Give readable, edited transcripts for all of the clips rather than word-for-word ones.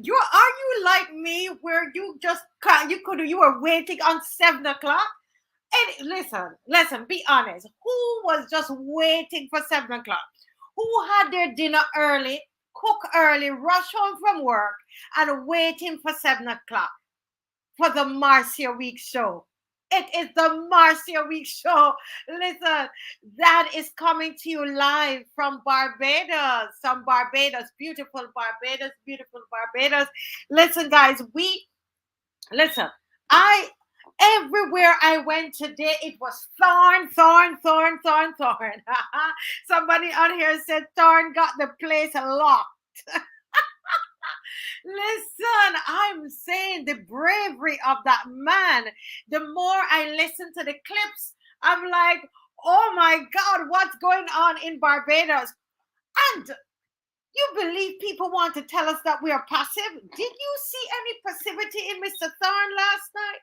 you like me where you were waiting on 7 o'clock? And listen, be honest. Who was just waiting for 7 o'clock? Who had their dinner early, cook early, rush home from work, and waiting for 7 o'clock for the Marcia Week show? It is the Marcia Week show. Listen, that is coming to you live from Barbados. Some Barbados, beautiful Barbados, beautiful Barbados. Listen, guys, listen, I everywhere I went today, it was thorn, thorn, thorn, thorn, thorn. Somebody on here said Thorn got the place locked. Listen, I'm saying the bravery of that man. The more I listen to the clips, I'm like, oh my God, what's going on in Barbados? And you believe people want to tell us that we are passive? Did you see any passivity in Mr. Thorn last night?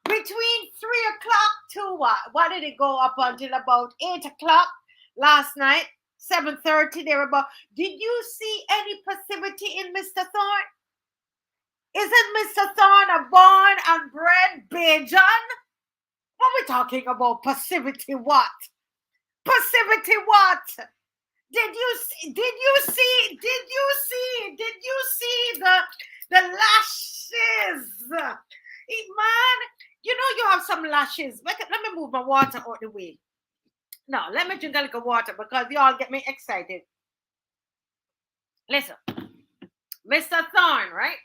Between 3 o'clock to what? What did it go up until about 8 o'clock last night? 7:30 there about. Did you see any passivity in Mr. Thorn? Isn't Mr. Thorn a born and bred Bajan? What are we talking about? Passivity what? Passivity what? Did you see the lashes? Man, you know you have some lashes. Let me move my water out the way. No, let me drink a little water because you all get me excited. Listen, Mr. Thorn, right?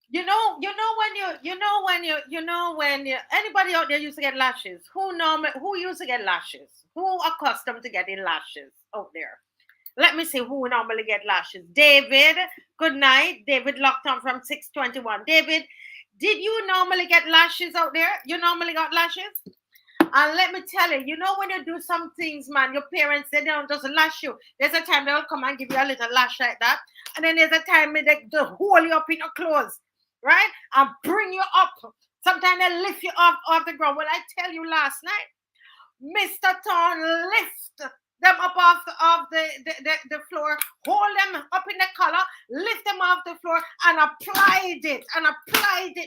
You know when anybody out there used to get lashes? Who used to get lashes? Who accustomed to getting lashes out there? Let me see who normally get lashes. David, good night. David locked on from 621. David, did you normally get lashes out there? You normally got lashes? And let me tell you, when you do some things, man, your parents, they don't just lash you. There's a time they'll come and give you a little lash like that. And then there's a time they'll hold you up in your clothes, right? And bring you up. Sometimes they lift you off the ground. Well, I tell you last night, Mr. Thorn lift them up off the floor, hold them up in the collar, lift them off the floor, and applied it,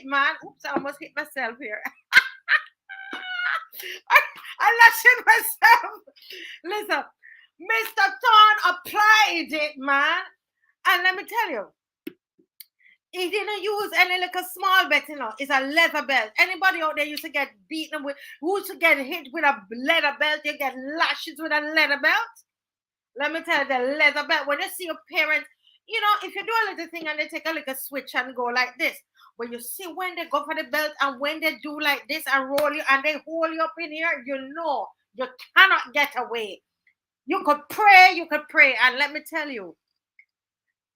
man. Oops, I almost hit myself here. I lashed myself. Listen, Mr. Thorn applied it, man. And let me tell you, he didn't use any like a small belt, It's a leather belt. Anybody out there used to get beaten with, who used to get hit with a leather belt, you get lashes with a leather belt. Let me tell you, the leather belt, when you see your parents, if you do a little thing and they take a little switch and go like this, but you see when they go for the belt and when they do like this and roll you and they hold you up in here, you cannot get away. You could pray. And let me tell you,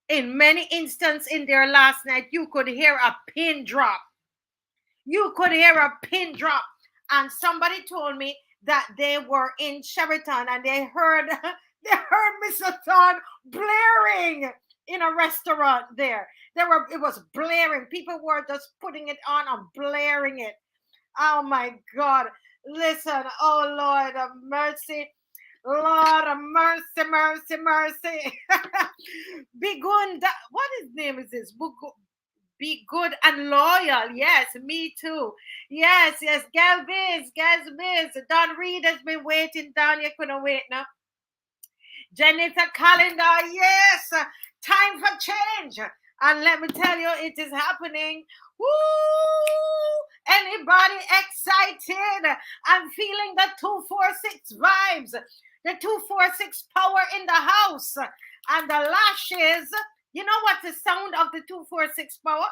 in many instances in there last night, you could hear a pin drop. And somebody told me that they were in Sheraton and they heard Mr. Thorn blaring in a restaurant there. It was blaring. People were just putting it on and blaring it. Oh my God. Listen, oh Lord of mercy. Lord of mercy, mercy, mercy. Be good. What his name is this? Be good and loyal. Yes, me too. Yes. Galvez. Don Reed has been waiting down. You couldn't wait now. Jennifer Calendar. Yes. Time for change. And let me tell you, it is happening. Woo! Anybody excited? I'm feeling the 246 vibes. The 246 power in the house. And the lashes. You know what the sound of the 246 power?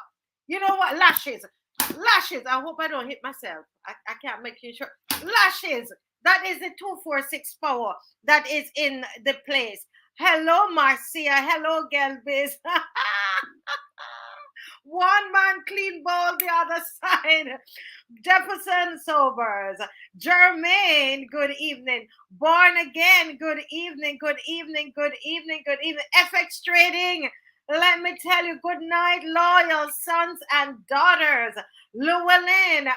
You know what? Lashes. I hope I don't hit myself. I can't make sure. Lashes. That is the 246 power that is in the place. Hello, Marcia. Hello, Gelbis. One man clean bowl, the other side. Jefferson Sobers. Jermaine, good evening. Born Again, good evening. FX Trading, let me tell you, good night, loyal sons and daughters. Llewellyn,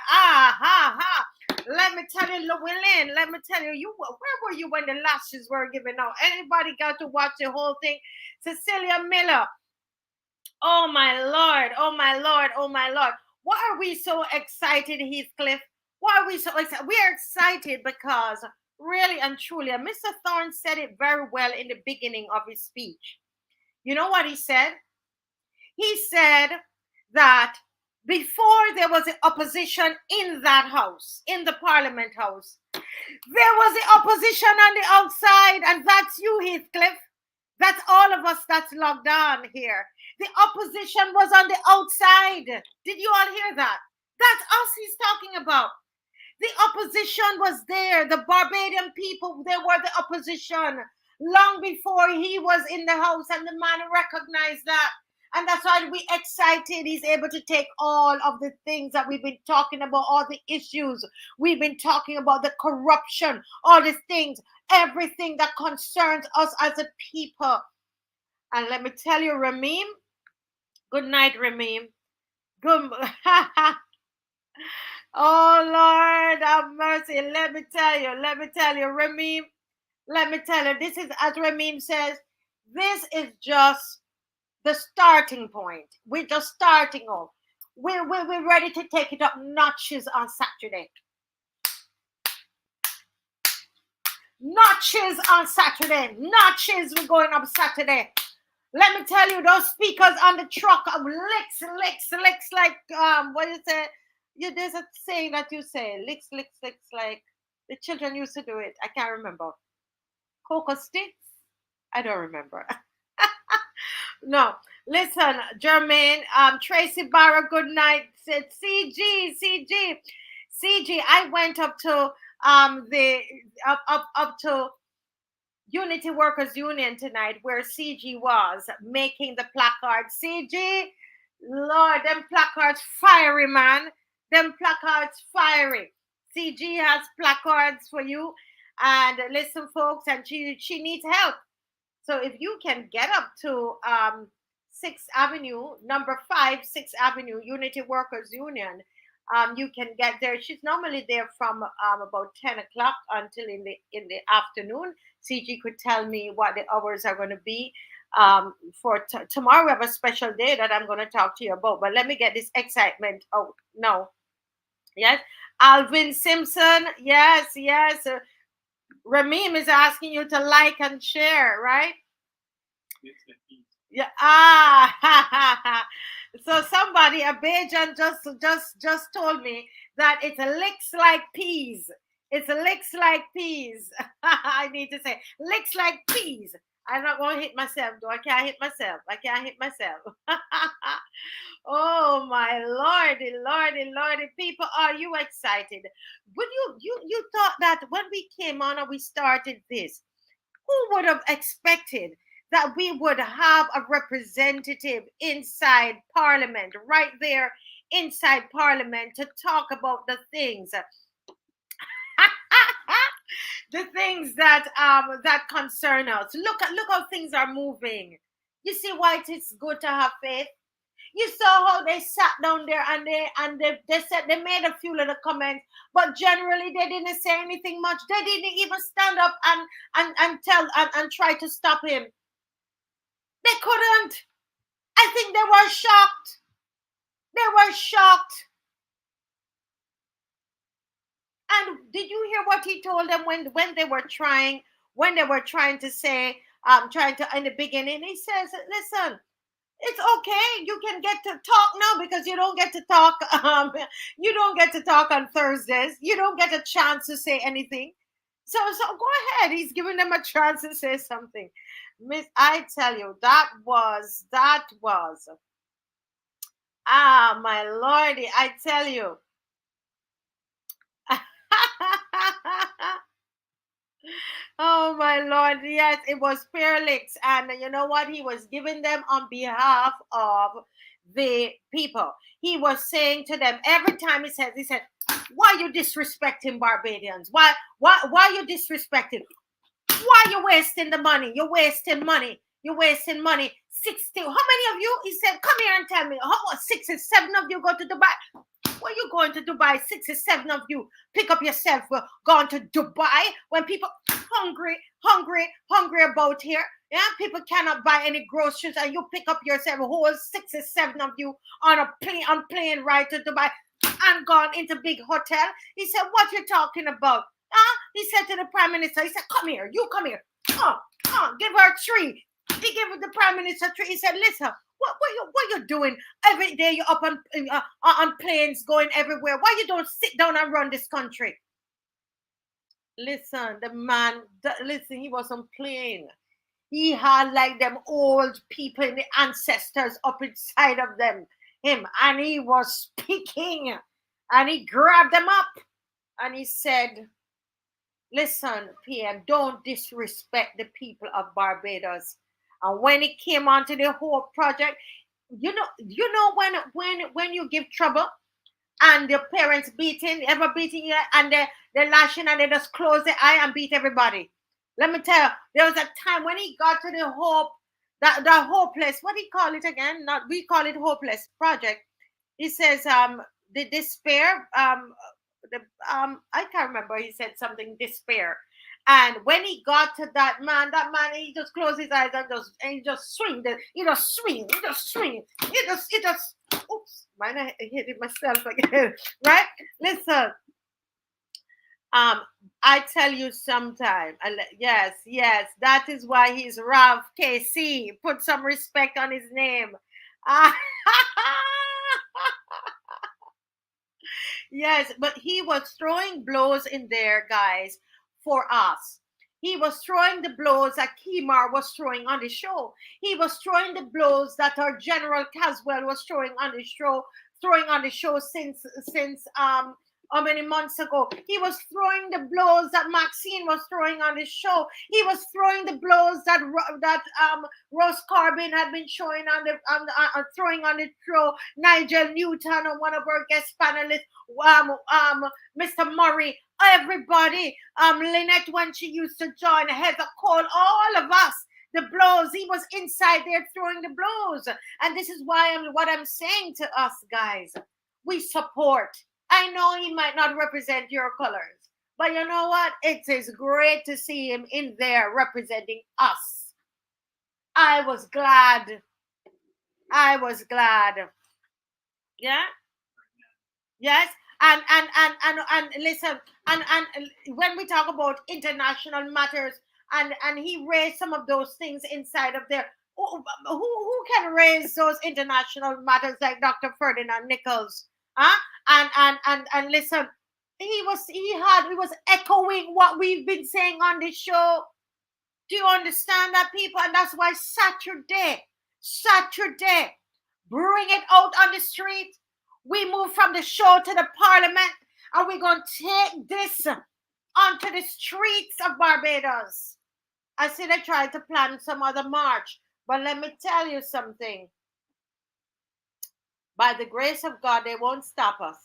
Let me tell you, Llewellyn, let me tell you, where were you when the lashes were given out? Anybody got to watch the whole thing? Cecilia Miller. Oh my Lord, oh my Lord, oh my Lord. Why are we so excited, Heathcliff? Why are we so excited? We are excited because really and truly, and Mr. Thorne said it very well in the beginning of his speech. You know what he said? He said that before there was the opposition in that house, in the Parliament House, there was the opposition on the outside, and that's you, Heathcliff. That's all of us that's logged on here. The opposition was on the outside. Did you all hear that? That's us he's talking about. The opposition was there. The Barbadian people, they were the opposition long before he was in the house, and the man recognized that. And that's why we're excited. He's able to take all of the things that we've been talking about, all the issues. We've been talking about the corruption, all the things, everything that concerns us as a people. And let me tell you, Ramim, good night, Ramim. Good. Oh, Lord, have mercy. Let me tell you, Ramim, let me tell you, this is, as Ramim says, this is just the starting point. We're just starting off. We're ready to take it up notches on Saturday. Notches on Saturday. Notches, we're going up Saturday. Let me tell you, those speakers on the truck are licks like, what is it? There's a saying that you say, licks, like the children used to do it. I can't remember. Cocoa sticks? I don't remember. No, listen, Jermaine, Tracy Barra, good night. Said CG. I went up to up to Unity Workers Union tonight, where CG was making the placards. CG, Lord, them placards fiery, man. Them placards fiery. CG has placards for you. And listen, folks, and she needs help. So if you can get up to 6th Avenue, number 5, 6th Avenue, Unity Workers Union, you can get there. She's normally there from about 10 o'clock until in the afternoon. CG could tell me what the hours are going to be. For tomorrow, we have a special day that I'm going to talk to you about. But let me get this excitement out. No. Yes. Alvin Simpson. Yes. Ramim is asking you to like and share, right? Yeah. So somebody, a Bajan, just told me that it licks like peas. It licks like peas. I need to say licks like peas. I'm not going to hit myself, though. I can't hit myself. Oh my lordy, people, are you excited? Would you thought that when we came on and we started this, who would have expected that we would have a representative inside Parliament, right there inside Parliament, to talk about the things the things that concern us? Look how things are moving. You see why it is good to have faith? You saw how they sat down there and they said they made a few little comments, but generally they didn't say anything much. They didn't even stand up and tell and try to stop him. They couldn't. I think they were shocked. And did you hear what he told them when they were trying to say trying to in the beginning? He says, listen, it's okay. You can get to talk now because you don't get to talk. You don't get to talk on Thursdays. You don't get a chance to say anything. So go ahead. He's giving them a chance to say something. Miss, I tell you, that was. My lordy, I tell you. Oh my Lord, yes, it was Fairlix, and you know what? He was giving them on behalf of the people. He was saying to them every time he said, why you disrespecting Barbadians? Why you disrespecting? Why you wasting the money? You're wasting money. 60. How many of you? He said, come here and tell me. How 6 or 7 of you go to Dubai? Where you going to Dubai? 67 of you pick up yourself, gone to Dubai when people hungry about here. Yeah, people cannot buy any groceries, and you pick up yourself, whole 67 of you on a plane ride to Dubai and gone into big hotel. He said, "What you talking about?" He said to the prime minister, he said, "Come here, you come here. Give her a tree." He gave the prime minister a tree. He said, "Listen, what you doing every day? You're up on planes going everywhere. Why you don't sit down and run this country?" Listen, the man, listen, he wasn't playing. He had like them old people and the ancestors up inside of him, and he was speaking, and he grabbed them up, and he said, "Listen, PM, don't disrespect the people of Barbados." And when it came onto the whole project, you know when you give trouble and your parents ever beating you, and they're lashing and they just close their eye and beat everybody. Let me tell you, there was a time when he got to the hopeless, what do you call it again? Not we call it hopeless project. He says the despair, I can't remember, he said something despair. And when he got to that man, he just closed his eyes and he just swing. He just swing. Oops, mine, I hit it myself again. Right? Listen. I tell you sometime. Yes, that is why he's Rav KC. Put some respect on his name. Yes, but he was throwing blows in there, guys, for us. He was throwing the blows that Kimar was throwing on the show. He was throwing the blows that our General Caswell was throwing on the show since how many months ago. He was throwing the blows that Maxine was throwing on the show. He was throwing the blows that Rose Corbin had been showing throwing on the show. Nigel Newton, or one of our guest panelists, Mr. Murray, everybody, Lynette when she used to join, Heather Cole, all of us. The blows, he was inside there throwing the blows. And this is what I'm saying to us, guys. We support. I know he might not represent your colors, but you know what? It is great to see him in there representing us. I was glad. Yeah. Yes. And listen, and when we talk about international matters, and he raised some of those things inside of there. Who can raise those international matters like Dr. Ferdinand Nichols? Huh? And listen, he was echoing what we've been saying on this show. Do you understand that, people? And that's why Saturday, bring it out on the street. We move from the show to the parliament, and we're going to take this onto the streets of Barbados. I see they tried to plan some other march, but let me tell you something. By the grace of God, they won't stop us.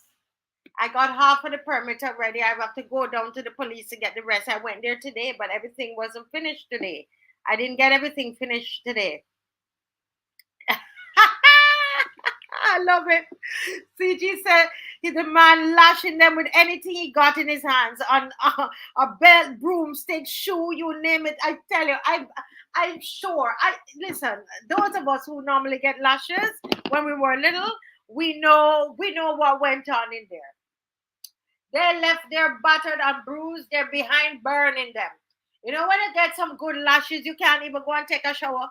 I got half of the permit already. I have to go down to the police to get the rest. I went there today, but everything wasn't finished today. I didn't get everything finished today. I love it. CG said the man lashing them with anything he got in his hands, on a belt, broomstick, shoe, you name it. I tell you, I'm sure. Listen, those of us who normally get lashes when we were little, we know what went on in there. They left their battered and bruised, they're behind burning them. You know, when you get some good lashes, you can't even go and take a shower.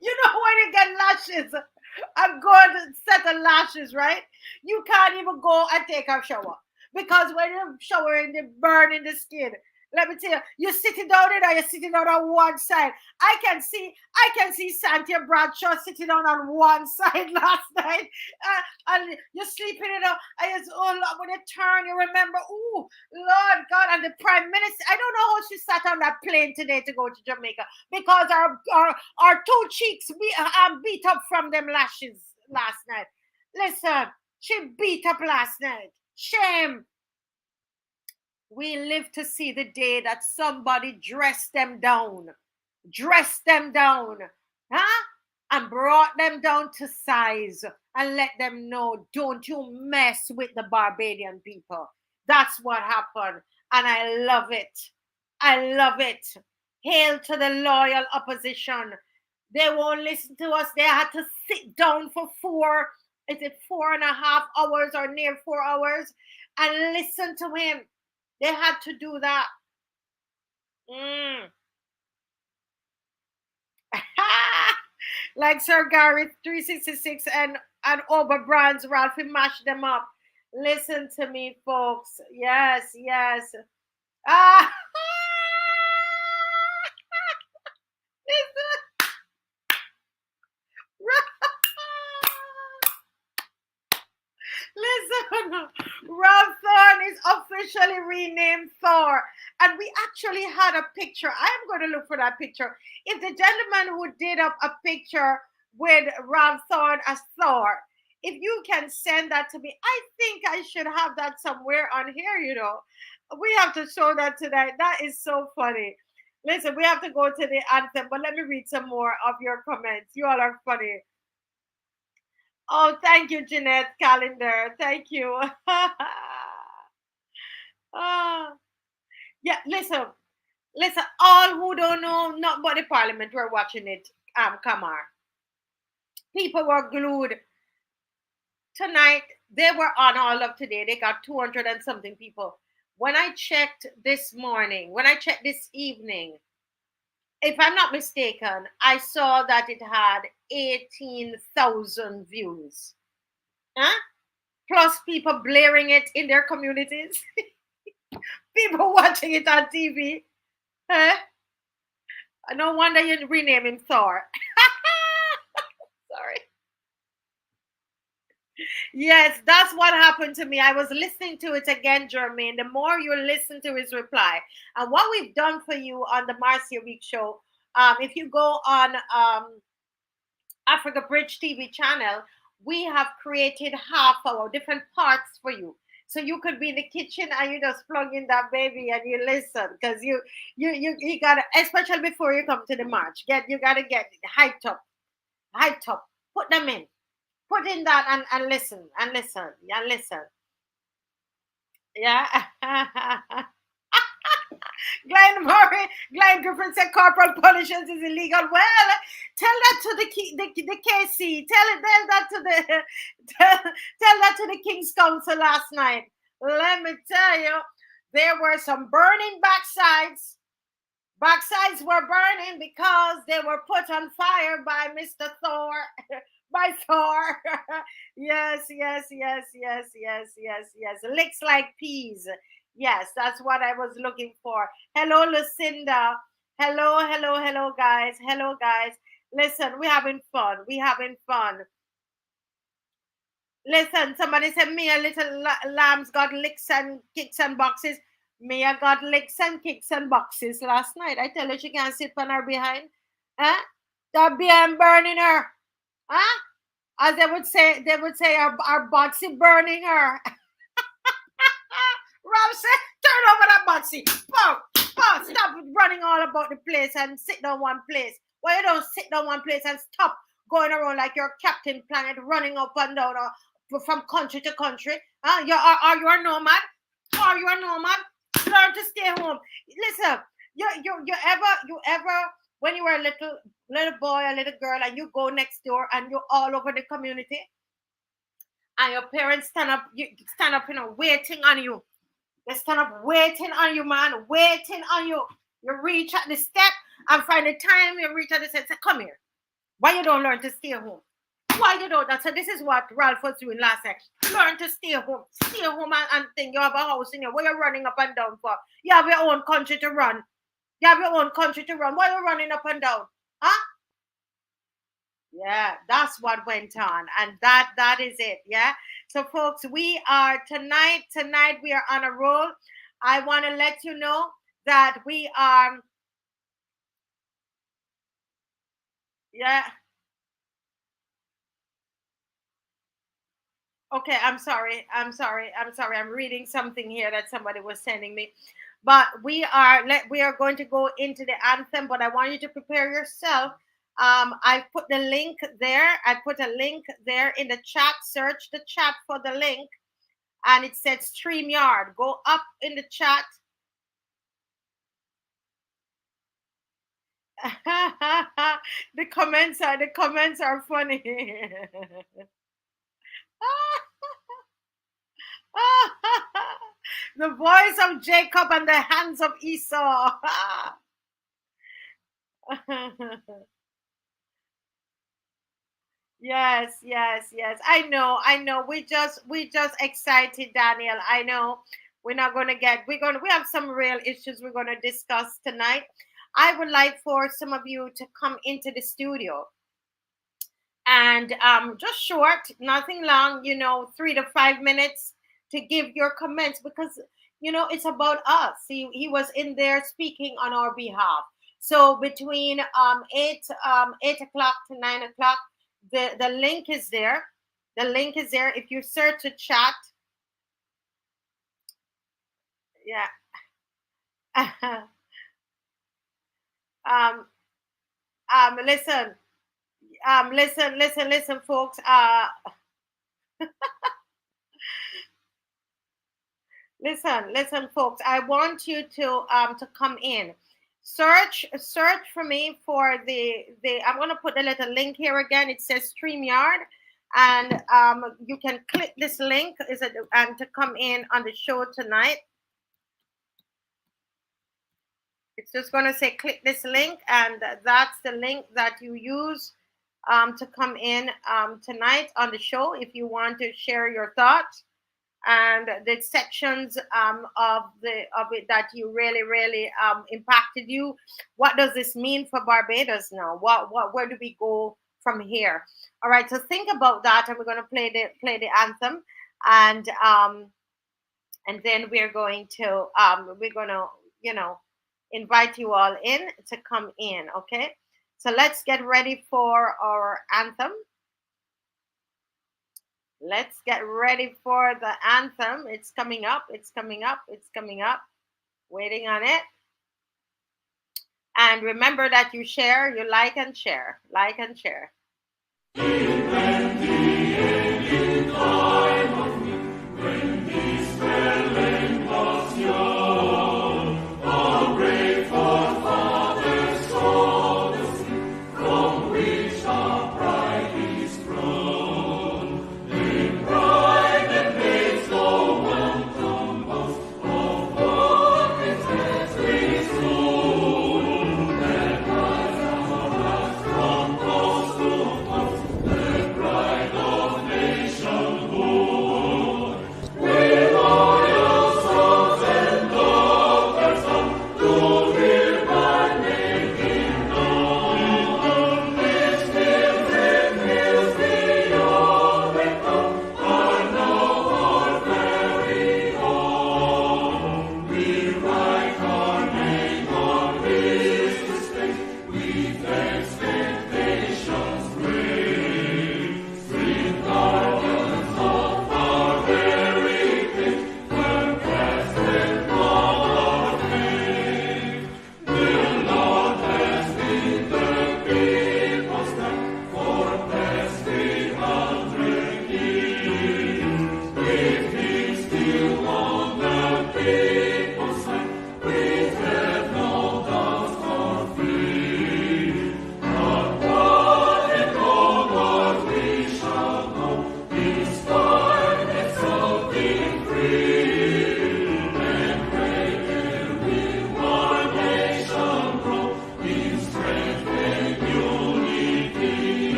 You know, when you get lashes, a good set of lashes, right? You can't even go and take a shower. Because when you're showering, they burn in the skin. Let me tell you, you're sitting down there, or you're sitting down on one side. I can see Santia Bradshaw sitting down on one side last night. And you're sleeping in and oh Lord, when you turn, you remember, oh Lord God, and the Prime Minister. I don't know how she sat on that plane today to go to Jamaica, because our two cheeks beat up from them lashes last night. Listen, she beat up last night. Shame. We live to see the day that somebody dressed them down, huh? and brought them down to size and let them know, don't you mess with the Barbadian people. That's what happened. And I love it. I love it. Hail to the loyal opposition. They won't listen to us. They had to sit down for 4.5 hours or near 4 hours and listen to him. They had to do that. Like Sir Gary 366 and Oberbrands, Ralphie mashed them up. Listen to me, folks. Yes, yes. Ah, listen. Ralph Thorne is officially renamed Thor. And we actually had a picture. I am going to look for that picture. If the gentleman who did up a picture with Ralph Thorne as Thor, if you can send that to me, I think I should have that somewhere on here, you know. We have to show that tonight. That is so funny. Listen, we have to go to the anthem, but let me read some more of your comments. You all are funny. Oh, thank you, Jeanette Calendar. Thank you. Ah, yeah, listen, all who don't know, not but the parliament were watching it, Kamar. People were glued. Tonight, they were on all of today. They got 200 and something people. When I checked this morning, when I checked this evening, if I'm not mistaken, I saw that it had 18,000 views. Huh? Plus people blaring it in their communities. People watching it on TV. Huh? No wonder you rename him Thor. Sorry. Yes, that's what happened to me. I was listening to it again, Jermaine. The more you listen to his reply, and what we've done for you on the Marcia Week show, if you go on Africa Bridge TV channel, we have created half hour different parts for you. So you could be in the kitchen and you just plug in that baby and you listen because you gotta, especially before you come to the march, you gotta get hyped up, hyped up. Put them in, put in that and listen and listen and listen. Yeah. Glenn Griffin said corporal punishment is illegal. Well, tell that to the KC. Tell that to the tell that to the King's Council last night. Let me tell you, there were some burning backsides. Backsides were burning because they were put on fire by Mr. Thor. By Thor. Yes, yes, yes, yes, yes, yes, yes. Licks like peas. Yes, that's what I was looking for. Hello, Lucinda. Hello, hello, hello, guys. Hello, guys. Listen, we're having fun. We're having fun. Listen, somebody said Mia Little Lambs got licks and kicks and boxes. Mia got licks and kicks and boxes last night. I tell her she can't sit on her behind. Huh? That behind burning her. Huh? As they would say our boxy burning her. Rob said, turn over that boxy. Stop running all about the place and sit down one place. Why you don't sit down one place and stop going around like you're Captain Planet, running up and down from country to country? Are you a nomad? Are you a nomad? Learn to stay home. Listen, you ever when you were a little boy, a little girl, and you go next door and you're all over the community, and your parents stand up, waiting on you. They stand up waiting on you, man, waiting on you. You reach at the step, and by the time you reach at the step, say, come here. Why you don't learn to stay home? Why you don't? So this is what Ralph was doing last night. Learn to stay home. Stay home and think you have a house in here. What you're running up and down for? You have your own country to run. You have your own country to run. Why are you running up and down? Huh? Yeah, that's what went on. And that is it. Yeah. So folks, we are tonight we are on a roll. I want to let you know that we are yeah. Okay, I'm sorry. I'm reading something here that somebody was sending me. But we are going to go into the anthem, but I want you to prepare yourself I put the link there. I put a link there in the chat. Search the chat for the link, and it said StreamYard. Go up in the chat. The comments are funny. The voice of Jacob and the hands of Esau. Yes, yes, yes. I know, I know. We just excited, Daniel. I know we're not gonna get we have some real issues we're gonna discuss tonight. I would like for some of you to come into the studio and just short, nothing long, 3 to 5 minutes to give your comments, because it's about us. He was in there speaking on our behalf. So between 8 o'clock to 9 o'clock, the link is there. The link is there. If you search a chat, yeah. um listen, listen, folks. Listen, folks. I want you to come in. Search for me for the. I'm gonna put the little link here again. It says StreamYard, and you can click this link. And to come in on the show tonight? It's just gonna say click this link, and that's the link that you use to come in tonight on the show if you want to share your thoughts and the sections of it that you really impacted you. What does this mean for Barbados now? Where do we go from here? All right, so think about that, and we're going to play the anthem, and then we're going to invite you all in to come in. Okay, so let's get ready for our anthem. Let's get ready for the anthem. It's coming up. It's coming up. It's coming up. Waiting on it. And remember that you share, you like and share. Like and share.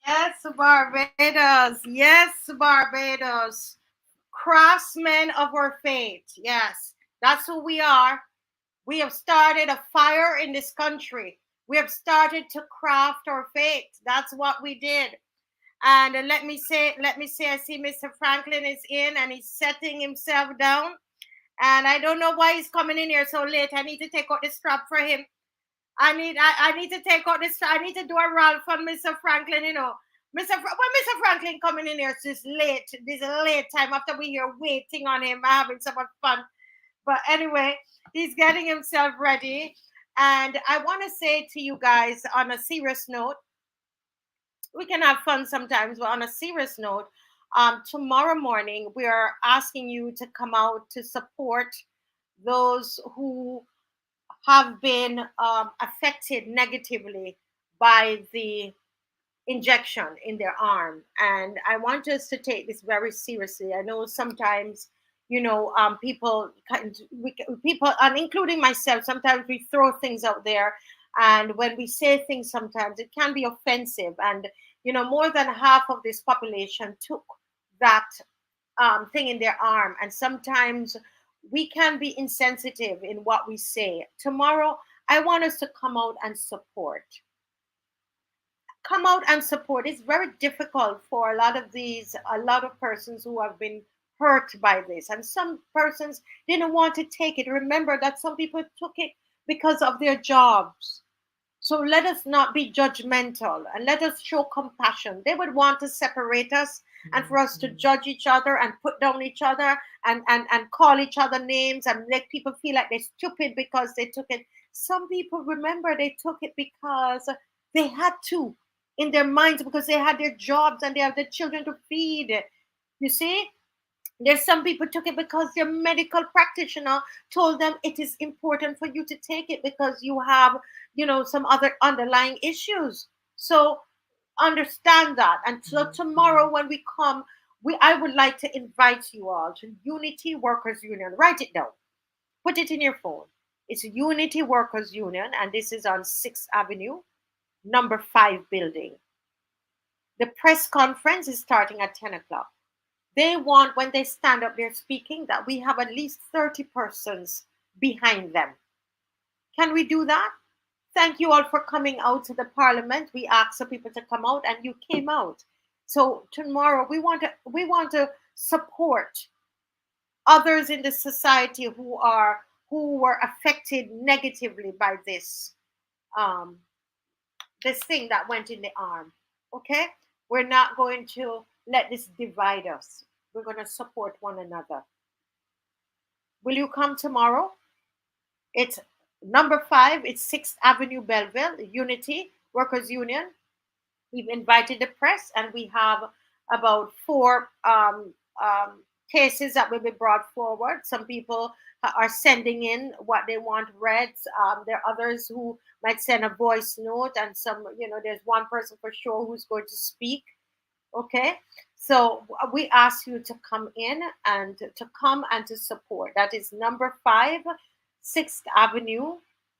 Yes, Barbados. Yes, Barbados. Craftsmen of our faith. Yes, that's who we are. We have started a fire in this country. We have started to craft our faith. That's what we did. And let me say, I see Mr. Franklin is in and he's setting himself down. And I don't know why he's coming in here so late. I need to take out the strap for him. I need to take out this. I need to do a roll for Mr. Franklin. Mr. Franklin coming in here this late. This late time after we here waiting on him, having so much fun. But anyway, he's getting himself ready. And I want to say to you guys on a serious note, we can have fun sometimes, but on a serious note, tomorrow morning we are asking you to come out to support those who have been affected negatively by the injection in their arm. And I want us to take this very seriously. I know sometimes, people, and including myself, sometimes we throw things out there. And when we say things, sometimes it can be offensive. And, more than half of this population took that thing in their arm. And sometimes we can be insensitive in what we say. Tomorrow, I want us to come out and support. Come out and support. It's very difficult for a lot of persons who have been hurt by this. And some persons didn't want to take it. Remember that some people took it because of their jobs. So let us not be judgmental and let us show compassion. They would want to separate us and for us to judge each other and put down each other and call each other names and make people feel like they're stupid because they took it. Some people, remember, they took it because they had to in their minds, because they had their jobs and they have their children to feed. You see? There's some people took it because their medical practitioner told them it is important for you to take it because you have, some other underlying issues. So understand that. And so tomorrow when we come, I would like to invite you all to Unity Workers Union. Write it down. Put it in your phone. It's Unity Workers Union, and this is on 6th Avenue, number 5 building. The press conference is starting at 10 o'clock. They want, when they stand up there speaking, that we have at least 30 persons behind them. Can we do that? Thank you all for coming out to the parliament. We asked for people to come out and you came out. So tomorrow we want to support others in the society who were affected negatively by this thing that went in the arm. Okay? We're not going to let this divide us. We're going to support one another. Will you come tomorrow? It's number 5. It's 6th Avenue, Belleville, Unity Workers Union. We've invited the press, and we have about 4 cases that will be brought forward. Some people are sending in what they want read. There are others who might send a voice note, and some, there's one person for sure who's going to speak. Okay, so we ask you to come in and to support. That is number 5, 6th Avenue,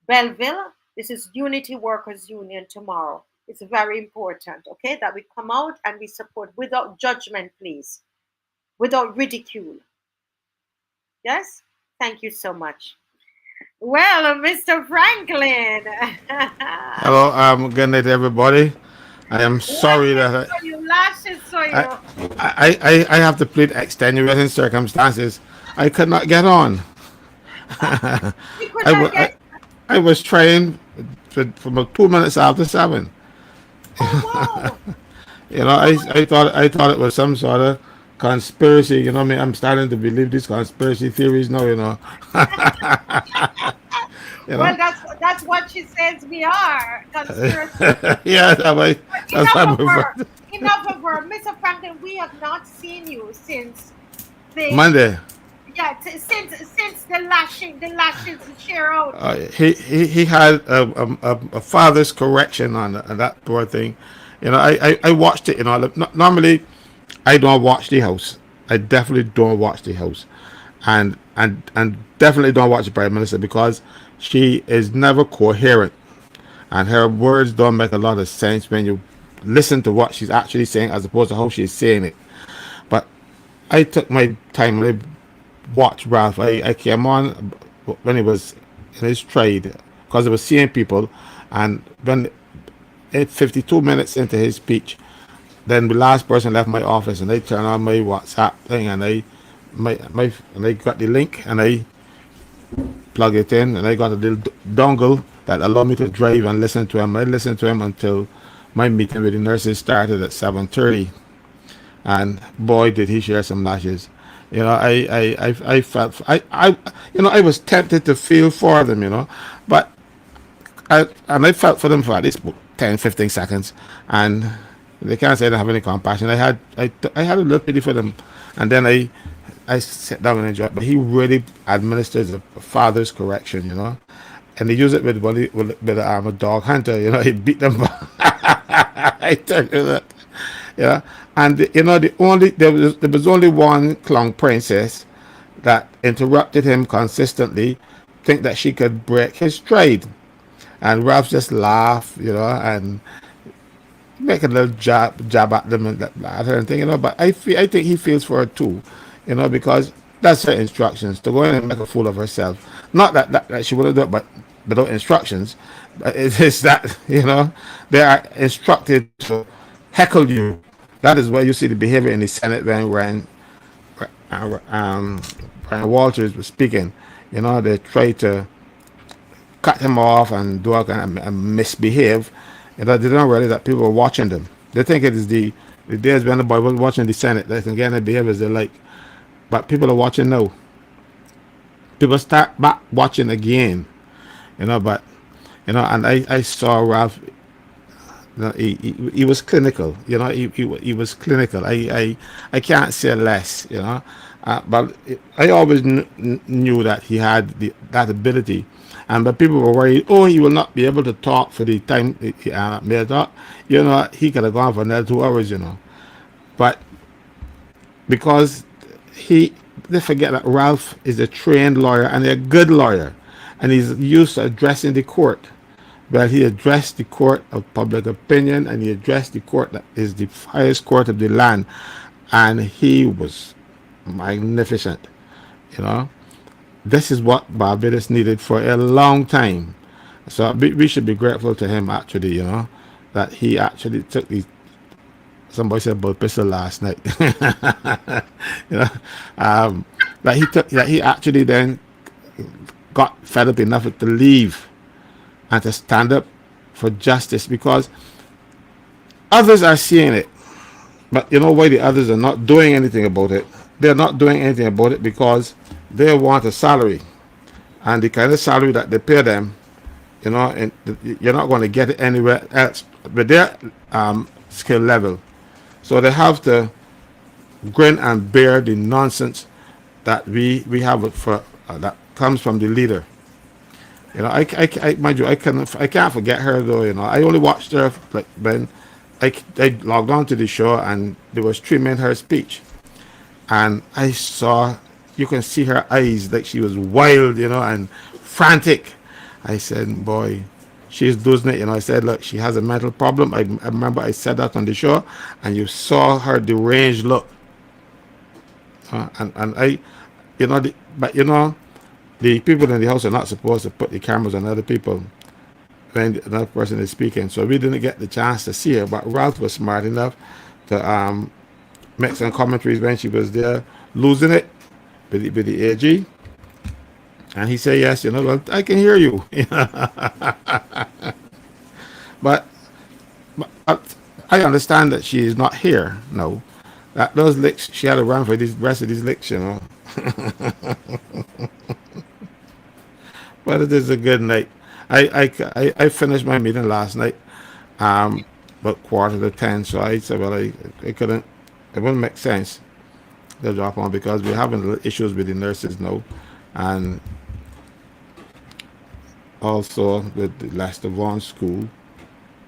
Belleville. This is Unity Workers Union tomorrow. It's very important, okay, that we come out and we support without judgment, please, without ridicule. Yes? Thank you so much. Well, Mr. Franklin. Hello, good night, everybody. I am sorry that Lashes for you. I have to plead extenuating circumstances. I could not get on. You could I, not wa- get. I was trying for about 2 minutes after 7. Oh, wow. I thought it was some sort of conspiracy. I'm starting to believe these conspiracy theories now. You Well, know. that's what she says we are. Conspiracy. Yeah, that's why Enough of my her. friend. Enough of her. Mr. Franklin, we have not seen you since the Monday. yeah, since the lashes share out. He had a father's correction on that poor thing. I watched it. Normally I don't watch the house. I definitely don't watch the house, and definitely don't watch the prime minister because she is never coherent, and her words don't make a lot of sense when you listen to what she's actually saying as opposed to how she's saying it. But I took my time and I watched Ralph. I came on when he was in his trade because I was seeing people, and when 52 minutes into his speech, then the last person left my office and they turned on my WhatsApp thing and they got the link and I plug it in and I got a little dongle that allowed me to drive and listen to him. I listened to him until my meeting with the nurses started at 7:30, and boy did he share some lashes. I felt I was tempted to feel for them, but I felt for them for at least 10, 15 seconds, and they can't say I don't have any compassion. I had a little pity for them, and then I sat down and enjoyed. But he really administers a father's correction, and he used it with a dog hunter. He beat them. I tell you that, yeah. And there was only one clown princess that interrupted him consistently, think that she could break his stride, and Ralph just laughed, and make a little jab at them and at her and thing, But I think he feels for her too, because that's her instructions to go in and make a fool of herself. Not that she wouldn't do it, but without instructions. But it is that they are instructed to heckle you. That is where you see the behavior in the Senate uh, um, Brian Walters was speaking. They try to cut him off and do all kind of misbehave, they don't realize that people are watching them. They think it is the days when the boy was watching the Senate they can get the behaviors they like, but people are watching now. People start back watching again, But and I saw Ralph. He was clinical. He was clinical. I can't say less. But I always knew that he had that ability, and but people were worried. Oh, he will not be able to talk for the time he may talk. He could have gone for another 2 hours. But because he they forget that Ralph is a trained lawyer and a good lawyer, and he's used to addressing the court. Well, he addressed the court of public opinion, and he addressed the court that is the highest court of the land, and he was magnificent. You know, this is what Barbados needed for a long time. So we should be grateful to him actually. That he actually took the somebody said about pistol last night. you know, that he actually then got fed up enough to leave and to stand up for justice, because others are seeing it. But you know why the others are not doing anything about it? They're not doing anything about it because they want a salary, and the kind of salary that they pay them, and you're not going to get it anywhere else with their skill level. So they have to grin and bear the nonsense that we have for that comes from the leader. Mind you, I can't forget her though. I only watched her like when I logged on to the show and they were streaming her speech, and I saw, you can see her eyes like she was wild, and frantic. I said, boy, she's losing it. I said, look, she has a mental problem. I remember I said that on the show, and you saw her deranged look. And I, but the people in the house are not supposed to put the cameras on other people when another person is speaking. So we didn't get the chance to see her. But Ralph was smart enough to make some commentaries when she was there losing it with the AG. And he said, yes, well, I can hear you. but, but I understand that she is not here. No. That those licks, she had to run for the rest of these licks. But it is a good night. I finished my meeting last night, about 9:45. So I said, well, I couldn't, it wouldn't make sense to drop on because we're having issues with the nurses now, and also with the Lester Vaughan School,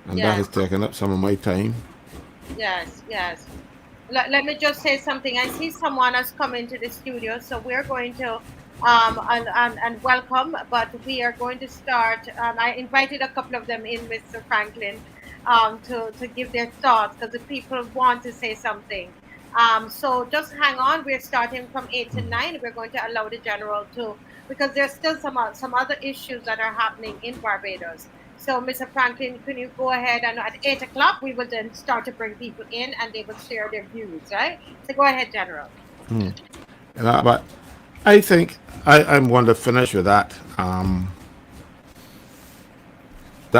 and that has Yes, taken up some of my time. yes, yes. Let me just say something. I see someone has come into the studio, so we're going to and welcome, but we are going to start. I invited a couple of them in, Mr. Franklin. to give their thoughts because the people want to say something. So just hang on. We're starting from 8 to 9. We're going to allow the general to, because there's still some other issues that are happening in Barbados. So, Mr. Franklin, can you go ahead, and at 8 o'clock we will then start to bring people in and they will share their views, right? So go ahead, General. But I think I'm going to finish with that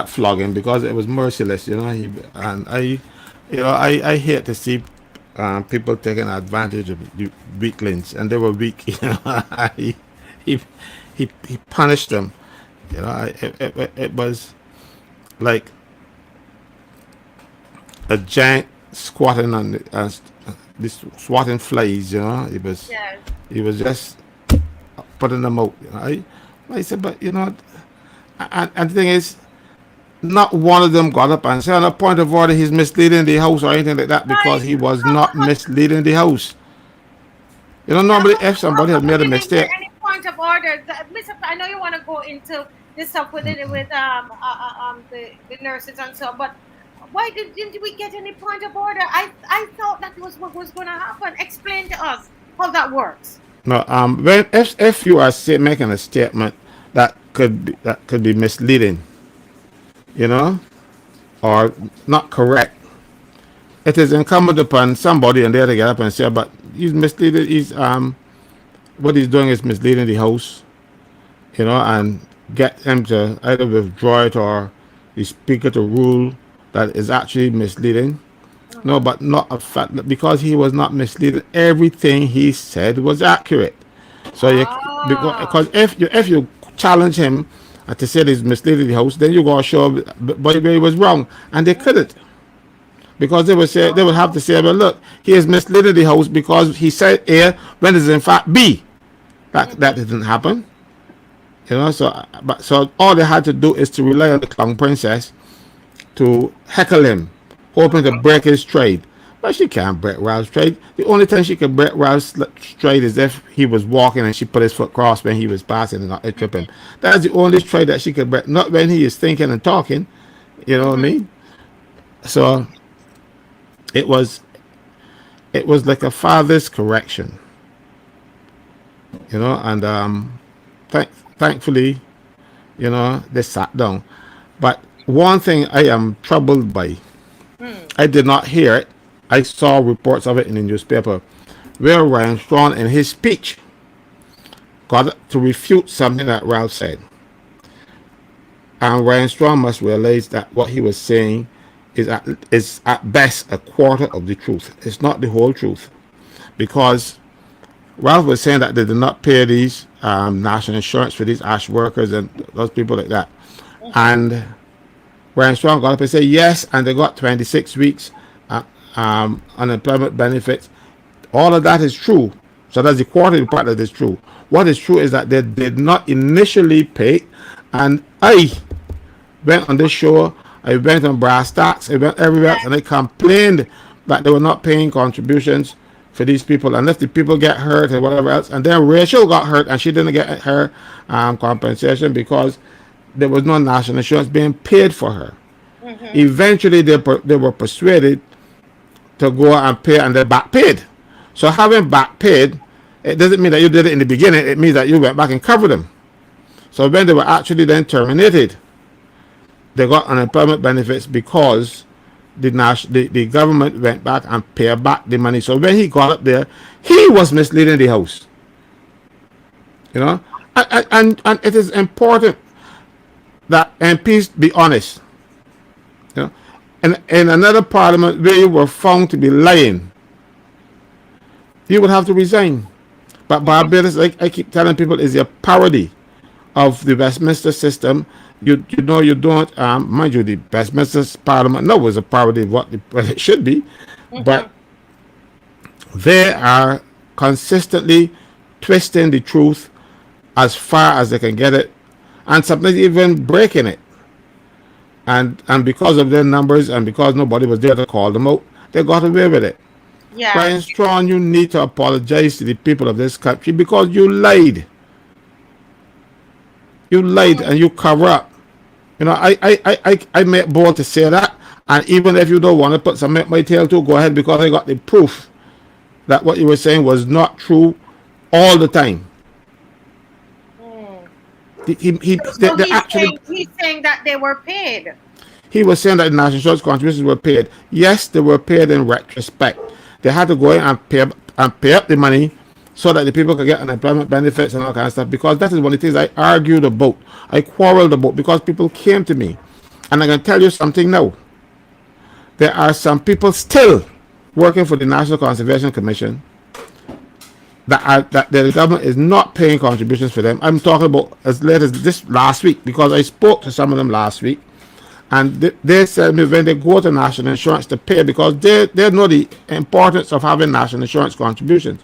flogging because it was merciless, and I hate to see people taking advantage of the weaklings, and they were weak. he, he he punished them. It was like a giant squatting on this swatting flies. Yes. He was just putting them out. I said, but and the thing is, not one of them got up and said on a point of order he's misleading the house or anything like that because Right. he was not misleading the house. Normally if How somebody had come made a we didn't get mistake, any point of order? Mr. I know you want to go into this stuff with it with the nurses and so, but why didn't we get any point of order? I thought that was what was going to happen. Explain to us how that works. no. When if you are making a statement that could be misleading, you know, or not correct, it is incumbent upon somebody and there to get up and say, but he's misleading. What he's doing is misleading the house, and get him to either withdraw it or the speaker to rule that is actually misleading. No, Mm-hmm. but not a fact because he was not misleading. Everything he said was accurate. So Ah. because if you challenge him and to say he's misleading the house, then you're gonna show but where he was wrong, and they couldn't because they would have to say, well, look, he is misleading the house because he said A when it's in fact B. That Mm-hmm. didn't happen. So all they had to do is to rely on the clown princess to heckle him, hoping to Mm-hmm. break his trade. But she can't break Ralph's trade. The only time she could break Ralph's trade is if he was walking and she put his foot cross when he was passing and not tripping. That's the only trade that she could break, not when he is thinking and talking. You know what I Mm-hmm. mean? So it was it was like a father's correction, and thank, thankfully, they sat down. But one thing I am troubled by, Mm. I did not hear it. I saw reports of it in the newspaper where Ryan Strong in his speech got to refute something that Ralph said. And Ryan Strong must realize that what he was saying is at best a quarter of the truth. It's not the whole truth. Because Ralph was saying that they did not pay these national insurance for these ash workers and those people like that. Mm-hmm. And Ryan Strong got up and said yes, and they got 26 weeks unemployment benefits. All of that is true. So that's the quarterly part that is true. What is true is that they did not initially pay, and I went on this show, I went on Brass Stacks, I went everywhere, Yes. and I complained that they were not paying contributions for these people. And if the people get hurt and whatever else, and then Rachel got hurt and she didn't get her compensation because there was no national insurance being paid for her. Mm-hmm. Eventually, they were persuaded to go and pay, and they back paid. So having back paid, it doesn't mean that you did it in the beginning. It means that you went back and covered them. So when they were actually then terminated, they got unemployment benefits because the government went back and paid back the money. So when he got up there, he was misleading the house. You know, and it is important that MPs be honest. You know, and in another parliament where you were found to be lying, you would have to resign. But Mm-hmm. Barbados, like I keep telling people, is a parody of the Westminster system. You don't mind you, the Westminster Parliament no was a parody of what it should be, Mm-hmm. but they are consistently twisting the truth as far as they can get it, and sometimes even breaking it. And because of their numbers and because nobody was there to call them out, they got away with it. Brian Yes. Strong, you need to apologize to the people of this country because you lied. You lied Mm. and you cover up. I make bold to say that. And even if you don't want to put some in my tail too, go ahead, because I got the proof that what you were saying was not true all the time. Hmm. So They actually, he's saying that they were paid. he was saying that the national insurance contributions were paid. Yes, they were paid in retrospect. They had to go in and pay up the money so that the people could get unemployment benefits and all kind of stuff. Because that is one of the things I argued about. I quarreled about because people came to me, and I can tell you something now. There are some people still working for the National Conservation Commission that the government is not paying contributions for them. I'm talking about as late as this last week, because I spoke to some of them last week, and they said me when they go to national insurance to pay, because they know the importance of having national insurance contributions,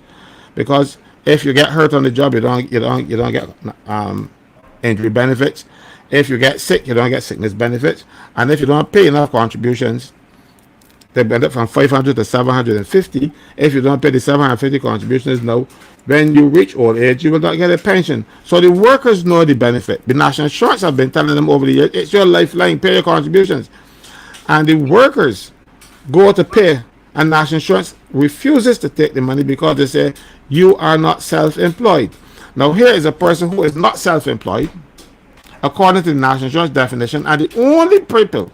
because if you get hurt on the job, you don't get injury benefits. If you get sick, you don't get sickness benefits, and if you don't pay enough contributions, they went up from 500 to 750. If you don't pay the 750 contributions now, when you reach old age, you will not get a pension. So the workers know the benefit. The national insurance have been telling them over the years, it's your lifeline, pay your contributions. And the workers go to pay, and national insurance refuses to take the money because they say, you are not self-employed. Now here is a person who is not self-employed, according to the national insurance definition, and the only people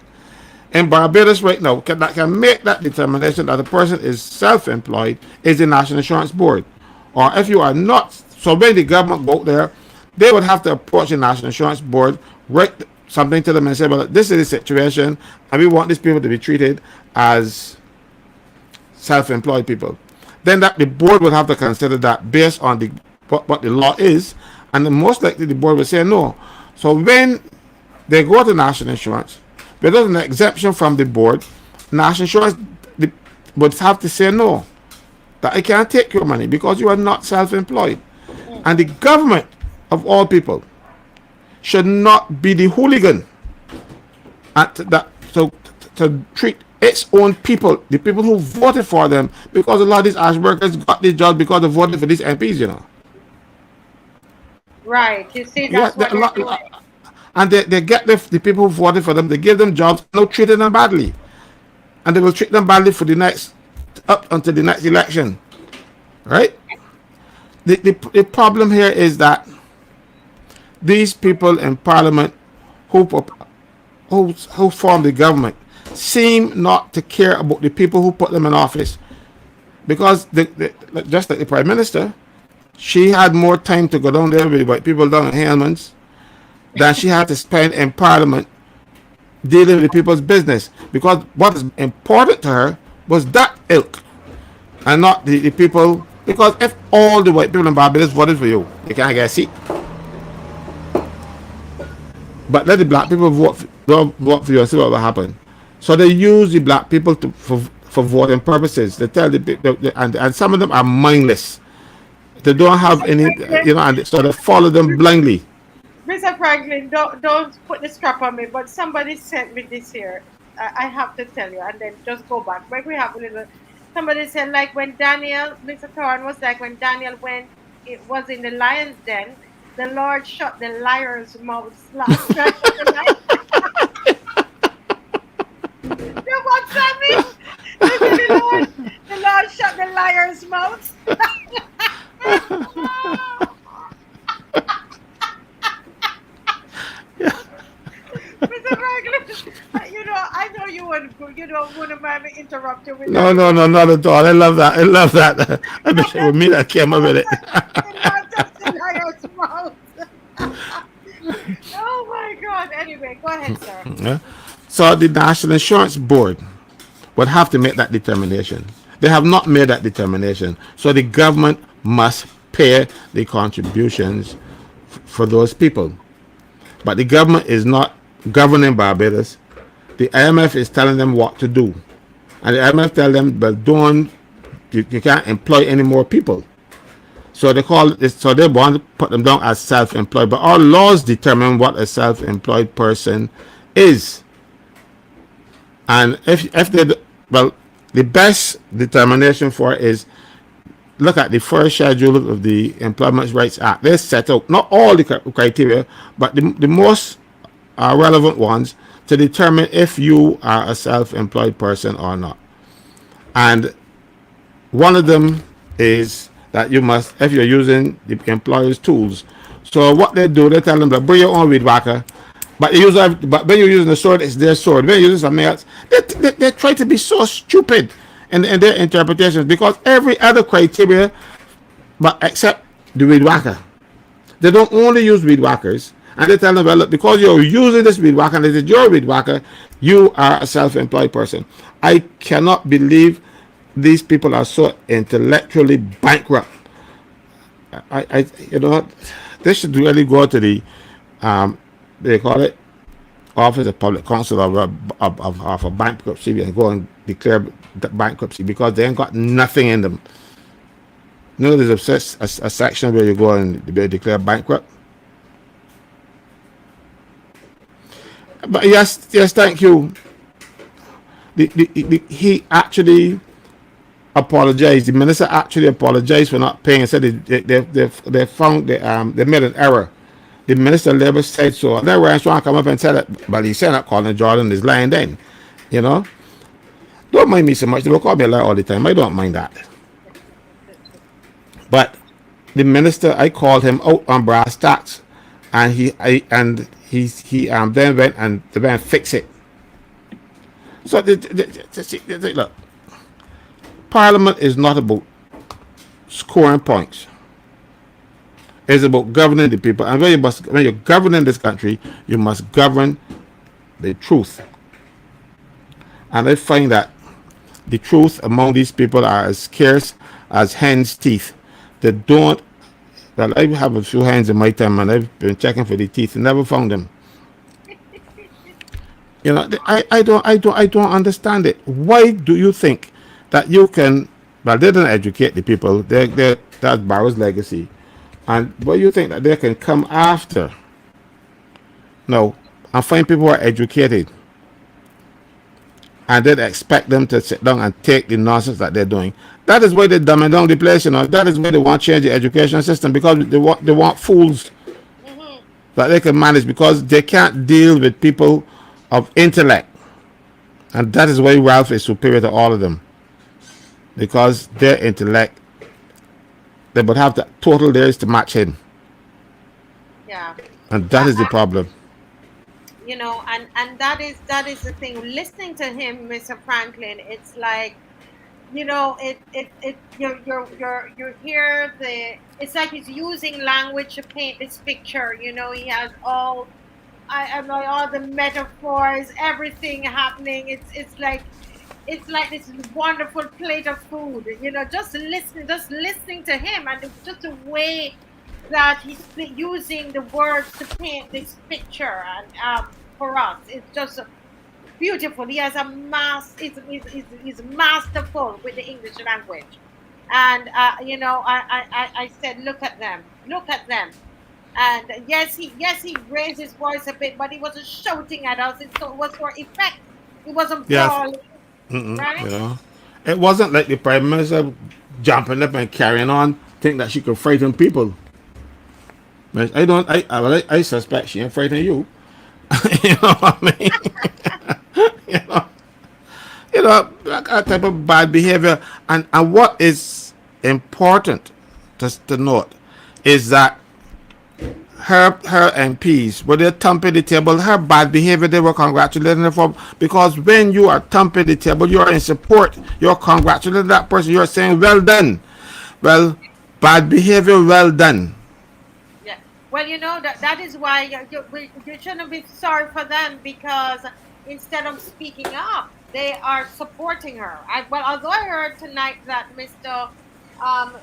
in Barbados right now that can make that determination that the person is self-employed is the National Insurance Board. Or if you are not, so when the government go there, they would have to approach the National Insurance Board, write something to them and say, well, this is the situation, and we want these people to be treated as self-employed people. Then that the board would have to consider that based on the what the law is, and then most likely the board would say no. So when they go to national insurance, without an exemption from the board, national insurance would have to say no, that I can't take your money because you are not self-employed. And the government, of all people, should not be the hooligan at that, to treat its own people, the people who voted for them, because a lot of these ash workers got these jobs because they voted for these MPs, you know. Right. You see, Yeah, that's what they're doing. and they get the people who voted for them, they give them jobs, no treating them badly. And they will treat them badly for the next, up until the next election. Right? The problem here is that these people in parliament who form the government seem not to care about the people who put them in office. Because just like the prime minister, she had more time to go down there with white people down in Hellman's than she had to spend in parliament dealing with the people's business. Because what is important to her was that ilk, and not the people. Because if all the white people in Barbados voted for you, you can't get a seat. But let the black people vote for you and see what will happen. So they use the black people for voting purposes. They tell and some of them are mindless. They don't have any, and so they follow them blindly. Mr. Franklin, don't put the strap on me, but somebody sent me this here. I have to tell you, and then just go back. But we have a little. Somebody said, like when Daniel, Mr. Thorne was like when Daniel went, it was in the lion's den. The Lord shut the liars' mouths last night. You know what that means? The Lord shut the liars' mouths. Mr. Franklin, I know you don't want to mind me interrupt you with No, that. not at all. I love that. I love that. I wish it was me that came up with it. Oh my God. Anyway, go ahead, sir. Yeah. So the National Insurance Board would have to make that determination. They have not made that determination. So the government must pay the contributions for those people. But the government is not governing Barbados. The IMF is telling them what to do. And the IMF tell them, but you can't employ any more people. So they they want to put them down as self-employed. But our laws determine what a self-employed person is. And if the best determination for it is look at the first schedule of the Employment Rights Act. They set out not all the criteria, but the most relevant ones to determine if you are a self-employed person or not. And one of them is that you must, if you're using the employer's tools. So what they do, they tell them to bring your own weed whacker, but but when you're using the sword, it's their sword. When you're using something else, they try to be so stupid in their interpretations because every other criteria, but except the weed whacker. They don't only use weed whackers, and they tell them, well, look, because you're using this weed whacker and it is your weed whacker, you are a self-employed person. I cannot believe these people are so intellectually bankrupt. You know, they should really go to the, they call it, Office of Public Counsel of a bankruptcy and go and declare bankruptcy because they ain't got nothing in them. You know, there's a section where you go and declare bankrupt. But yes, thank you. He actually apologized. The minister actually apologized for not paying and said they found they made an error. The minister of labor said so. And then we're trying to come up and tell it, but he said that Colin Jordan is lying then. You know? Don't mind me so much. They will call me a liar all the time. I don't mind that. But the minister, I called him out on brass tacks, and he then went and the man fix it. So look, Parliament is not about scoring points. It's about governing the people, and when you're governing this country, you must govern the truth. And I find that the truth among these people are as scarce as hen's teeth. They don't. Well, I have a few hens in my time, and I've been checking for the teeth and never found them. You know, I don't understand it. Why do you think that you can? Well, they don't educate the people. That's Barrow's legacy, and why you think that they can come after? No, and find people who are educated, and then expect them to sit down and take the nonsense that they're doing. That is why they're dumbing down the place, you know. That is why they want to change the education system because they want fools that they can manage because they can't deal with people of intellect, and that is why Ralph is superior to all of them because their intellect they would have the total theirs to match him. Yeah. And that is the problem. You know, and that is the thing. Listening to him, Mr. Franklin, it's like, you know, you hear it's like he's using language to paint this picture. You know, he has I'm like all the metaphors, everything happening. It's like this wonderful plate of food. You know, just listening to him, and it's just the way that he's using the words to paint this picture, and for us, it's just beautiful. He has he's masterful with the English language, and you know, I said, look at them, and yes, he raised his voice a bit, but he wasn't shouting at us. It was for effect. He wasn't Yes. brawling, right? You know, it wasn't like the prime minister jumping up and carrying on, think that she could frighten people. I don't. I suspect she ain't frightening you. You know what I mean? you know, that type of bad behavior. And what is important to note is that her MPs, when they're thumping the table, her bad behavior, they were congratulating her for, because when you are thumping the table, you are in support. You're congratulating that person. You're saying, well done. Well, bad behavior, well done. Yeah. Well, you know that is why you shouldn't be sorry for them, because instead of speaking up, they are supporting her. Although I heard tonight that Mr.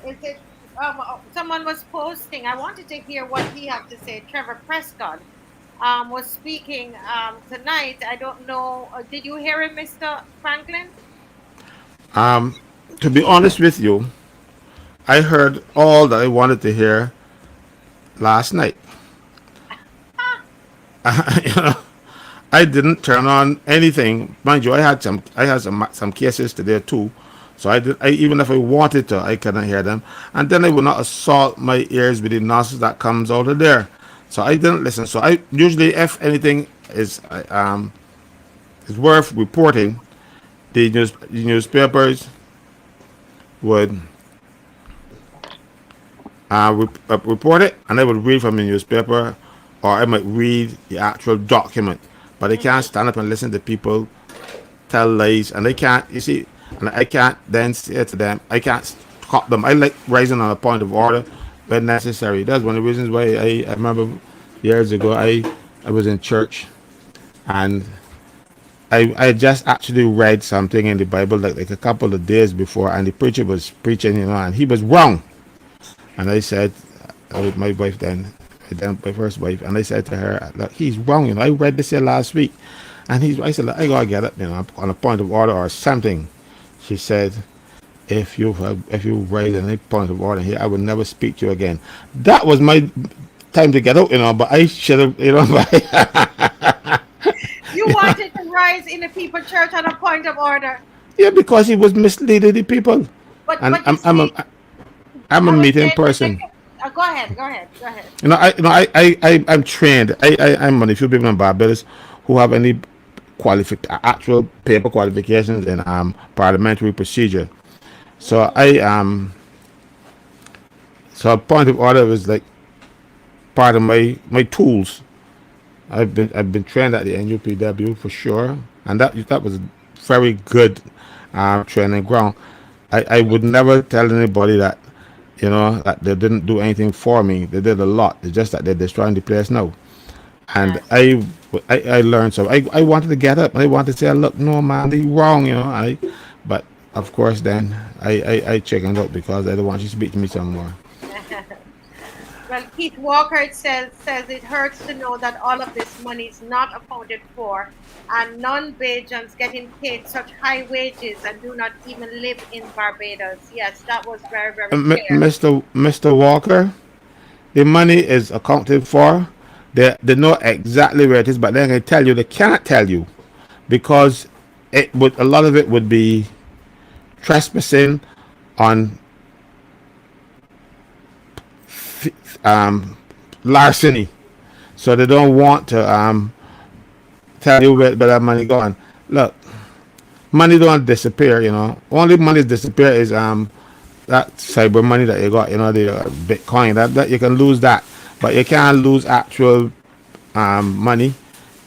Is it someone was posting. I wanted to hear what he had to say. Trevor Prescott was speaking tonight. I don't know. Did you hear him, Mr. Franklin? To be honest with you, I heard all that I wanted to hear last night. You know, I didn't turn on anything. Mind you, I had some cases today too. So even if I wanted to, I couldn't hear them. And then I would not assault my ears with the nonsense that comes out of there. So I didn't listen. So I usually, if anything is it's worth reporting. The newspapers would report it, and I would read from the newspaper, or I might read the actual document. But they can't stand up and listen to people tell lies, and they can't. You see, and I can't then say to them, I can't stop them. I like rising on a point of order when necessary. That's one of the reasons why I remember years ago I was in church, and I just actually read something in the Bible like a couple of days before, and the preacher was preaching, and he was wrong. And I said, with my wife then my first wife, and I said to her, look, he's wrong. I read this here last week, and I said, look, I gotta get it, on a point of order or something. She said, if you raise any point of order here, I will never speak to you again. That was my time to get out, but I should have, You wanted to rise in the people church on a point of order. yeah, because he was misleading the people, and But you see, I'm a I was meeting saying the person. second. Go ahead, go ahead, go ahead. I'm trained. I'm one of the few people in Barbados who have any actual paper qualifications in parliamentary procedure. So so a point of order is like part of my tools. I've been trained at the NUPW for sure, and that was very good training ground. I would never tell anybody that that they didn't do anything for me. They did a lot. It's just that they're destroying the place now. And Yes. I learned, so I wanted to get up. I wanted to say, look, no man, they wrong, but of course then I chickened out because I don't want you to speak to me some more. Well, Keith Walker says it hurts to know that all of this money is not accounted for, and non-Bajans getting paid such high wages and do not even live in Barbados. Yes, that was very, very clear. Mr. Walker, the money is accounted for. They know exactly where it is, but they can tell you they cannot tell you because a lot of it would be trespassing on um, larceny. So they don't want to tell you where that money going. Look, money don't disappear. Only money disappear is that cyber money that you got. The Bitcoin that you can lose that, but you can't lose actual money.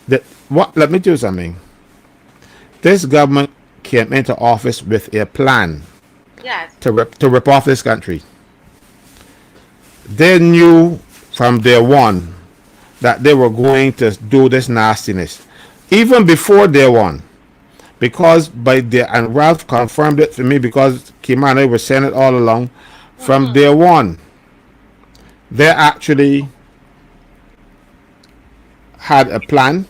Let me tell you something. This government came into office with a plan Yes. to rip off this country. They knew from day one that they were going to do this nastiness, even before day one, because and Ralph confirmed it to me because Kima and I were saying it all along. From day one, they actually had a plan,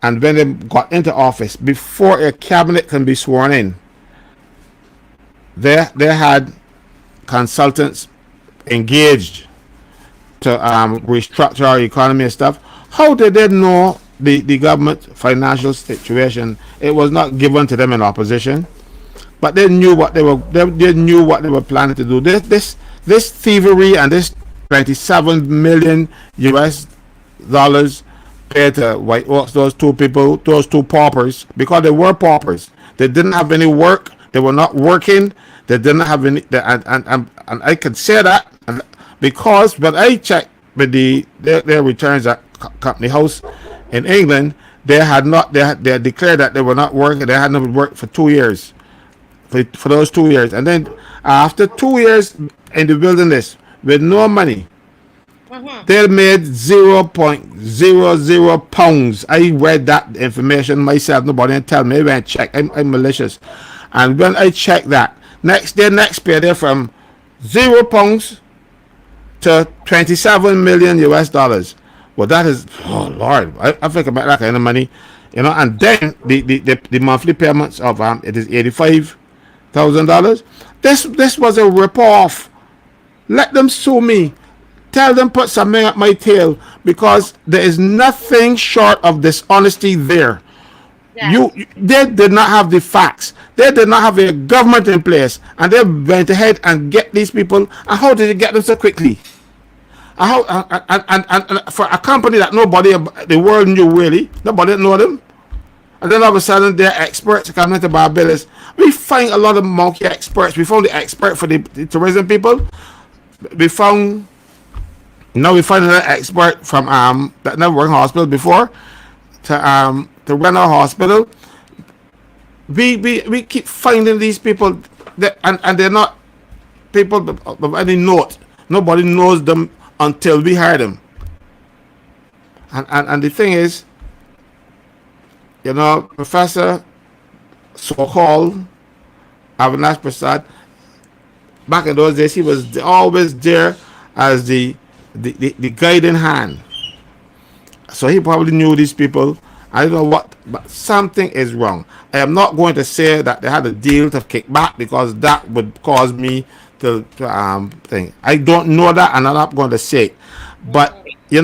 and when they got into office, before a cabinet can be sworn in, they had consultants engaged to restructure our economy and stuff. How did they know the government financial situation? It was not given to them in opposition, but they knew what they knew what they were planning to do. This thievery and this 27 million US dollars paid to White Oaks, those two people, those two paupers, because they were paupers. They didn't have any work. They were not working. They didn't have any, and I can say that because when I checked with their returns at Company House in England, they had declared that they were not working. They had not worked for 2 years, for those 2 years, and then after 2 years in the wilderness with no money, they made 0.00 pounds. I read that information myself. Nobody didn't tell me. I went and checked. I'm malicious. And when I checked that, next pay, they're from £0 to 27 million US dollars. Well, that is, oh Lord, I think about that kind of money, and then the monthly payments of it is $85,000. This was a rip-off. Let them sue me. Tell them put something at my tail, because there is nothing short of dishonesty there. Yes. They did not have the facts. They did not have a government in place, and they went ahead and get these people. And how did they get them so quickly? And for a company that nobody, the world knew really, nobody know them. And then all of a sudden, they're experts coming to Barbados. We find a lot of monkey experts. We found the expert for the tourism people. We found now we find another expert from that never worked in hospital before to run our hospital. We keep finding these people that, and they're not people of any note. Nobody knows them until we hire them. And the thing is, Professor so-called Avinash Prasad, back in those days, he was always there as the guiding hand. So he probably knew these people. I don't know what, but something is wrong. I am not going to say that they had a deal to kick back because that would cause me to think. I don't know that, and I'm not going to say it. But it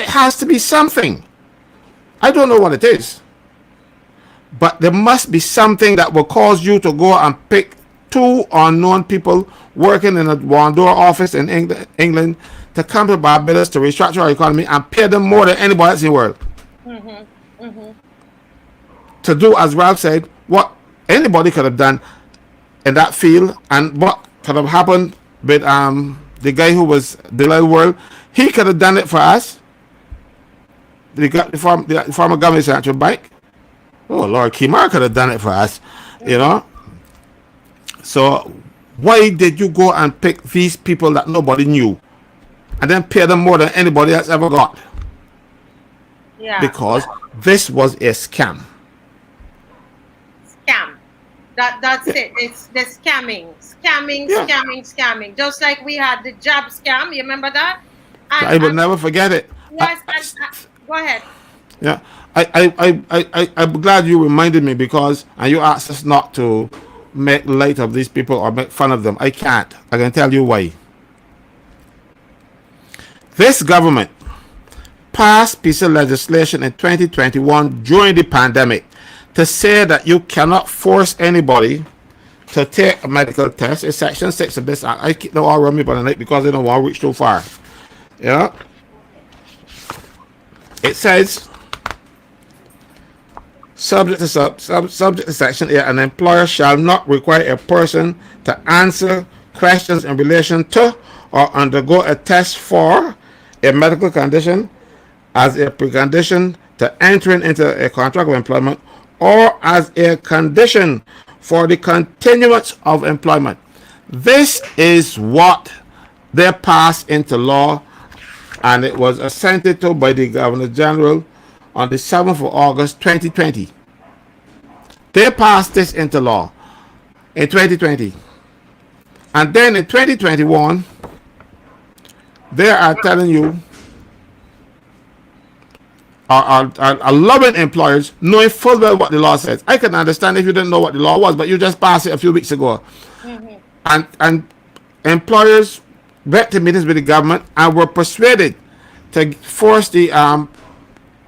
has to be something. I don't know what it is, but there must be something that will cause you to go and pick two unknown people working in a one-door office in England to come to Barbados to restructure our economy and pay them more than anybody else in the world. To do, as Ralph said, what anybody could have done in that field, and what could have happened with the guy who was the world. He could have done it for us. The former government central bank. Oh Lord, Kimar could have done it for us. So why did you go and pick these people that nobody knew and then pay them more than anybody else ever got? Yeah. Because this was a scam. Scam. That's it. It's the scamming. Scamming. Just like we had the job scam. You remember that? I will never forget it. Yes, go ahead. Yeah. I'm glad you reminded me, because and you asked us not to make light of these people or make fun of them. I can't. I can tell you why. This government passed piece of legislation in 2021 during the pandemic to say that you cannot force anybody to take a medical test. It's Section 6 of this act. I keep them all around me by the night because they don't want to reach too far. Yeah. It says, subject to Section 8, an employer shall not require a person to answer questions in relation to or undergo a test for a medical condition as a precondition to entering into a contract of employment or as a condition for the continuance of employment. This is what they passed into law, and it was assented to by the Governor General on the 7th of August 2020. They passed this into law in 2020. And then in 2021, they are telling you, are loving employers, knowing full well what the law says. I can understand if you didn't know what the law was, but you just passed it a few weeks ago. And employers went to meetings with the government and were persuaded to force the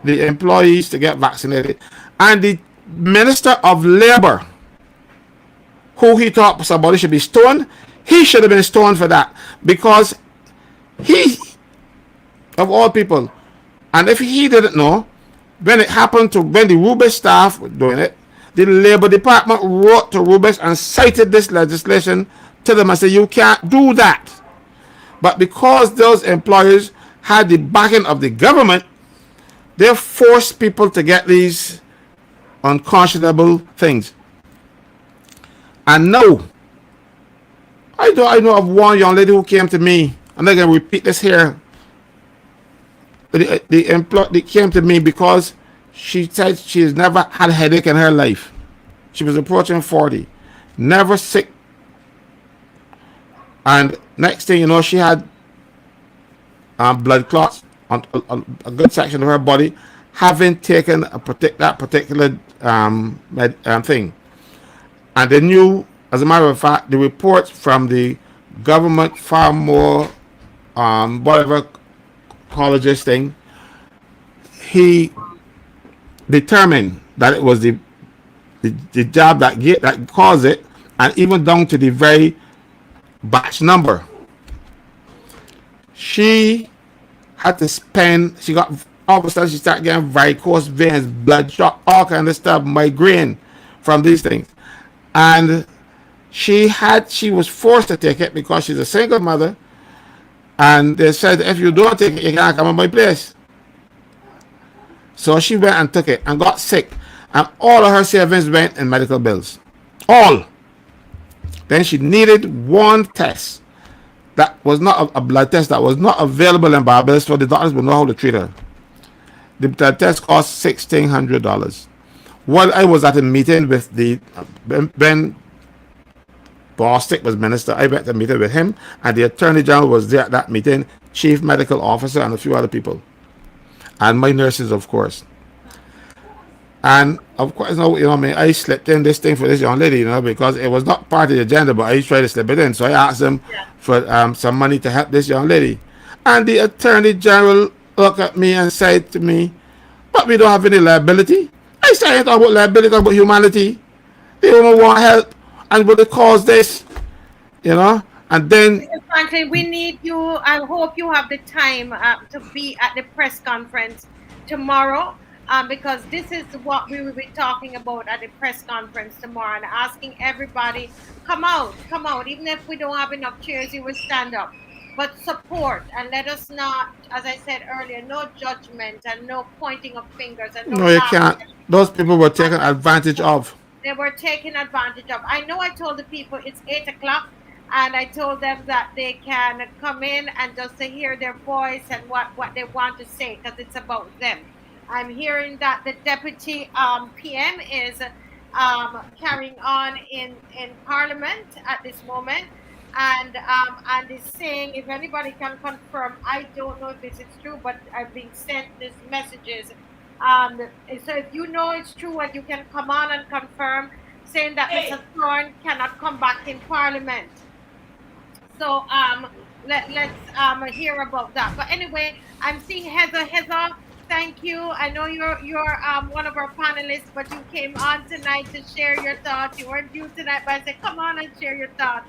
employees to get vaccinated. And the Minister of Labor, who he thought somebody should be stoned, he should have been stoned for that, because he, of all people, and if he didn't know, when it happened to when the Rubis staff were doing it, the Labor Department wrote to Rubis and cited this legislation to them and said, you can't do that. But because those employers had the backing of the government, they forced people to get these unconscionable things. And now, I know of one young lady who came to me, and I'm going to repeat this here. They came to me because she said she has never had a headache in her life. She was approaching 40, never sick. And next thing you know, she had blood clots on a good section of her body, having taken that particular thing. And they knew, as a matter of fact, the reports from the government far more, whatever colleges thing, he determined that it was the job that caused it, and even down to the very batch number. She had to spend, she got All of a sudden, she started getting varicose veins, bloodshot, all kind of stuff, migraine from these things. And she was forced to take it because she's a single mother. And they said, if you don't take it, you can't come to my place. So she went and took it and got sick. And all of her savings went in medical bills. All. Then she needed one test that was not a blood test that was not available in Barbados, so the doctors would know how to treat her. The test cost $1,600. While I was at a meeting with Ben Bostic was minister, I went to a meeting with him, and the Attorney General was there at that meeting, Chief Medical Officer, and a few other people, and my nurses, of course. And of course, I mean, I slipped in this thing for this young lady, because it was not part of the agenda, but I tried to slip it in. So I asked them for some money to help this young lady. And the Attorney General looked at me and said to me, but we don't have any liability. I said, I ain't talking about liability, I'm talking about humanity. They don't want help, and will it cause this, And then, Franklin, we need you. I hope you have the time to be at the press conference tomorrow, because this is what we will be talking about at the press conference tomorrow, and asking everybody, come out. Even if we don't have enough chairs, you will stand up. But support, and let us not, as I said earlier, no judgment and no pointing of fingers and no no, you laughing. can't. Those people were taken advantage of. They were taken advantage of. I know I told the people it's 8 o'clock, and I told them that they can come in and just to hear their voice and what they want to say, because it's about them. I'm hearing that the deputy PM is carrying on in Parliament at this moment, and is saying, if anybody can confirm, I don't know if this is true, but I've been sent these messages. So if you know it's true, and you can come on and confirm, saying that Mr. Thorne cannot come back in Parliament. So let's hear about that. But anyway, I'm seeing Heather. Heather, thank you. I know you're one of our panelists, but you came on tonight to share your thoughts. You weren't due tonight, but I said come on and share your thoughts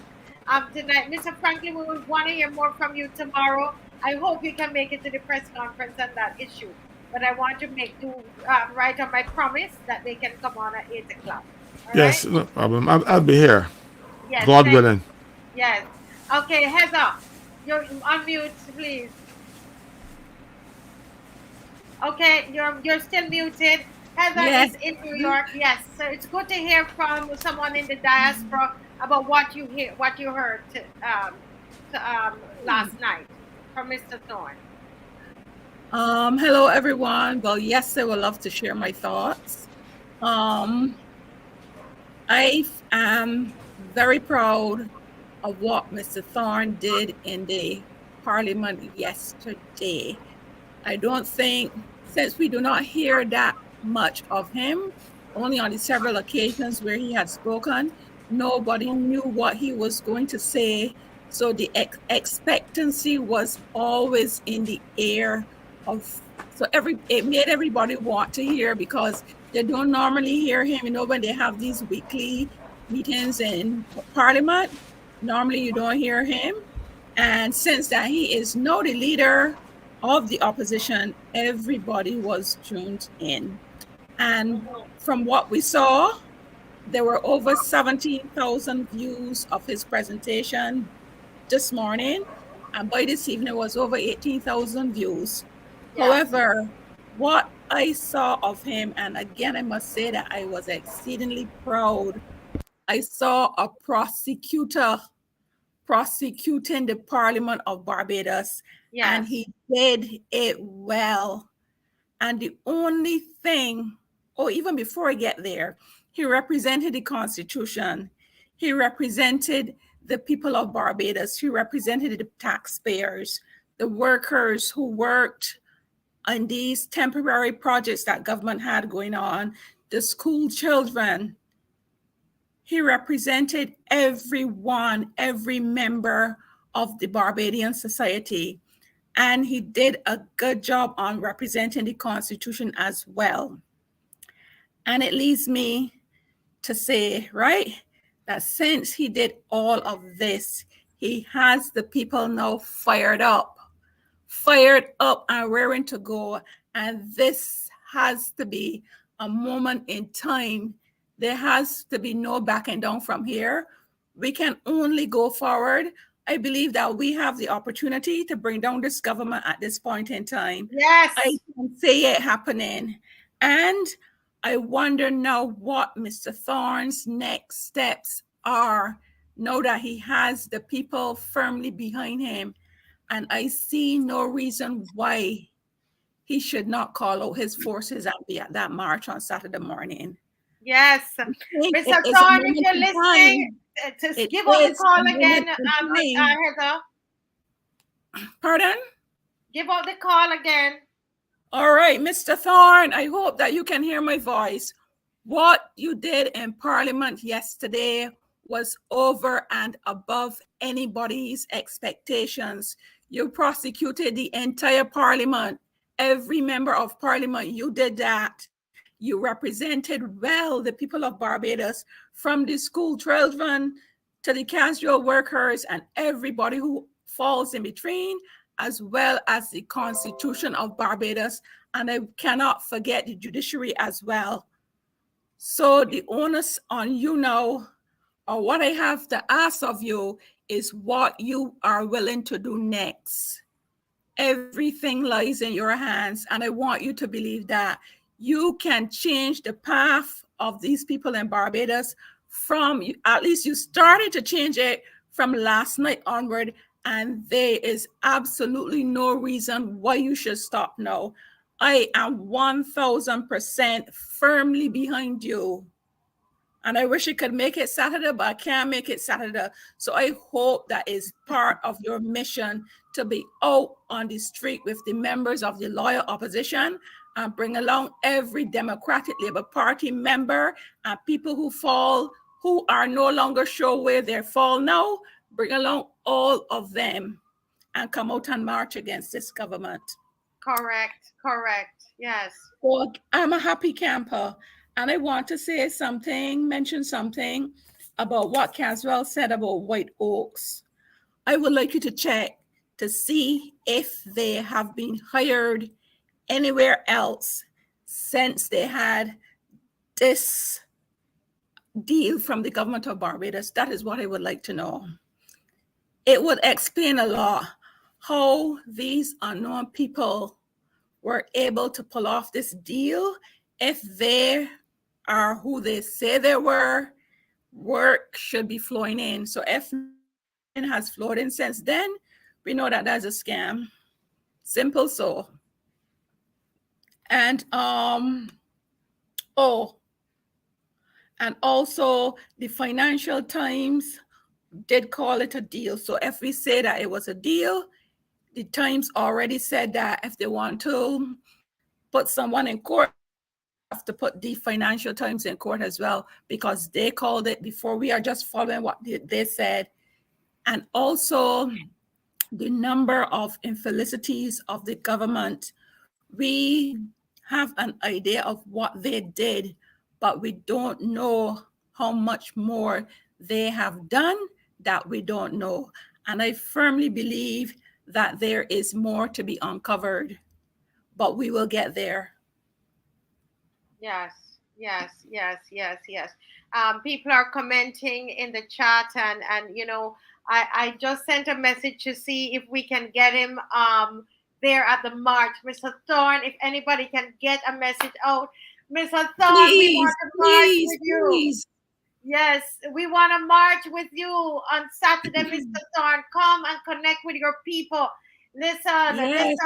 tonight. Mr. Franklin, we will want to hear more from you tomorrow. I hope you can make it to the press conference on that issue. But I want to right on my promise that they can come on at 8 o'clock. All Yes, right? no problem. I'll be here. Yes, God thank willing. Yes. Okay, Heather, you're unmute, please. Okay, you're still muted. Heather Yes. is in New York. Yes, so it's good to hear from someone in the diaspora about what you heard last night from Mr. Thorne. Hello, everyone. Well, yes, I would love to share my thoughts. I am very proud of what Mr. Thorne did in the Parliament yesterday. I don't think, since we do not hear that much of him, only on the several occasions where he had spoken, nobody knew what he was going to say. So the expectancy was always in the air. It made everybody want to hear, because they don't normally hear him. When they have these weekly meetings in Parliament, normally you don't hear him. And since that he is now the leader of the opposition, everybody was tuned in. And from what we saw, there were over 17,000 views of his presentation this morning. And by this evening, it was over 18,000 views. Yeah. However, what I saw of him, and again, I must say that I was exceedingly proud. I saw a prosecutor prosecuting the Parliament of Barbados, and he did it well. And the only thing, even before I get there, he represented the Constitution. He represented the people of Barbados. He represented the taxpayers, the workers who worked on these temporary projects that government had going on, the school children. He represented everyone, every member of the Barbadian society. And he did a good job on representing the Constitution as well. And it leads me to say, right, that since he did all of this, he has the people now fired up and raring to go. And this has to be a moment in time. There has to be no backing down from here. We can only go forward. I believe that we have the opportunity to bring down this government at this point in time. I Yes. can see it happening. And I wonder now what Mr. Thorne's next steps are, now that he has the people firmly behind him. And I see no reason why he should not call out his forces and be at that march on Saturday morning. Yes. It Mr. is a Thorne, if moment you're in listening, time. to It give out the is a call again, moment in time. Heather. Pardon? Give out the call again. All right, Mr. Thorne, I hope that you can hear my voice. What you did in Parliament yesterday was over and above anybody's expectations. You prosecuted the entire Parliament, every member of Parliament. You did that. You represented well the people of Barbados, from the school children to the casual workers and everybody who falls in between, as well as the Constitution of Barbados. And I cannot forget the judiciary as well. So the onus on you now, or what I have to ask of you, is what you are willing to do next. Everything lies in your hands, and I want you to believe that you can change the path of these people in Barbados from, at least you started to change it from last night onward, and there is absolutely no reason why you should stop now. I am 1000% firmly behind you. And I wish I could make it Saturday, but I can't make it Saturday. So I hope that is part of your mission, to be out on the street with the members of the loyal opposition and bring along every Democratic Labour Party member and people who are no longer sure where they fall now. Bring along all of them and come out and march against this government. Correct. Yes. So I'm a happy camper. And I want to say something, mention something about what Caswell said about White Oaks. I would like you to check to see if they have been hired anywhere else since they had this deal from the government of Barbados. That is what I would like to know. It would explain a lot how these unknown people were able to pull off this deal. If they are who they say they were, work should be flowing in. So if nothing has flowed in since then, we know that that's a scam. Simple so. And and also the Financial Times did call it a deal. So if we say that it was a deal, the Times already said that if they want to put someone in court, they have to put the Financial Times in court as well, because they called it before. We are just following what they said. And also the number of infelicities of the government. We have an idea of what they did, but we don't know how much more they have done that we don't know. And I firmly believe that there is more to be uncovered, but we will get there. Yes. People are commenting in the chat, and I just sent a message to see if we can get him there at the march. Mr. Thorne, if anybody can get a message out. Mr. Thorne, we want to march with you. Please. Yes, we want to march with you on Saturday, Mr. Thorne. Come and connect with your people. Listen, Yes.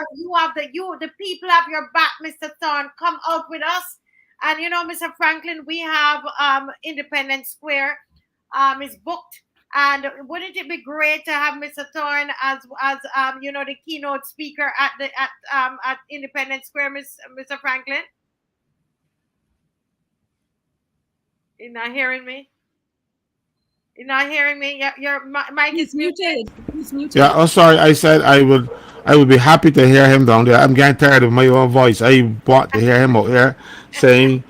the people have your back, Mr. Thorne. Come out with us. And Mr. Franklin, we have Independence Square is booked. And wouldn't it be great to have Mr. Thorne as the keynote speaker at Independence Square, Mr. Franklin? You're not hearing me? You're not hearing me? Your mic is muted. He's muted. Yeah, oh sorry. I said I would be happy to hear him down there. I'm getting tired of my own voice. I want to hear him out here saying,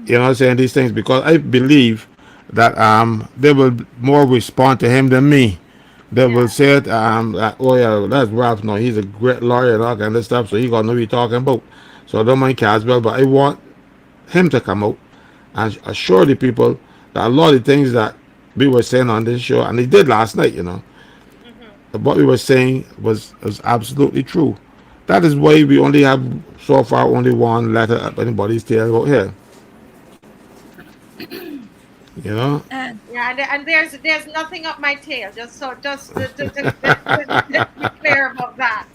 saying these things, because I believe that they will more respond to him than me. They will say it, oh yeah, that's Ralph. No, he's a great lawyer and all kind of stuff, so he gonna know what he's talking about. So I don't mind Caswell, but I want him to come out and assure the people that a lot of the things that we were saying on this show, and they did last night, Mm-hmm. what we were saying was absolutely true. That is why we only have so far only one letter up anybody's tail out here. You know? And Yeah, and there's nothing up my tail. Just so just be clear about that.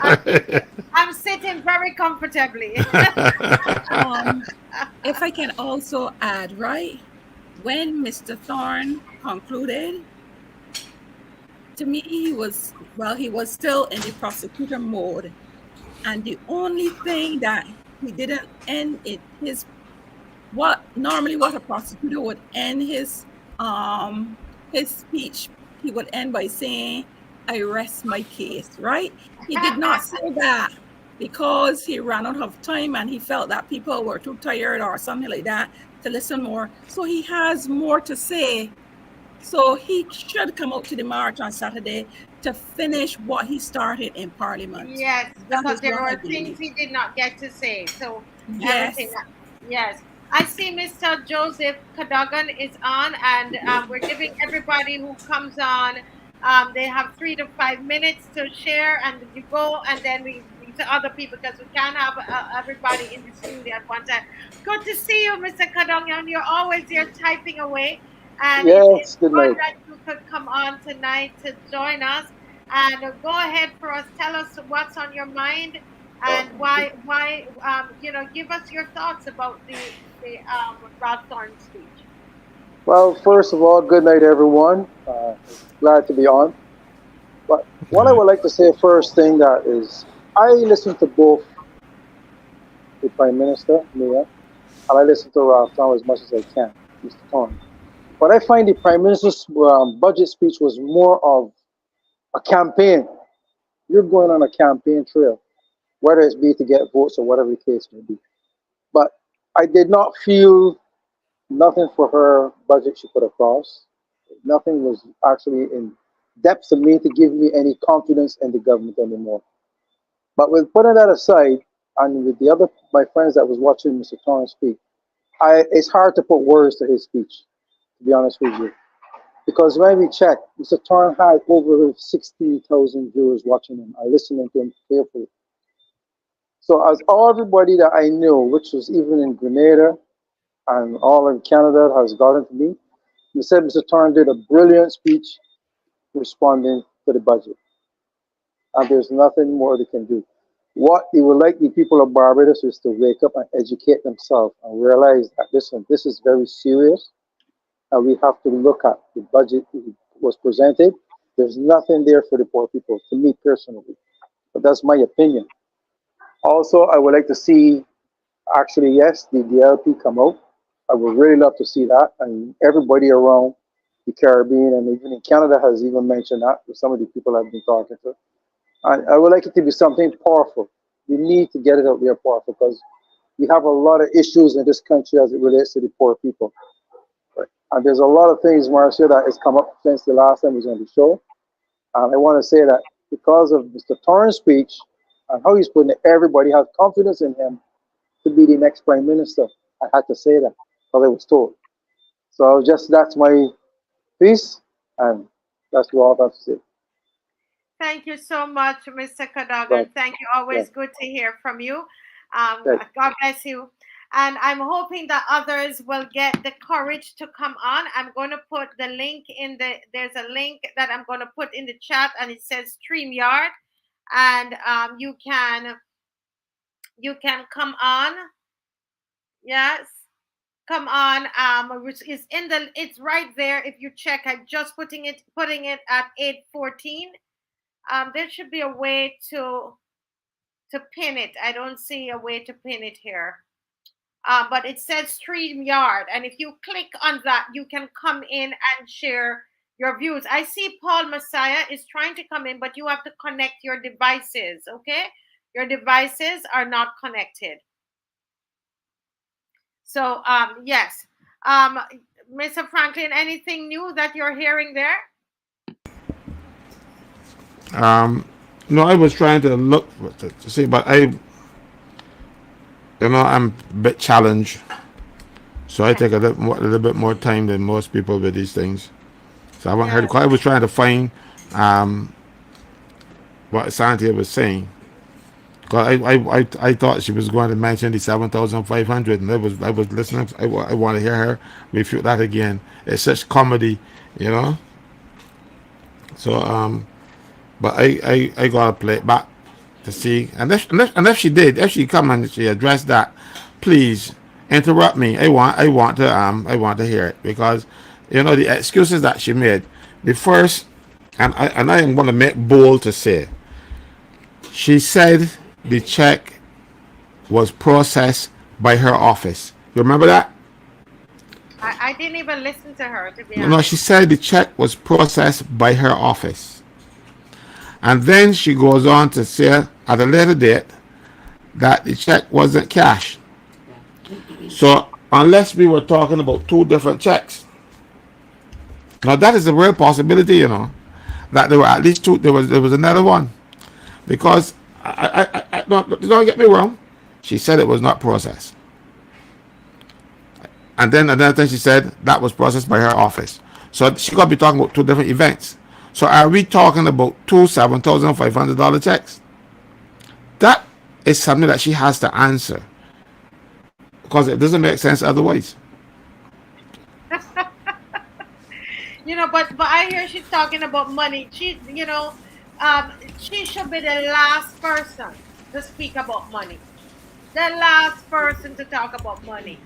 I'm I'm sitting very comfortably. um, if I can also add, right, when Mr. Thorne concluded, to me, he was still in the prosecutor mode. And the only thing that he didn't end it, what a prosecutor would end his speech, he would end by saying, "I rest my case," right? He did not say that because he ran out of time and he felt that people were too tired or something like that to listen more. So he has more to say. So he should come out to the march on Saturday to finish what he started in Parliament. Yes, That because is there what I were things believe. he did not get to say. So everything. Yes. Yes, I see Mr. Joseph Cadogan is on, and we're giving everybody who comes on. They have 3 to 5 minutes to share, and you go, and then we to other people because we can't have everybody in the studio at one time. Good to see you, Mr. Cadogan. You're always here typing away, and it's Yes, good good night. that you could come on tonight to join us. And go ahead for us. Tell us what's on your mind and why give us your thoughts about the Rod Thorne speech. Well, first of all, good night, everyone. Glad to be on. But what I Yeah. would like to say first thing that is, I listen to both the Prime Minister, Mia, and I listen to Ralph Tom as much as I can, Mr. Tom. But I find the Prime Minister's budget speech was more of a campaign. You're going on a campaign trail, whether it's be to get votes or whatever the case may be. But I did not feel nothing for her budget she put across. Nothing was actually in depth to me to give me any confidence in the government anymore. But with putting that aside, and with the other my friends that was watching Mr. Torrance speak, it's hard to put words to his speech, to be honest with you. Because when we check, Mr. Torrance had over 16,000 viewers watching him and listening to him carefully. So as all everybody that I knew, which was even in Grenada and all in Canada has gotten to me, he said Mr. Torrance did a brilliant speech responding to the budget, and there's nothing more they can do. What they would like the people of Barbados is to wake up and educate themselves and realize that this is very serious, and we have to look at the budget that was presented. There's nothing there for the poor people, to me personally, but that's my opinion. Also, I would like to see actually, yes, the DLP come out. I would really love to see that, and everybody around the Caribbean and even in Canada has even mentioned that with some of the people I've been talking to. I would like it to be something powerful. We need to get it out there powerful because we have a lot of issues in this country as it relates to the poor people. Right? And there's a lot of things, Marcia, that has come up since the last time he was on the show. And I want to say that because of Mr. Torrance's speech and how he's putting it, everybody has confidence in him to be the next prime minister. I had to say that because I was told. So just that's my piece, and that's what I have to say. Thank you so much, Mr. Right, Cadogan. Thank you. right, Always good to hear from you. right. God bless you. And I'm hoping that others will get the courage to come on. I'm going to put the link there's a link that I'm going to put in the chat, and it says StreamYard. And you can come on. Yes. Come on, which is it's right there. If you check, I just putting it at 8:14. There should be a way to pin it. I don't see a way to pin it here. But it says StreamYard, and if you click on that, you can come in and share your views. I see Paul Messiah is trying to come in, but you have to connect your devices. Okay, your devices are not connected. So yes, um, Mr. Franklin, anything new that you're hearing there? No, I was trying to look to see, but I'm a bit challenged, so I take a little bit more time than most people with these things. So I haven't heard. Yeah. Cause I was trying to find um, what Santia was saying. Cause I thought she was going to mention the 7,500, and I was listening. I want to hear her refute that again. It's such comedy, you know. So but I gotta play it back to see. And if she did, if she come and she addressed that, please interrupt me. I want to hear it, because the excuses that she made. The first, and I am going to make bold to say, she said the check was processed by her office. You remember that? I didn't even listen to her, to be No, she honest. said the check was processed by her office. And then she goes on to say at a later date that the check wasn't cash. So unless we were talking about two different checks, now that is a real possibility, that there were at least two. There was another one, because I don't get me wrong. She said it was not processed, and then another thing she said that was processed by her office. So she got to be talking about two different events. So are we talking about two $7,500 checks? That is something that she has to answer, because it doesn't make sense otherwise. But I hear she's talking about money. She should be the last person to speak about money. The last person to talk about money.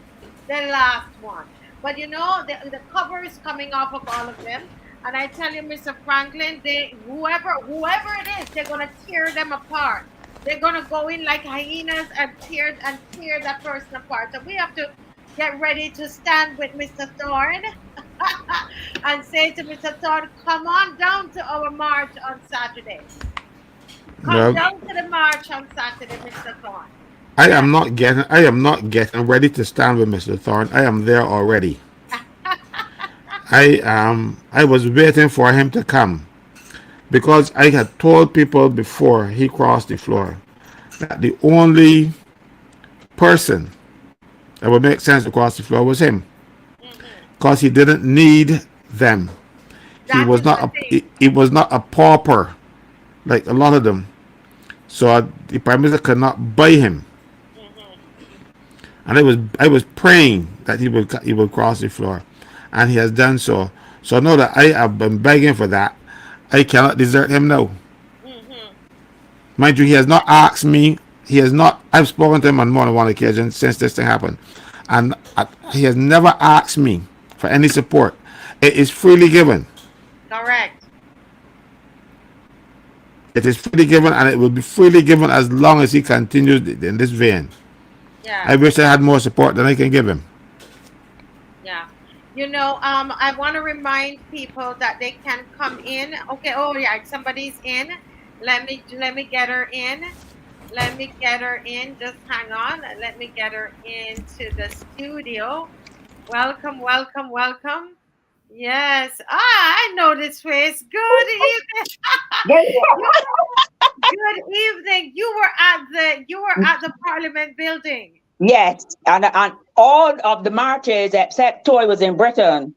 The last one. But the cover is coming off of all of them. And I tell you, Mr. Franklin, whoever it is, they're gonna tear them apart. They're gonna go in like hyenas and tear that person apart. So we have to get ready to stand with Mr. Thorne and say to Mr. Thorne, come on down to our march on Saturday. Come Well, down to the march on Saturday, Mr. Thorne. I Yeah. am not getting ready to stand with Mr. Thorne. I am there already. I was waiting for him to come, because I had told people before he crossed the floor that the only person that would make sense to cross the floor was him, Hmm. because he didn't need them. He That was is not the a thing. he was not a pauper like a lot of them. So the prime minister could not buy him, Hmm. and I was praying that he would cross the floor, and he has done so. So know that I have been begging for that. I cannot desert him now. Hmm. Mind you, he has not asked me. He has not. I've spoken to him on more than one occasion since this thing happened, and he has never asked me for any support. It is freely given. Correct. It is freely given, and it will be freely given as long as he continues in this vein. I Yeah. wish I had more support than I can give him. Yeah. I want to remind people that they can come in. Okay. Oh, yeah. Somebody's in. Let me get her in. Let me get her in. Just hang on. Let me get her into the studio. Welcome, welcome, welcome. Yes. I know this face. Good evening. You- Good evening. You were at the Parliament building. Yes, and all of the marches except Toy was in Britain,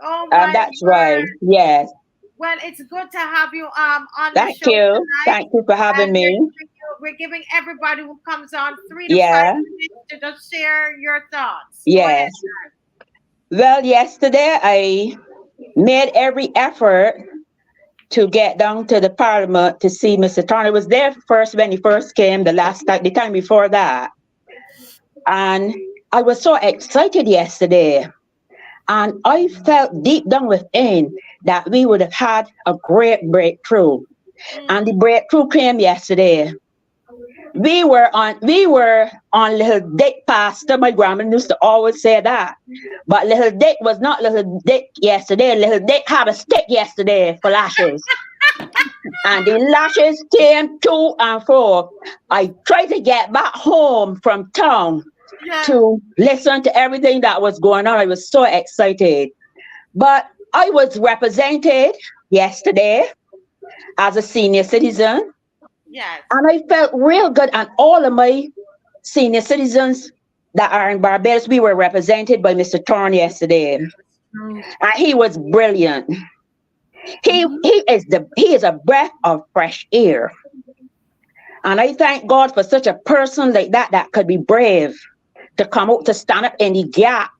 Oh and my that's right. word. Yes, Well, it's good to have you on the thank show you, tonight. thank you for having And we're me. giving we're giving everybody who comes on 3 to 5 Yeah, minutes to just share your thoughts. Go ahead. yes. Well, yesterday I made every effort to get down to the Parliament to see Mr. Turner. Was there first when he first came. The time before that, and I was so excited yesterday. And I felt deep down within that we would have had a great breakthrough. And the Mm, breakthrough came yesterday. We were on little Dick pasta. My grandma used to always say that. But little Dick was not little Dick yesterday. Little Dick had a stick yesterday for lashes. And the lashes came to and fro. I tried to get back home from town yeah. to listen to everything that was going on. I was so excited. But I was represented yesterday as a senior citizen, Yes. and I felt real good. And all of my senior citizens that are in Barbados. We were represented by Mr. Thorne yesterday, and he was brilliant. He is a breath of fresh air, and I thank God for such a person like that that could be brave to come out to stand up in the gap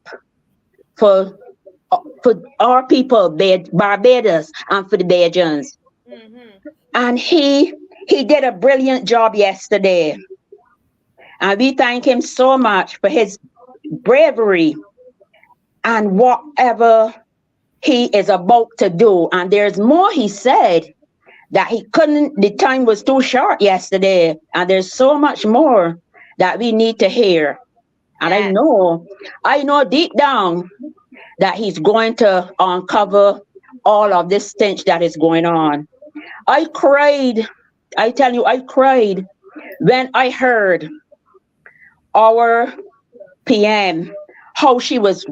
for our people, Barbados, and for the Bajans. And he did a brilliant job yesterday. And we thank him so much for his bravery and whatever he is about to do. And there's more he said that he couldn't, the time was too short yesterday. And there's so much more that we need to hear. And I know deep down that he's going to uncover all of this stench that is going on. I cried. I tell you, I cried when I heard our PM, how she was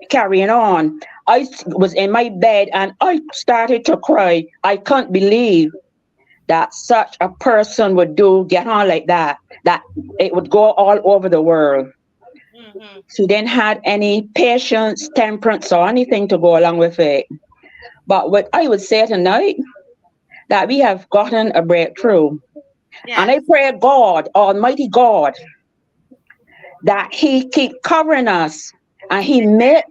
carrying on. I was in my bed and I started to cry. I can't believe that such a person would get on like that it would go all over the world. She didn't have any patience, temperance, or anything to go along with it. But what I would say tonight, that we have gotten a breakthrough. Yes. And I pray God, Almighty God, that he keep covering us and he make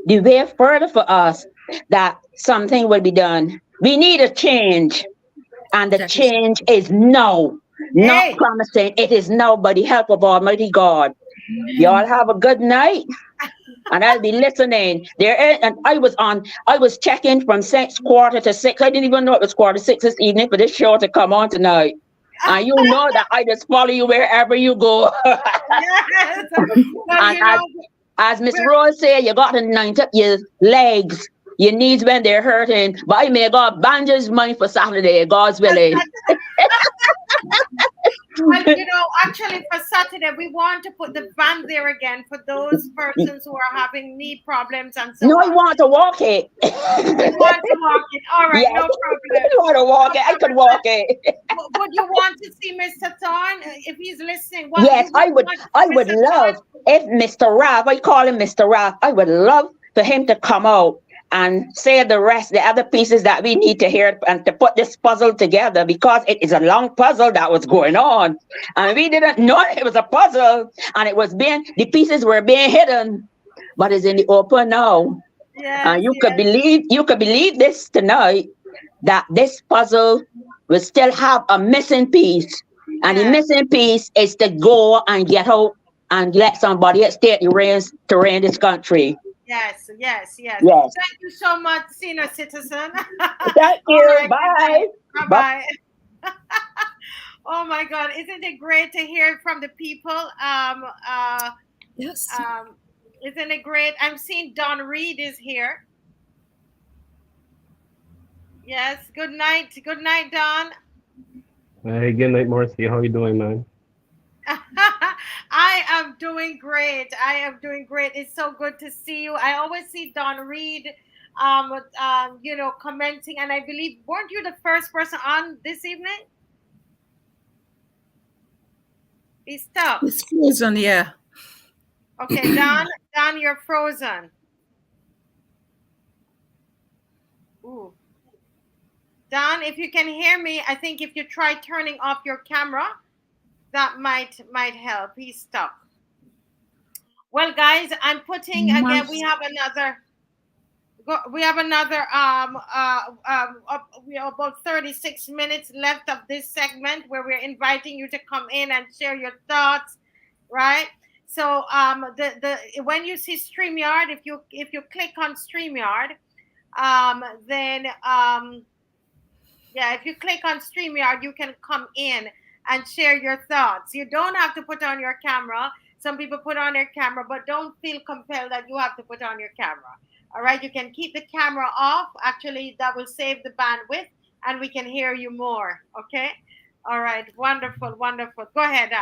the way further for us, that something will be done. We need a change, and the change is now. Not promising, it is now by the help of Almighty God. Y'all have a good night, and I'll be listening. And I was checking from 6:15 to 6. I didn't even know it was 6:15 this evening for this show to come on tonight. And you know that I just follow you wherever you go. Yes. And as Miss Rose said, you got to anoint up your legs, your knees when they're hurting. But I may God bandages money for Saturday, God's willing. Well, actually for Saturday, we want to put the van there again for those persons who are having knee problems and so on. I want to walk it. You want to walk it? All right, yes. No problem. I want to walk it. I could walk it. Would you want to see Mr. Thorne if he's listening? Yes, I would love if Mr. Rav, I call him Mr. Rav, I would love for him to come out and say the other pieces that we need to hear and to put this puzzle together, because it is a long puzzle that was going on. And we didn't know it was a puzzle, and the pieces were being hidden, but it's in the open now. Yes, you could believe this tonight, that this puzzle will still have a missing piece. And the missing piece is to go and get out and let somebody else take the reins to reign this country. Yes. Thank you so much, senior citizen. Thank you. Right, bye. Oh my God, isn't it great to hear from the people? Yes. Isn't it great? I'm seeing Don Reed is here. Yes. Good night. Good night, Don. Hey, good night, Marcy. How you doing, man? I am doing great. It's so good to see you. I always see Don Reed, commenting, and I believe, weren't you the first person on this evening? He's stuck. It's frozen, yeah. Okay, Don, you're frozen. Ooh. Don, if you can hear me, I think if you try turning off your camera, that might help. He's stuck. Well, guys, I'm putting again. We have about 36 minutes left of this segment where we're inviting you to come in and share your thoughts, right? So when you see StreamYard, if you click on StreamYard, if you click on StreamYard, you can come in and share your thoughts. You don't have to put on your camera. Some people put on their camera, but don't feel compelled that you have to put on your camera. All right, you can keep the camera off. Actually, that will save the bandwidth, and we can hear you more. Okay. All right. Wonderful. Go ahead.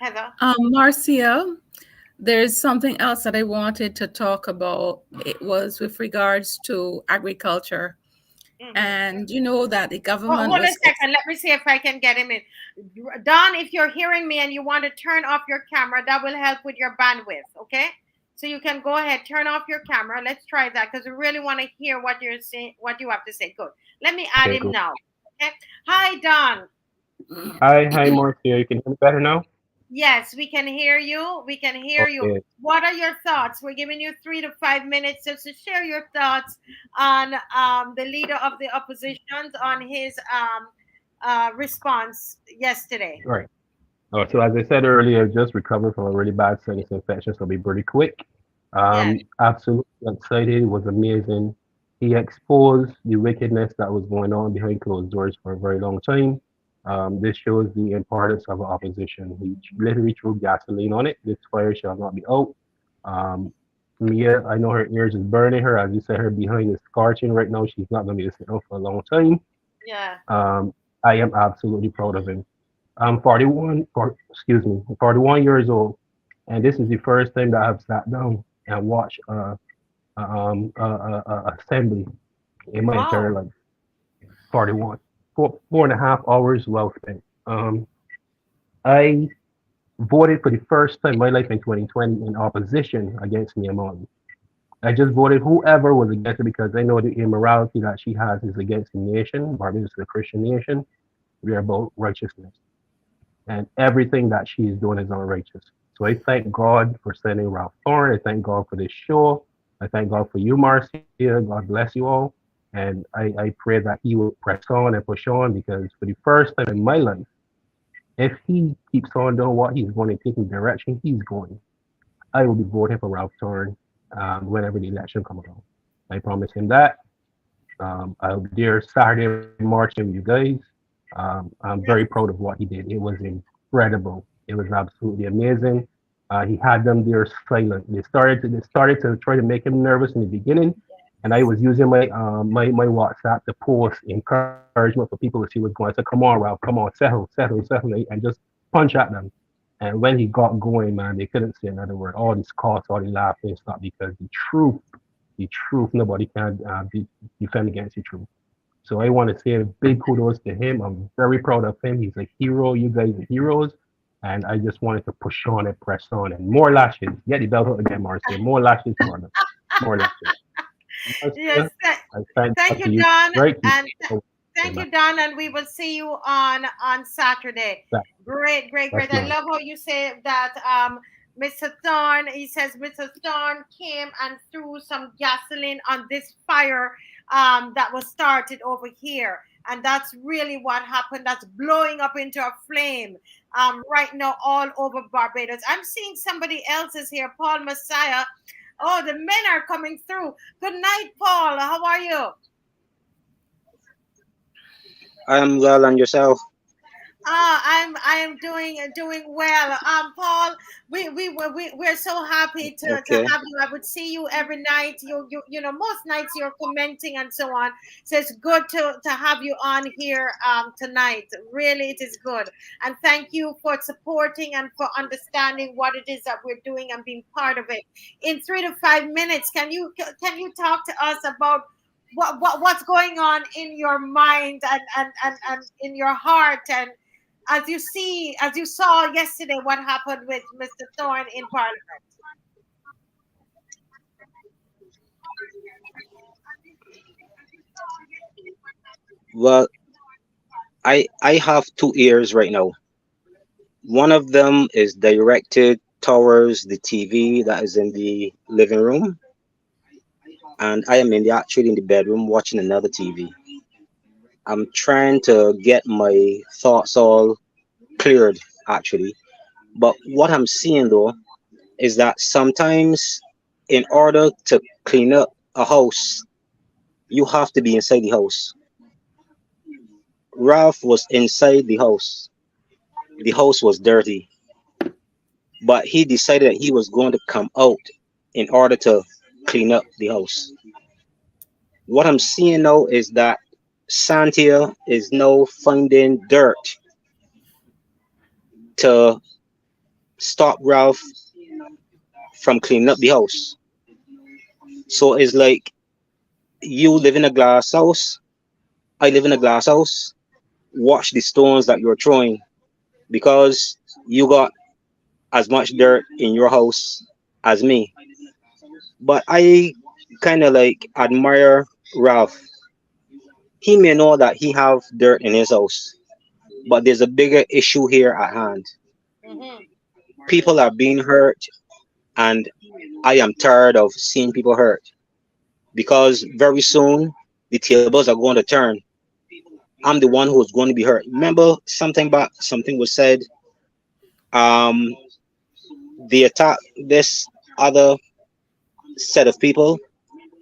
Heather. Marcia, there's something else that I wanted to talk about. It was with regards to agriculture. Mhm. And you know that the government Hold a was second. Let me see if I can get him in. Don, if you're hearing me and you want to turn off your camera, that will help with your bandwidth. Okay. So you can go ahead, turn off your camera. Let's try that because we really want to hear what you're saying, what you have to say. Good. Let me add Okay, him cool. now. Okay. Hi, Don. Hi, Marcia. You can hear me better now? Yes, we can hear you. We can hear you. Okay. What are your thoughts? We're giving you 3 to 5 minutes just to share your thoughts on the leader of the oppositions on his response yesterday. All right. So as I said earlier, just recovered from a really bad sinus infection, so I'll be pretty quick. Yes. Absolutely excited. It was amazing. He exposed the wickedness that was going on behind closed doors for a very long time. This shows the importance of opposition. He literally threw gasoline on it. This fire shall not be out. Um, Mia, I know her ears is burning her. As you said, her behind is scorching right now. She's not going to be able to sit down for a long time. Yeah. Um, I am absolutely proud of him. I'm 41 years old, and this is the first time that I've sat down and watched assembly in my entire Wow. life. 41, 4.5 hours well spent. I voted for the first time in my life in 2020 in opposition against Mia Martin. I just voted whoever was against her because I know the immorality that she has is against the nation. Barbados is a Christian nation. We are about righteousness, and everything that she is doing is unrighteous. So I thank God for sending Ralph Thorne. I thank God for this show. I thank God for you, Marcia. God bless you all. And I pray that he will press on and push on because for the first time in my life, if he keeps on doing what he's going and taking the direction he's going, I will be voting for Ralph Thorne whenever the election comes around. I promise him that. I'll be there Saturday marching with you guys. I'm very proud of what he did. It was incredible. It was absolutely amazing. He had them there silent. They started to try to make him nervous in the beginning, and I was using my WhatsApp to post encouragement for people to see what's going on. I said, "Come on, Ralph, come on, settle," and just punch at them. And when he got going, man, they couldn't say another word. All these calls, all the laughing stopped because the truth, nobody can defend against the truth. So I want to say a big kudos to him. I'm very proud of him. He's a hero. You guys are heroes. And I just wanted to push on and press on and more lashes. Get the belt out again, Marcia. More lashes for them. More lashes. Yes. Marcia, I thank Thank God for you, you. Don. Right? And Oh, thank man. you, Don. And we will see you on Saturday. That- Great, great, That's great. I nice. love how you say that Mr. Thorne, he says Mr. Thorne came and threw some gasoline on this fire that was started over here. And that's really what happened. That's blowing up into a flame right now all over Barbados. I'm seeing somebody else is here, Paul Messiah. Oh, the men are coming through. Good night, Paul. How are you? I am well, and yourself? I am doing well. Paul, we're so happy to Okay. have you. I would see you every night. You know most nights you're commenting and so on. So it's good to have you on here tonight. Really, it is good. And thank you for supporting and for understanding what it is that we're doing and being part of it. In 3 to 5 minutes, can you talk to us about what's going on in your mind and in your heart, and as you saw yesterday what happened with Mr. Thorne in Parliament? Well, I have two ears right now. One of them is directed towards the TV that is in the living room, and I am actually in the bedroom watching another TV. I'm trying to get my thoughts all cleared, actually. But what I'm seeing though is that sometimes, in order to clean up a house, you have to be inside the house. Ralph was inside the house. The house was dirty, but he decided that he was going to come out in order to clean up the house. What I'm seeing now is that Santia is now finding dirt to stop Ralph from cleaning up the house. So it's like you live in a glass house I live in a glass house. Watch the stones that you're throwing because you got as much dirt in your house as me. But I kind of like admire Ralph. He may know that he have dirt in his house, but there's a bigger issue here at hand. Mm-hmm. People are being hurt, and I am tired of seeing people hurt because very soon the tables are going to turn. I'm the one who's going to be hurt. Remember something back, something was said. Um, they attacked this other set of people,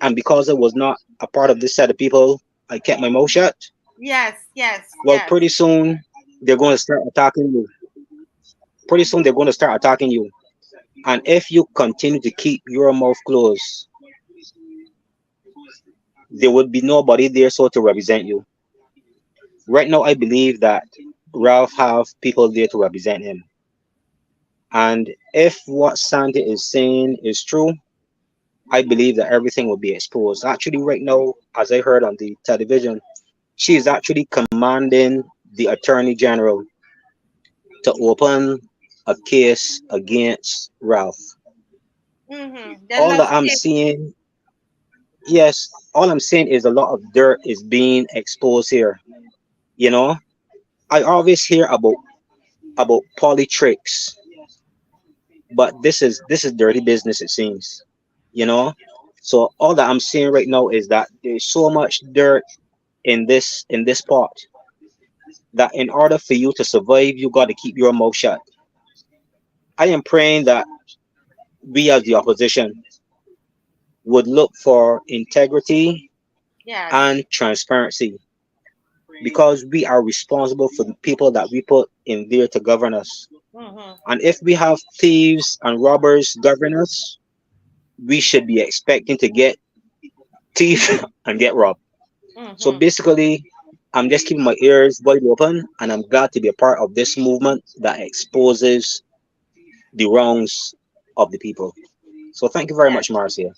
and because I was not a part of this set of people, I kept my mouth shut. Yes, yes, Well, yes. pretty soon they're going to start attacking you. Pretty soon they're going to start attacking you. And if you continue to keep your mouth closed, there would be nobody there so to represent you. Right now, I believe that Ralph have people there to represent him. And if what Sandy is saying is true, I believe that everything will be exposed. Actually, right now, as I heard on the television, she is actually commanding the Attorney General to open a case against Ralph. Mm-hmm. Then All that let's I'm see. seeing, yes, all I'm saying is a lot of dirt is being exposed here. You know, I always hear about tricks, but this is dirty business. It seems, you know. So all that I'm seeing right now is that there's so much dirt in this pot that in order for you to survive, you got to keep your mouth shut. I am praying that we as the opposition would look for integrity Yes. and transparency because we are responsible for the people that we put in there to govern us. Mm-hmm. And if we have thieves and robbers govern us, we should be expecting to get thief and get robbed. So Mm-hmm. basically, I'm just keeping my ears wide open and I'm glad to be a part of this movement that exposes the wrongs of the people. So thank you very Yes. much, Marcia.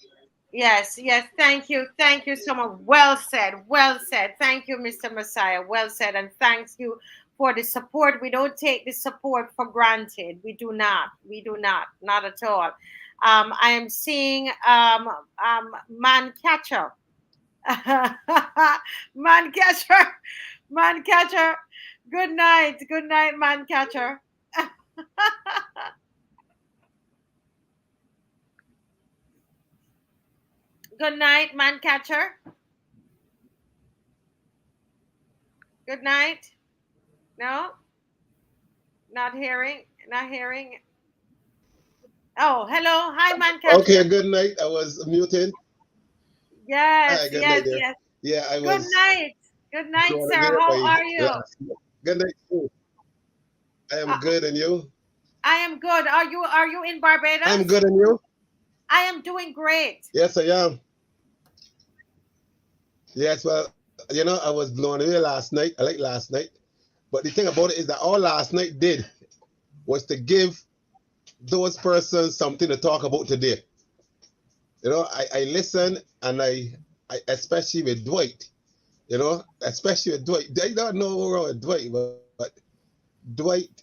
Yes, yes. Thank you. Thank you so much. Well said. Well said. Thank you, Mr. Messiah. Well said. And thanks you for the support. We don't take the support for granted. We do not. We do not. Not at all. I am seeing man catcher. Man catcher. Man catcher. Good night. Good night, man catcher. Good night, man catcher. Good night. No, not hearing. Not hearing. Oh, hello. Hi, man Okay, catcher. good night. I was muted. Yes, Hi, good night yes, there. yes. Yeah, I Good was night. Good night, going sir. there How by are you? last. Good night. Too. I am Uh, good, and you? I am good. Are you in I'm Barbados? good, and you? I am doing great. Yes, I am. Yes, well, I was blown away last night. I like last night. But the thing about it is that all last night did was to give those persons something to talk about today. I listen and I especially with Dwight, especially with Dwight. I don't know what's wrong with Dwight, but Dwight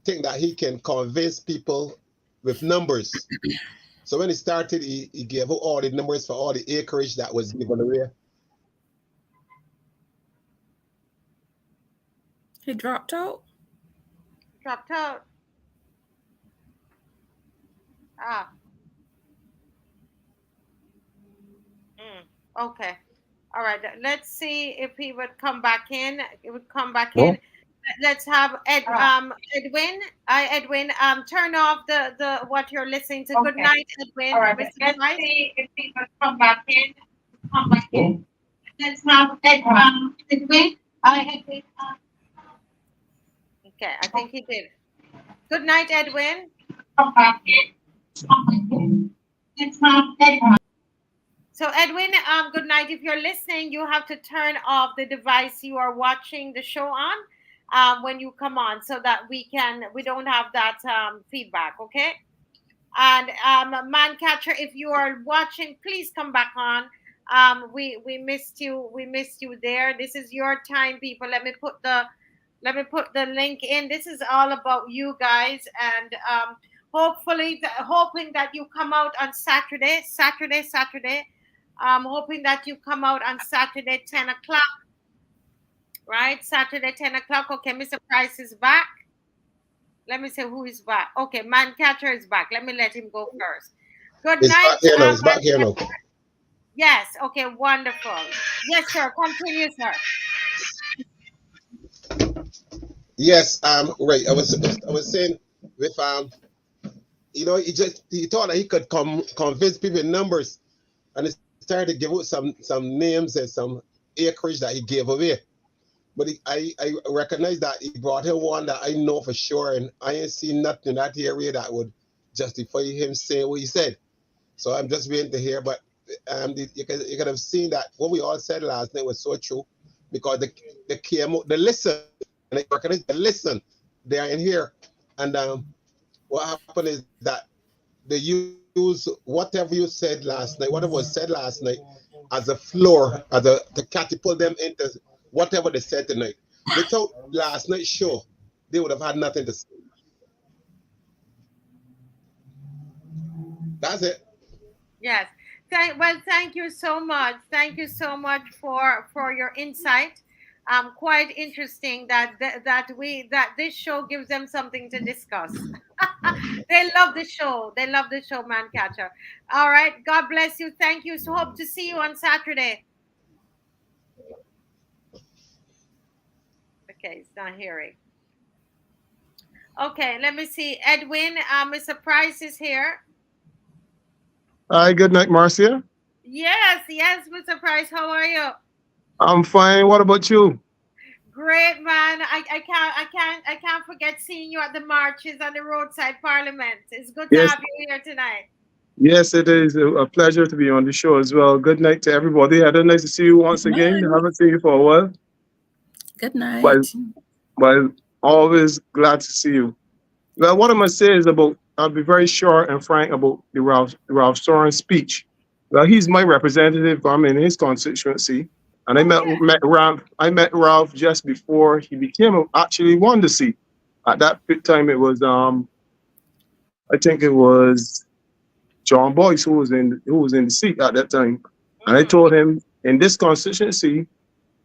think that he can convince people with numbers. So when he started, he gave out all the numbers for all the acreage that was given away. He dropped out. Dropped out. Ah. Mm, okay. All right. Let's see if he would come back in. He would come back in. No? Let's have Edwin. Edwin, turn off the what you're listening to. Good night, Edwin. Mr. Device. See if we could come back in. Come back in. Let's have Edwin. Edwin. Okay, I think he did. Good night, Edwin. Come back in. Come back in. Let's have Edwin. So, Edwin, good night. If you're listening, you have to turn off the device you are watching the show on when you come on, so that we don't have that feedback. Okay. And man catcher, if you are watching, please come back on. We missed you. We missed you there. This is your time, people. Let me put the link in. This is all about you guys, and hoping that you come out on Saturday. Hoping that you come out on Saturday, 10 o'clock. Right, Saturday, 10 o'clock. Okay, Mr. Price is back. Let me see who is back. Okay, Man Catcher is back. Let me let him go first. Good It's night. back here now. It's back here now. Yes. Okay. Wonderful. Yes, sir. Continue, sir. Yes. Right. I was saying with he thought that he could convince people in numbers, and he started to give out some names and some acreage that he gave away. But I recognize that he brought him one that I know for sure, and I ain't seen nothing in that area that would justify him saying what he said. So I'm just waiting to hear. But you could have seen that what we all said last night was so true, because the KMO, the listen, and I recognize the listen, they are in here. And what happened is that they use whatever you said last night, whatever was said last night, as a floor, to catapult them into whatever they said tonight. Without last night's show, they would have had nothing to say. That's it. Yes. Thank you so much. Thank you so much for your insight. Quite interesting that this show gives them something to discuss. They love the show. They love the show, Man Catcher. All right. God bless you. Thank you. So hope to see you on Saturday. Okay, it's not hearing. Okay, let me see. Edwin, Mr. Price is here. Hi, good night, Marcia. Yes, Mr. Price. How are you? I'm fine. What about you? Great, man. I can't forget seeing you at the marches and the roadside parliament. It's good to Yes, have you here tonight. yes, it is a pleasure to be on the show as well. Good night to everybody. Had nice to see you once Good again. I night. haven't seen you for a while, Good but night. always glad to see you. Well, what I must say is about, I'll be very short and frank about the Ralph Soren's speech. Well, he's my representative. I'm in his constituency. And I Oh met Ralph. I met Ralph just before he became actually won the seat. At that time, it was I think it was John Boyce who was in the seat at that time. And I yeah. told him, in this constituency,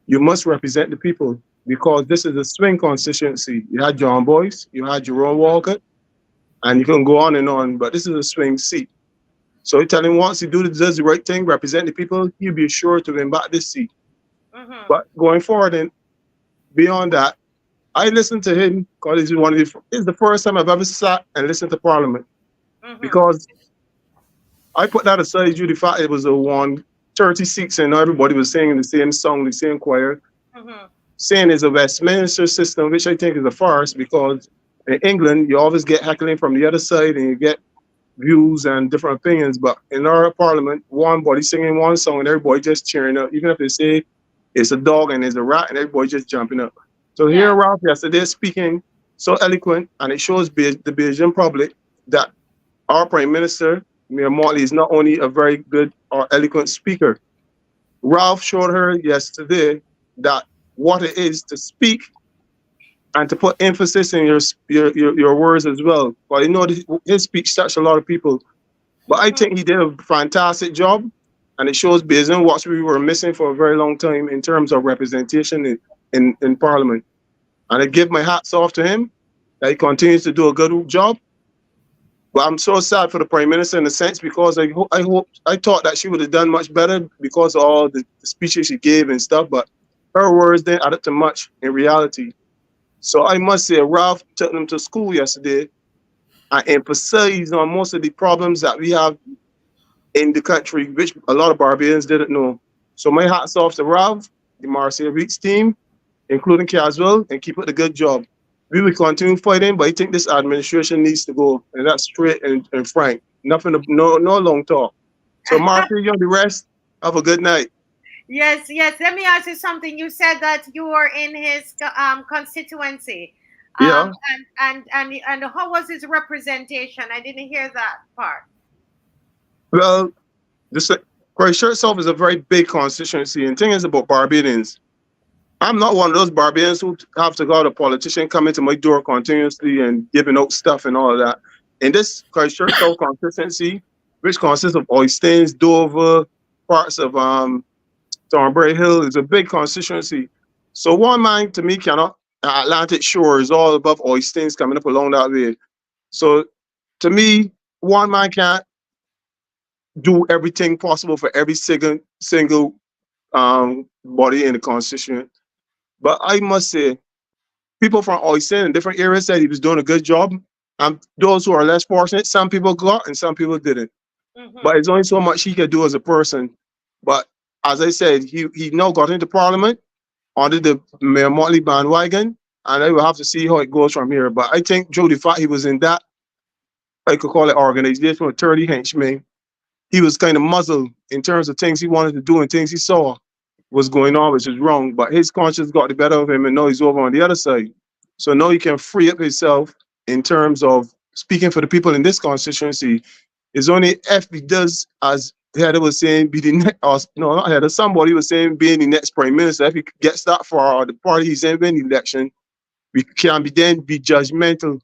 you must represent the people, because this is a swing constituency. You had John Boyce, you had Jerome Walker, and you can go on and on, but this is a swing seat. So he tell him, once he does the right thing, represent the people, he'll be sure to win back this seat. Mm-hmm. But going forward and beyond that, I listened to him because it's the first time I've ever sat and listened to Parliament, Mm-hmm. because I put that aside due to the fact it was a 136 and everybody was singing the same song, the same choir. Mm-hmm. Saying it's a Westminster system, which I think is a farce, because in England, you always get heckling from the other side and you get views and different opinions. But in our parliament, one body singing one song and everybody just cheering up, even if they say it's a dog and it's a rat and everybody just jumping up. So here, Yeah. Ralph yesterday speaking so eloquent, and it shows the Belgian public that our Prime Minister, Mayor Motley, is not only a very good or eloquent speaker. Ralph showed her yesterday that what it is to speak and to put emphasis in your words as well. But you know, his speech touched a lot of people. But I think he did a fantastic job, and it shows based on what we were missing for a very long time in terms of representation in Parliament. And I give my hats off to him that he continues to do a good job. But I'm so sad for the Prime Minister in a sense, because I thought that she would have done much better because of all the speeches she gave and stuff. But her words didn't add up to much in reality. So I must say, Ralph took them to school yesterday and emphasized on most of the problems that we have in the country, which a lot of Barbadians didn't know. So my hats off to Ralph, the Marcia Reeds team, including Caswell, and keep up the good job. We will continue fighting, but I think this administration needs to go, and that's straight and frank. Nothing, no long talk. So Marcia, you and the rest, have a good night. Yes. Let me ask you something. You said that you were in his constituency. Yeah. And how was his representation? I didn't hear that part. Well, this Christchurch itself is a very big constituency, and thing is about Barbadians. I'm not one of those Barbadians who have to go to a politician coming to my door continuously and giving out stuff and all of that. In this Christchurch South constituency, which consists of Oistins, Dover, parts of Thornbury Hill, is a big constituency. So one man to me cannot Atlantic Shore is all above Oistins coming up along that way. So to me, one man can't do everything possible for every single body in the constitution. But I must say, people from Oyston in different areas said he was doing a good job. And those who are less fortunate, some people got and some people didn't. But it's only so much he could do as a person. But as I said, he now got into Parliament under the Mayor Motley bandwagon, and I will have to see how it goes from here. But I think Joe, the fact he was in that, I could call it organization with 30 henchmen, he was kind of muzzled in terms of things he wanted to do and things he saw was going on, which is wrong. But his conscience got the better of him, and now he's over on the other side. So now he can free up himself in terms of speaking for the people in this constituency. It's only if he does, as Heather was saying, be the next, or no, not Heather, somebody was saying being the next prime minister. If he gets that for the party he's in the election, we can be judgmental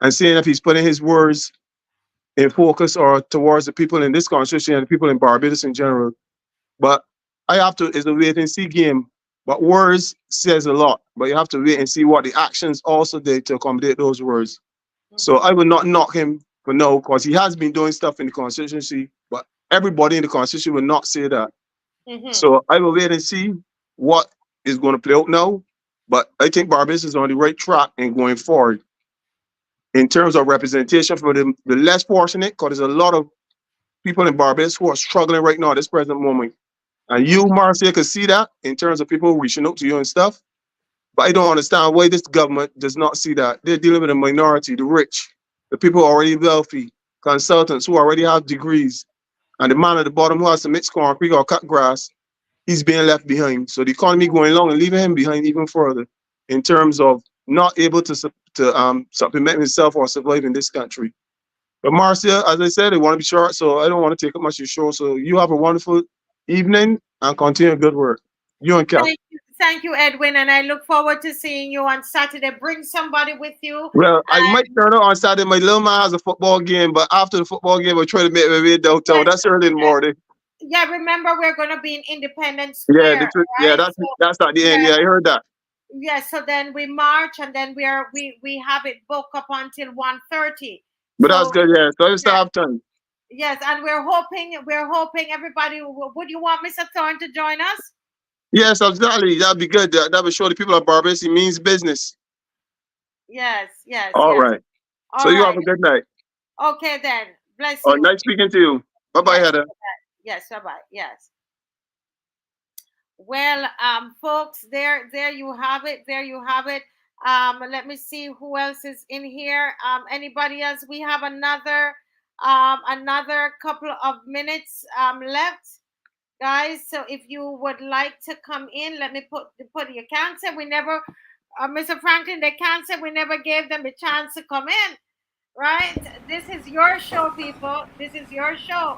and saying if he's putting his words in focus or towards the people in this constituency and the people in Barbados in general. But I have to, it's a wait and see game. But words says a lot, but you have to wait and see what the actions also did to accommodate those words. So I would not knock him for no, because he has been doing stuff in the constituency, but everybody in the constituency will not say that. So I will wait and see what is going to play out now. But I think Barbados is on the right track and going forward in terms of representation for the less fortunate, because there's a lot of people in Barbados who are struggling right now at this present moment. And you, Marcia, could see that in terms of people reaching out to you and stuff. But I don't understand why this government does not see that. They're dealing with a minority, the rich, the people already wealthy, consultants who already have degrees. And the man at the bottom who has to mix concrete or cut grass, he's being left behind. So the economy going along and leaving him behind even further in terms of not able to supplement himself or survive in this country. But Marcia, as I said, I want to be short, so I don't want to take up much of your show. So you have a wonderful evening and continue good work. You and Cal. Thank you, Edwin, and I look forward to seeing you on Saturday. Bring somebody with you. Well, I might turn up on Saturday. My little man has a football game, but after the football game, I'll try to make my way downtown. Yes, that's early in the morning. Yeah, remember, we're going to be in Independence Square. Yeah, right? That's at the end. Yeah, I heard that. Yeah, so then we march, and then we have it booked up until 1:30. But that's good, yeah. So I still have time. Yes, and we're hoping everybody. Would you want Mr. Thorne to join us? Yes, exactly. That'd be good. That would show the people of Barbados he means business. Yes. All right. So you have a good night. Okay, then. Bless you. Nice speaking to you. Bye-bye, Heather. Yes, bye-bye. Yes. Well, folks, there you have it. There you have it. Let me see who else is in here. Anybody else? We have another couple of minutes left, guys. So if you would like to come in, let me put you can't say we never, Mr. Franklin, they can't say we never gave them the chance to come in, right? This is your show, people. This is your show.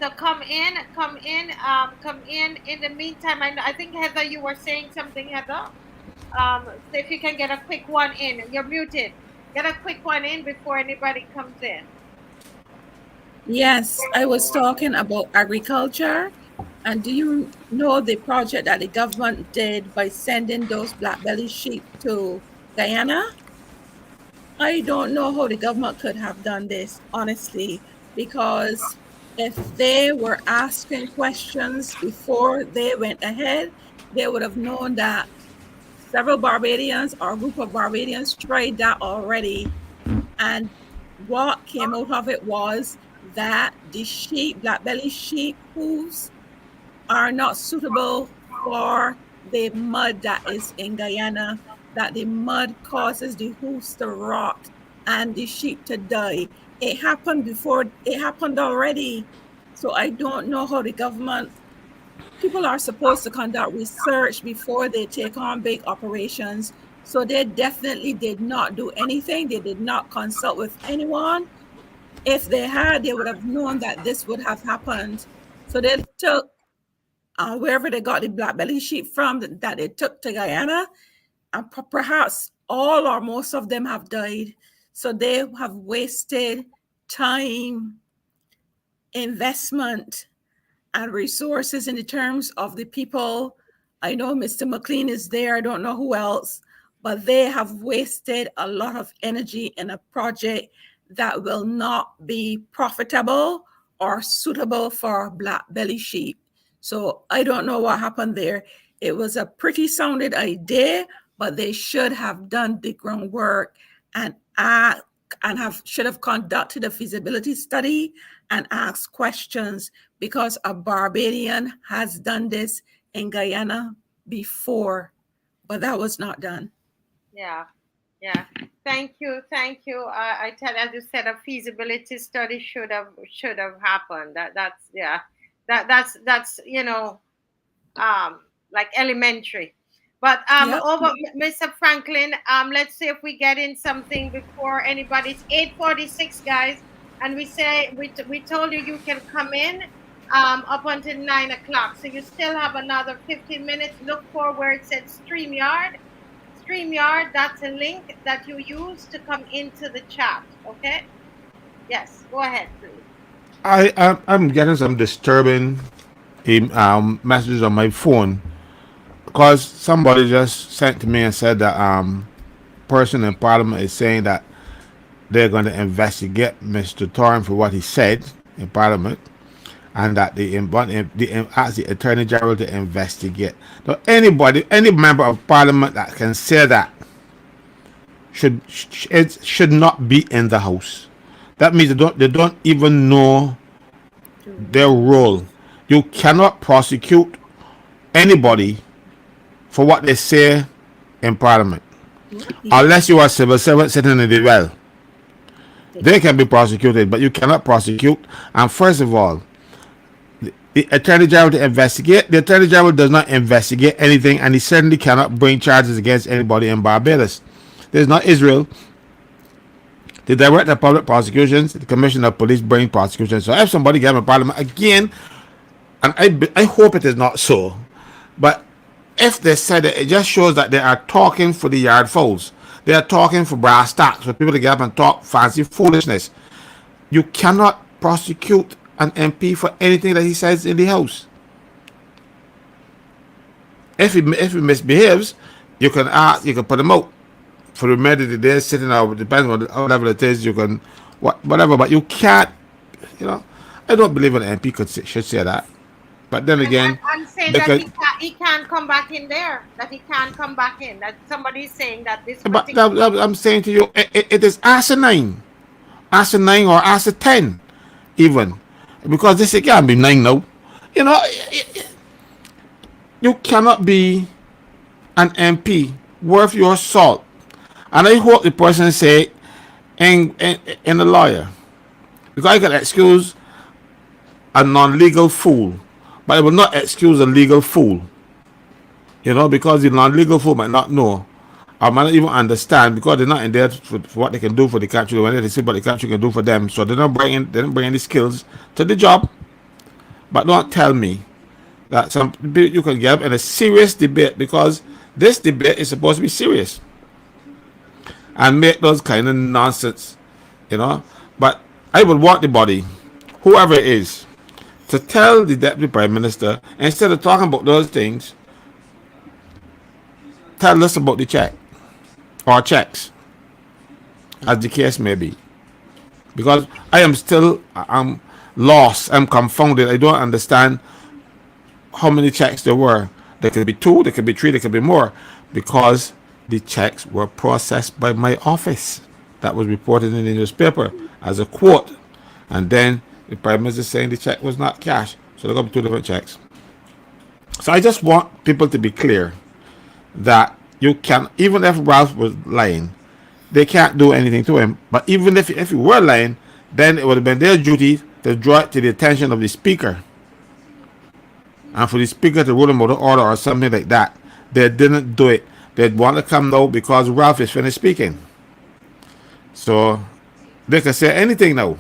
So come in. In the meantime, I think, Heather, you were saying something, Heather. So if you can get a quick one in, you're muted. Get a quick one in before anybody comes in. Yes, I was talking about agriculture. And do you know the project that the government did by sending those black-bellied sheep to Guyana? I don't know how the government could have done this, honestly, because if they were asking questions before they went ahead, they would have known that several Barbadians or a group of Barbadians tried that already. And what came out of it was that the sheep, black-bellied sheep hooves, are not suitable for the mud that is in Guyana, that the mud causes the hooves to rot and the sheep to die. It happened before, it happened already. So I don't know how the government, people are supposed to conduct research before they take on big operations. So they definitely did not do anything. They did not consult with anyone. If they had, they would have known that this would have happened. So they took wherever they got the black belly sheep from, that they took to Guyana, and perhaps all or most of them have died. So they have wasted time, investment, and resources in the terms of the people. I know Mr. McLean is there. I don't know who else, but they have wasted a lot of energy in a project that will not be profitable or suitable for black belly sheep. So I don't know what happened there. It was a pretty sounded idea, but they should have done the groundwork and should have conducted a feasibility study and asked questions, because a Barbadian has done this in Guyana before, but that was not done. Yeah. Thank you. I tell, as you said, a feasibility study should have happened. That's like elementary. But over Mr. Franklin, let's see if we get in something before anybody. It's 8:46, guys, and we told you can come in up until 9 o'clock. So you still have another 15 minutes. Look for where it says StreamYard. StreamYard, that's a link that you use to come into the chat. Okay? Yes, go ahead, please. I'm getting some disturbing messages on my phone, because somebody just sent to me and said that person in Parliament is saying that they're going to investigate Mr. Thorne for what he said in Parliament, and that they ask the Attorney General to investigate. So any member of Parliament that can say that should not be in the House. That means they don't even know their role. You cannot prosecute anybody for what they say in Parliament, unless you are a civil servant sitting in the well. They can be prosecuted, but you cannot prosecute. And first of all, the Attorney General to investigate. The Attorney General does not investigate anything, and he certainly cannot bring charges against anybody in Barbados. There's not Israel. The Director of Public Prosecutions, the Commissioner of Police bring prosecutions. So if somebody gets in Parliament again, and I hope it is not so, but if they said it, it just shows that they are talking for the yard fowls. They are talking for brass tacks, for people to get up and talk fancy foolishness. You cannot prosecute an MP for anything that he says in the House. If he misbehaves, you can put him out for the remainder they're sitting out. Depending on the level it is, you can whatever. But you can't. I don't believe an MP should say that. But then again, I'm saying that he can't come back in there. That he can't come back in. That somebody is saying that this. But I'm saying to you, it is asinine or ASA 10, even, because this can't be 9 now. You cannot be an MP worth your salt. And I hope the person say in a lawyer, because I can excuse a non-legal fool, but I will not excuse a legal fool. Because the non-legal fool might not know, or might not even understand, because they're not in there for what they can do for the country. When they see what the country can do for them, so they don't bring any skills to the job. But don't tell me that you can get up in a serious debate, because this debate is supposed to be serious, and make those kind of nonsense, But I would want the body, whoever it is, to tell the Deputy Prime Minister, instead of talking about those things, tell us about the check or checks, as the case may be. Because I'm lost, I'm confounded. I don't understand how many checks there were. There could be 2, there could be 3, there could be more, because the checks were processed by my office. That was reported in the newspaper as a quote, and then the Prime Minister saying the check was not cash. So there got to be 2 different checks. So I just want people to be clear that you can, even if Ralph was lying, they can't do anything to him. But even if he were lying, then it would have been their duty to draw it to the attention of the Speaker, and for the Speaker to rule him out of order or something like that. They didn't do it. They'd want to come now because Ralph is finished speaking. So they can say anything now.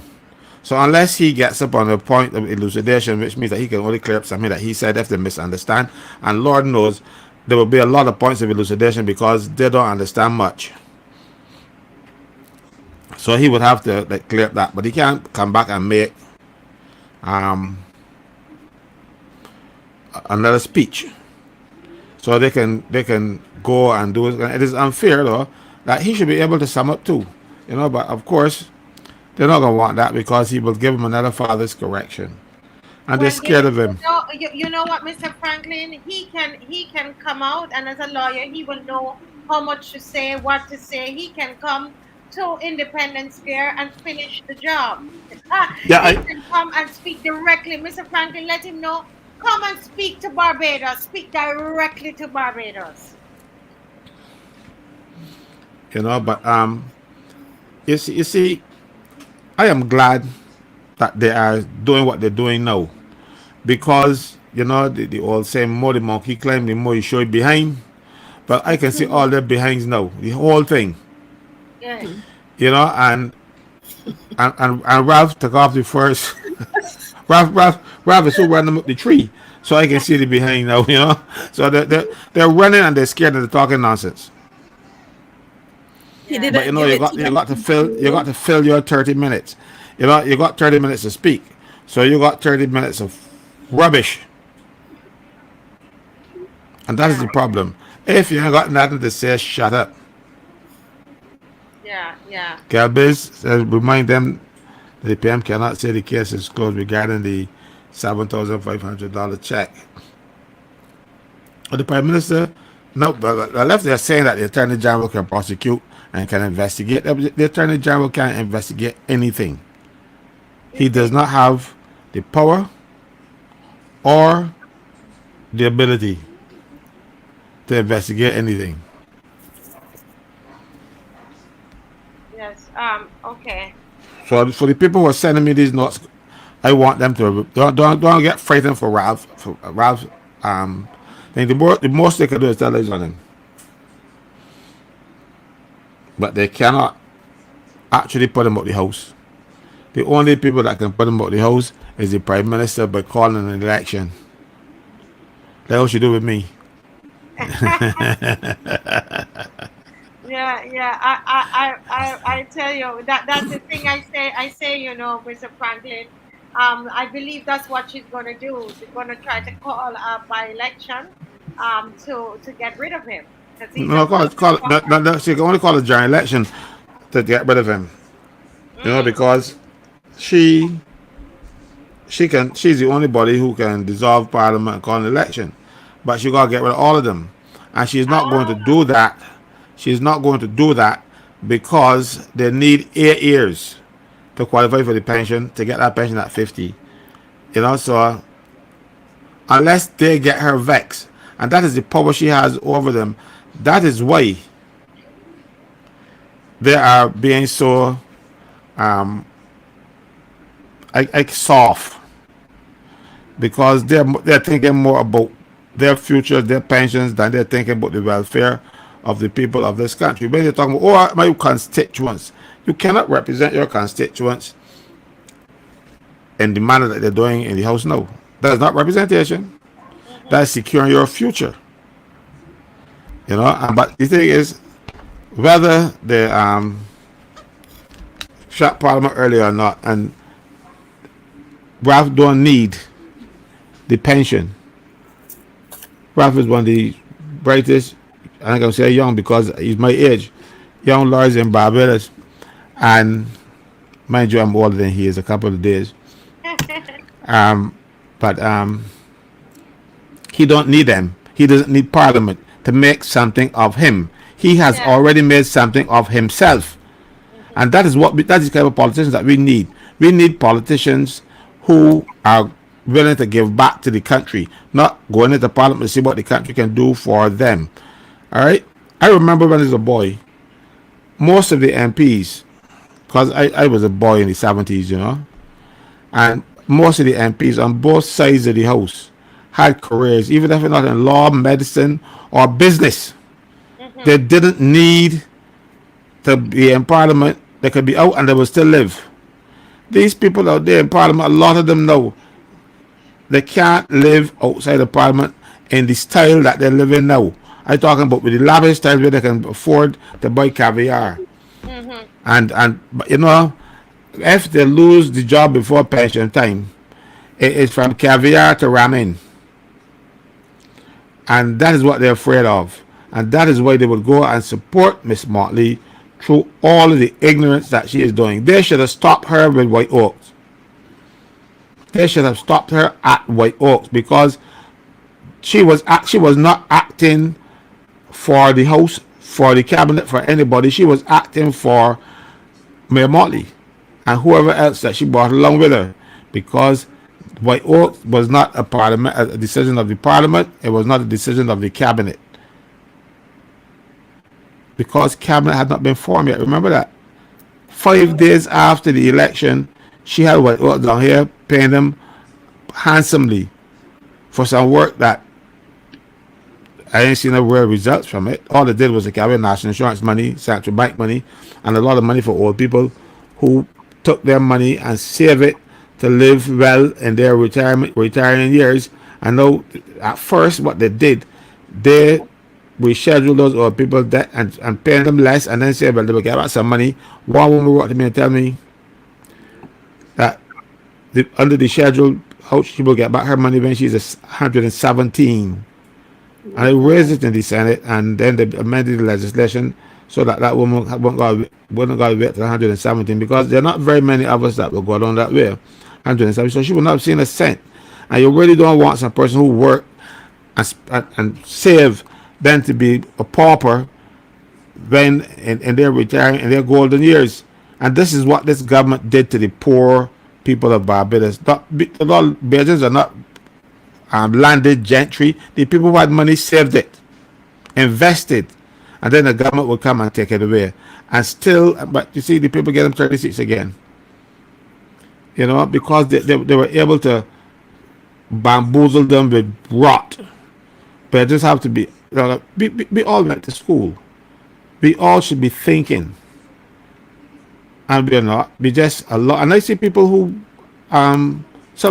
So unless he gets up on a point of elucidation, which means that he can only clear up something that he said if they misunderstand, and Lord knows there will be a lot of points of elucidation because they don't understand much. So he would have to like clear up that, but he can't come back and make um, another speech. So they can go and do it. It is unfair though that he should be able to sum up too, you know. But of course they're not gonna want that because he will give him another father's correction, and they're Well, scared of him. you know what, Mr. Franklin, he can come out, and as a lawyer, he will know how much to say, what to say. He can come to Independence Fair and finish the job. Yeah, He can come and speak directly. Mr. Franklin, let him know. Come and speak to Barbados. Speak directly to Barbados. you know. But you see, I am glad that they are doing what they're doing now because you know the old saying, "More the monkey climb, the more you show it behind." But I can see all their behinds now, the whole thing, Yes. you know, and Ralph took off the first. Ralph is so random up the tree, so I can see the behind now, you know. So they're running and they're scared and they're talking nonsense. He Yeah. But you didn't know give it to you got to fill your 30 minutes. You know you got 30 minutes to speak, so you got 30 minutes of rubbish, and that is Yeah. the problem. If you ain't got nothing to say, shut up. Yeah. Yeah. Galbiz says remind them that the PM cannot say the case is closed regarding the $7,500 check. But the Prime Minister, no, but the left they're saying that the Attorney General can prosecute and can investigate. The Attorney General can't investigate anything. He does not have the power or the ability to investigate anything. Yes. Okay. So for the people who are sending me these notes, I want them to don't get frightened for Ralph. For Ralph, I think the most they can do is tell us on him, but they cannot actually put him out the house. The only people that can put him out the house is the Prime Minister by calling an election. That's what you do with me. Yeah, yeah. I tell you that's the thing I say, Mr. Franklin. I believe that's what she's gonna do. She's gonna try to call a by election, to get rid of him because he's a No, broken no, she can only call a general election to get rid of him. You know, Mm. because she she's the only body who can dissolve parliament and call an election. But she gotta get rid of all of them. And she's not going to Ah, do that. She's not going to do that because they need 8 years to qualify for the pension to get that pension at 50. You know, so unless they get her vexed, and that is the power she has over them, that is why they are being so like soft because they're thinking more about their future, their pensions, than they're thinking about the welfare of the people of this country. When you're talking about, oh, my constituents, you cannot represent your constituents in the manner that they're doing in the House now. That is not representation. That is securing your future. You know, but the thing is, whether they shut Parliament early or not, and Ralph don't need the pension. Ralph is one of the brightest, I think I'm saying young because he's my age, young lawyers in Barbados. And mind you, I'm older than he is a couple of days. Um, but he don't need them. He doesn't need Parliament to make something of him. He has yeah. already made something of himself. And that is the kind of politicians that we need. We need politicians who are willing to give back to the country, not going into parliament to see what the country can do for them. All right. I remember when I was a boy, most of the MPs, because I was a boy in the 70s, you know, and most of the MPs on both sides of the house had careers, even if not in law, medicine, or business. They Mm-hmm. didn't need to be in parliament. They could be out and they would still live. These people out there in Parliament, a lot of them know they can't live outside of Parliament in the style that they're living now. I'm talking about with the lavish style where they can afford to buy caviar. Mm-hmm. And but you know, if they lose the job before pension time, it is from caviar to ramen. And that is what they're afraid of. And that is why they would go and support Miss Motley through all of the ignorance that she is doing. They should have stopped her with White Oaks. They should have stopped her at White Oaks because she was not acting for the House, for the cabinet, for anybody. She was acting for Mayor Motley and whoever else that she brought along with her, because White Oaks was not a decision of the parliament. It was not a decision of the cabinet, because cabinet had not been formed yet. Remember that. 5 days after the election, she had White Oaks down here paying them handsomely for some work that I ain't seen no real results from it. All they did was they carry national insurance money, central bank money, and a lot of money for old people who took their money and save it to live well in their retiring years. And know at first what they did, they rescheduled those old people debt and paying them less, and then say, well, they will get back some money. One woman wrote to me and tell me that under the schedule, how she will get back her money when she's 117. And they raised it in the Senate, and then they amended the legislation so that that woman wouldn't go wait to 117, because there are not very many of us that will go down that way. 117, so she would not have seen a cent. And you really don't want some person who work and save then to be a pauper when in their retiring in their golden years. And this is what this government did to the poor people of Barbados. A lot of Bajans are not landed gentry. The people who had money saved it, invested, and then the government will come and take it away. And still, but you see, the people get them 36 again. You know, because they were able to bamboozle them with rot. But it just have to be, we all went to school. We all should be thinking. And we're not. We just a lot. And I see people who, some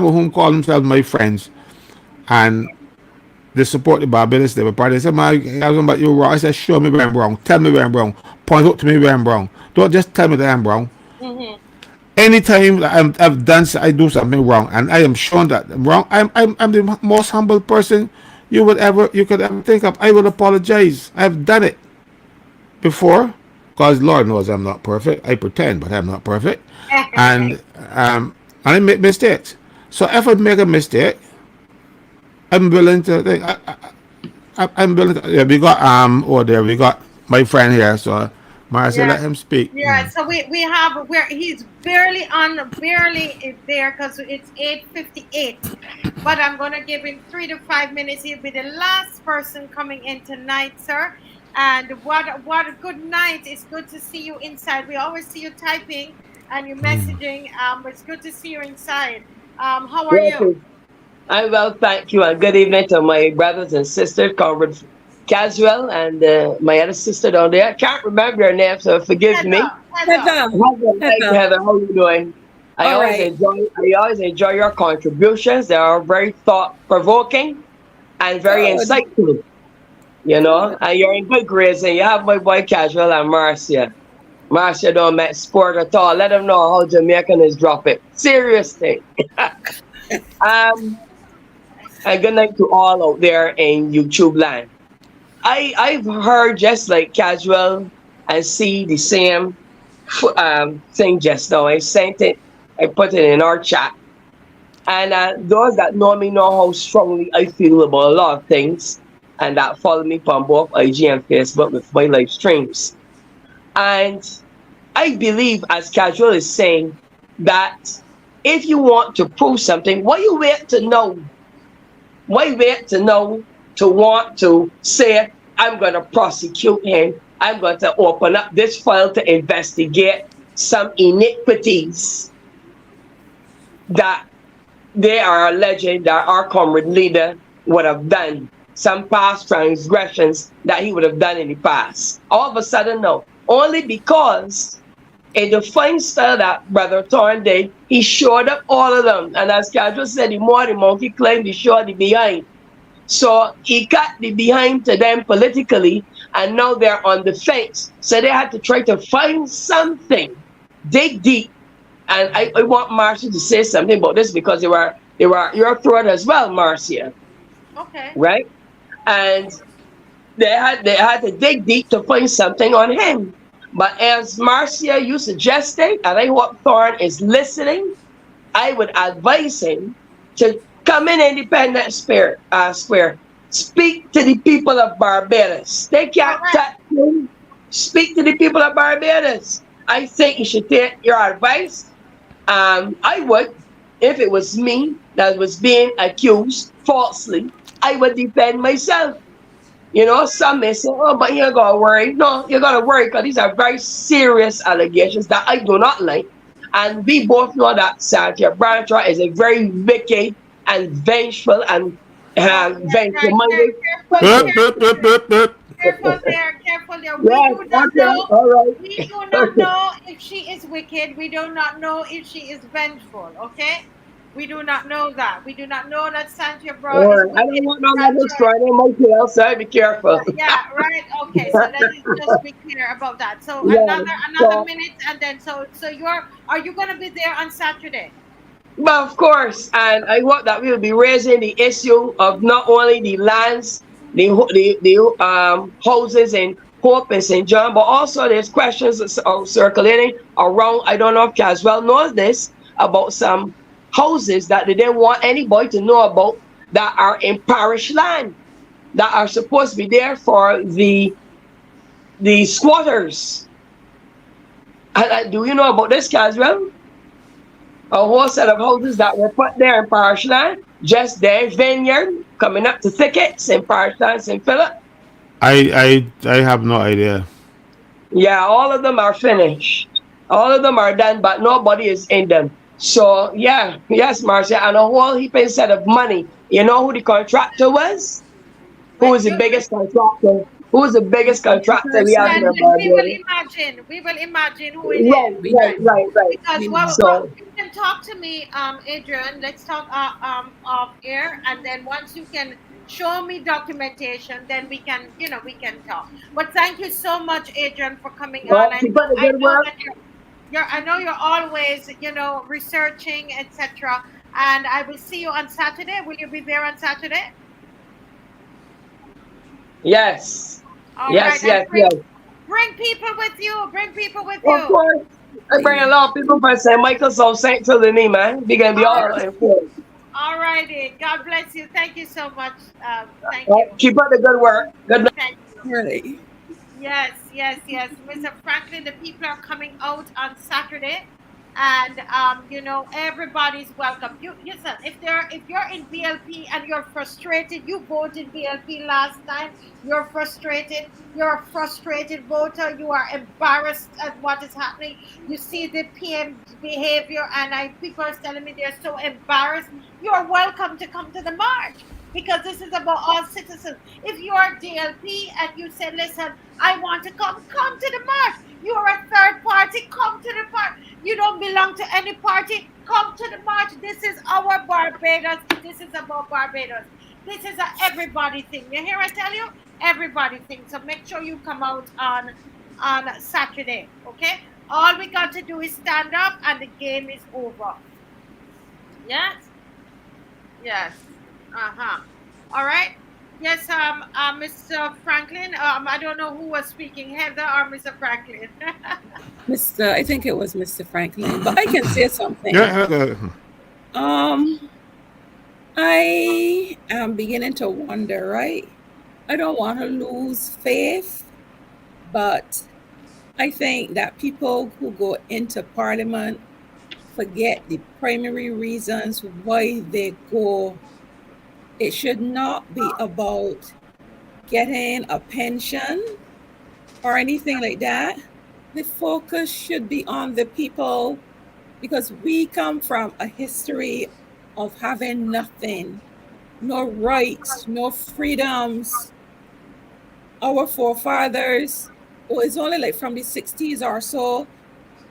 of whom call themselves my friends, and they support the Barbados Labour Party. They say, man, but you're wrong. I said, show me where I'm wrong. Tell me where I'm wrong. Point out to me where I'm wrong. Don't just tell me that I'm wrong. Mm-hmm. Anytime that I do something wrong, and I am shown that I'm wrong, I'm the most humble person you could ever think of. I will apologize. I've done it before, because Lord knows I'm not perfect. I pretend, but I'm not perfect, and I make mistakes. So if I make a mistake, I'm willing to think. I'm willing to. Yeah, we got my friend here. So Marcia, Yeah. let him speak. Yeah, so we have where he's barely there because it's 8:58. But I'm gonna give him 3 to 5 minutes. He'll be the last person coming in tonight, sir. And what a good night. It's good to see you inside. We always see you typing and you messaging. It's good to see you inside. How are you? I'm well, thank you, and good evening to my brothers and sisters, Comrade Casual, and my other sister down there. I can't remember your name, so forgive me. Heather. Heather, how are you doing? I All always enjoy your contributions. They are very thought-provoking and very insightful. You know, and you're in good grades, and you have my boy Casual and Marcia. Marcia don't make sport at all. Let them know how Jamaican is drop it. Serious thing. And good night to all out there in YouTube land. I've heard just like Casual and see the same thing just now. I sent it, I put it in our chat. And those that know me know how strongly I feel about a lot of things, and that follow me on both IG and Facebook with my live streams. And I believe, as Casual is saying, that if you want to prove something, why you wait to know? Why wait to know to want to say, I'm going to prosecute him, I'm going to open up this file to investigate some iniquities that they are alleging that our comrade leader would have done, some past transgressions that he would have done in the past. All of a sudden, no. Only because in the fine style that Brother Thorne did, he showed up all of them. And as Casual said, the more the monkey climbed, the shorter the behind. So he cut the behind to them politically, and now they're on the fence. So they had to try to find something, dig deep. And I want Marcia to say something about this because they were your throat as well, Marcia, Okay. right? And they had to dig deep to find something on him. But as Marcia, you suggested, and I hope Thorne is listening, I would advise him to come in independent square. Speak to the people of Barbados. They can't touch him. Speak to the people of Barbados. I think you should take your advice. I would, if it was me that was being accused falsely, I would defend myself. You know, some may say, oh, but you gotta worry. No, you gotta worry because these are very serious allegations that I do not like. And we both know that Santia Bradshaw is a very wicked and vengeful and vengeful minded person. Careful there. Yes, okay, all right. We do not know if she is wicked. We do not know if she is vengeful. Okay, we do not know that. We do not know that Sandra Bro is I wicked. don't want no letters Friday motel, so be careful. Yeah, right. Okay, so let us just be clear about that. So Yeah, another so- minute, and then are you gonna be there on Saturday? But of course, and I hope that we will be raising the issue of not only the lands, the houses in Hope and St. John, but also there's questions circulating around. I don't know if Caswell knows this about some houses that they didn't want anybody to know about that are in parish land that are supposed to be there for the squatters. Do you know about this, Caswell? A whole set of houses that were put there in parish land, just their vineyard, coming up to thickets in parish land, St. Philip. I have no idea. Yeah, all of them are finished. All of them are done, but nobody is in them. So yeah, yes, Marcia, and a whole heaping set of money. You know who the contractor was? Who was the biggest contractor? Who was the biggest contractor we have in our We will body? imagine. We will imagine who it is. Right. Because So you can talk to me, Adrian. Let's talk off air, and then once you can show me documentation, then we can talk. But thank you so much, Adrian, for coming well, on. keep up the I good know work. that I know you're always researching, etc. And I will see you on Saturday. Will you be there on Saturday? Yes. All Yes, right, yes, and yes. bring people with you. Bring people with Of you. course. I bring a lot of people from St. Michael's so St. Philip me, man. We gonna be all informed. All righty. God bless you. Thank you so much. Thank you. Keep up the good work. Good night. Thank you. Really. Yes. Mr. Franklin, the people are coming out on Saturday. And everybody's welcome. Listen, if you're in BLP and you're frustrated, you voted BLP last time, you're frustrated, you're a frustrated voter, you are embarrassed at what is happening. You see the PM's behavior, and people are telling me they're so embarrassed. You're welcome to come to the march, because this is about all citizens. If you are DLP and you say, listen, I want to come to the march. You're a third party, come to the march. You don't belong to any party, come to the march. This is our Barbados. This is about Barbados. This is a everybody thing. You hear I tell you? Everybody thing. So make sure you come out on Saturday, okay? All we got to do is stand up and the game is over. Yes? Yes. All right. Yes, Mr. Franklin. I don't know who was speaking, Heather or Mr. Franklin. I think it was Mr. Franklin, but I can say something. Yeah. I am beginning to wonder, right? I don't want to lose faith, but I think that people who go into Parliament forget the primary reasons why they go. It should not be about getting a pension or anything like that. The focus should be on the people, because we come from a history of having nothing, no rights, no freedoms. Our forefathers, it's only like from the 60s or so,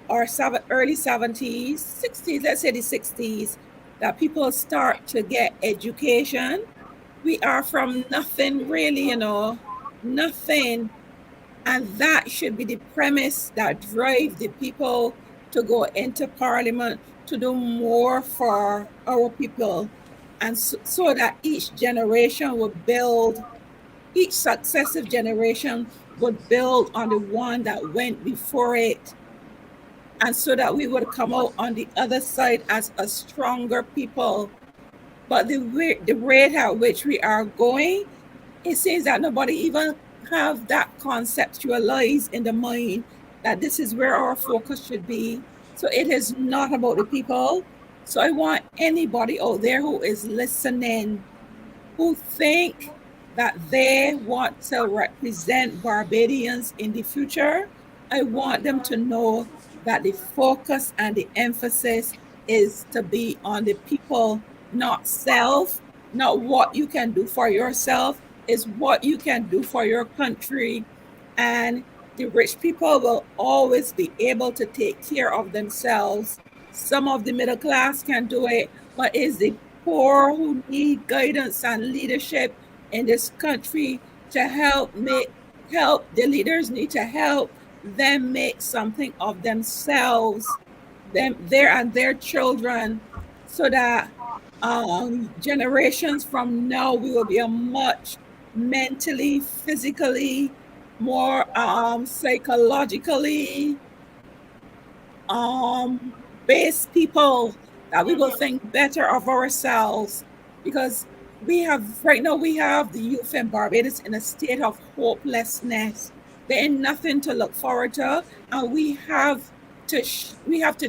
or early 70s, 60s, let's say the 60s, that people start to get education. We are from nothing really, nothing. And that should be the premise that drive the people to go into parliament to do more for our people. And so that each generation would build, each successive generation would build on the one that went before it, and so that we would come out on the other side as a stronger people. But the rate at which we are going, it seems that nobody even have that conceptualized in the mind that this is where our focus should be. So it is not about the people. So I want anybody out there who is listening, who think that they want to represent Barbadians in the future, I want them to know that the focus and the emphasis is to be on the people, not self, not what you can do for yourself, is what you can do for your country. And the rich people will always be able to take care of themselves. Some of the middle class can do it, but it's the poor who need guidance and leadership in this country to help the leaders need to help them make something of themselves, their children, so that generations from now we will be a much mentally, physically, more psychologically based people, that we will think better of ourselves, because right now we have the youth in Barbados in a state of hopelessness. There ain't nothing to look forward to, and we have to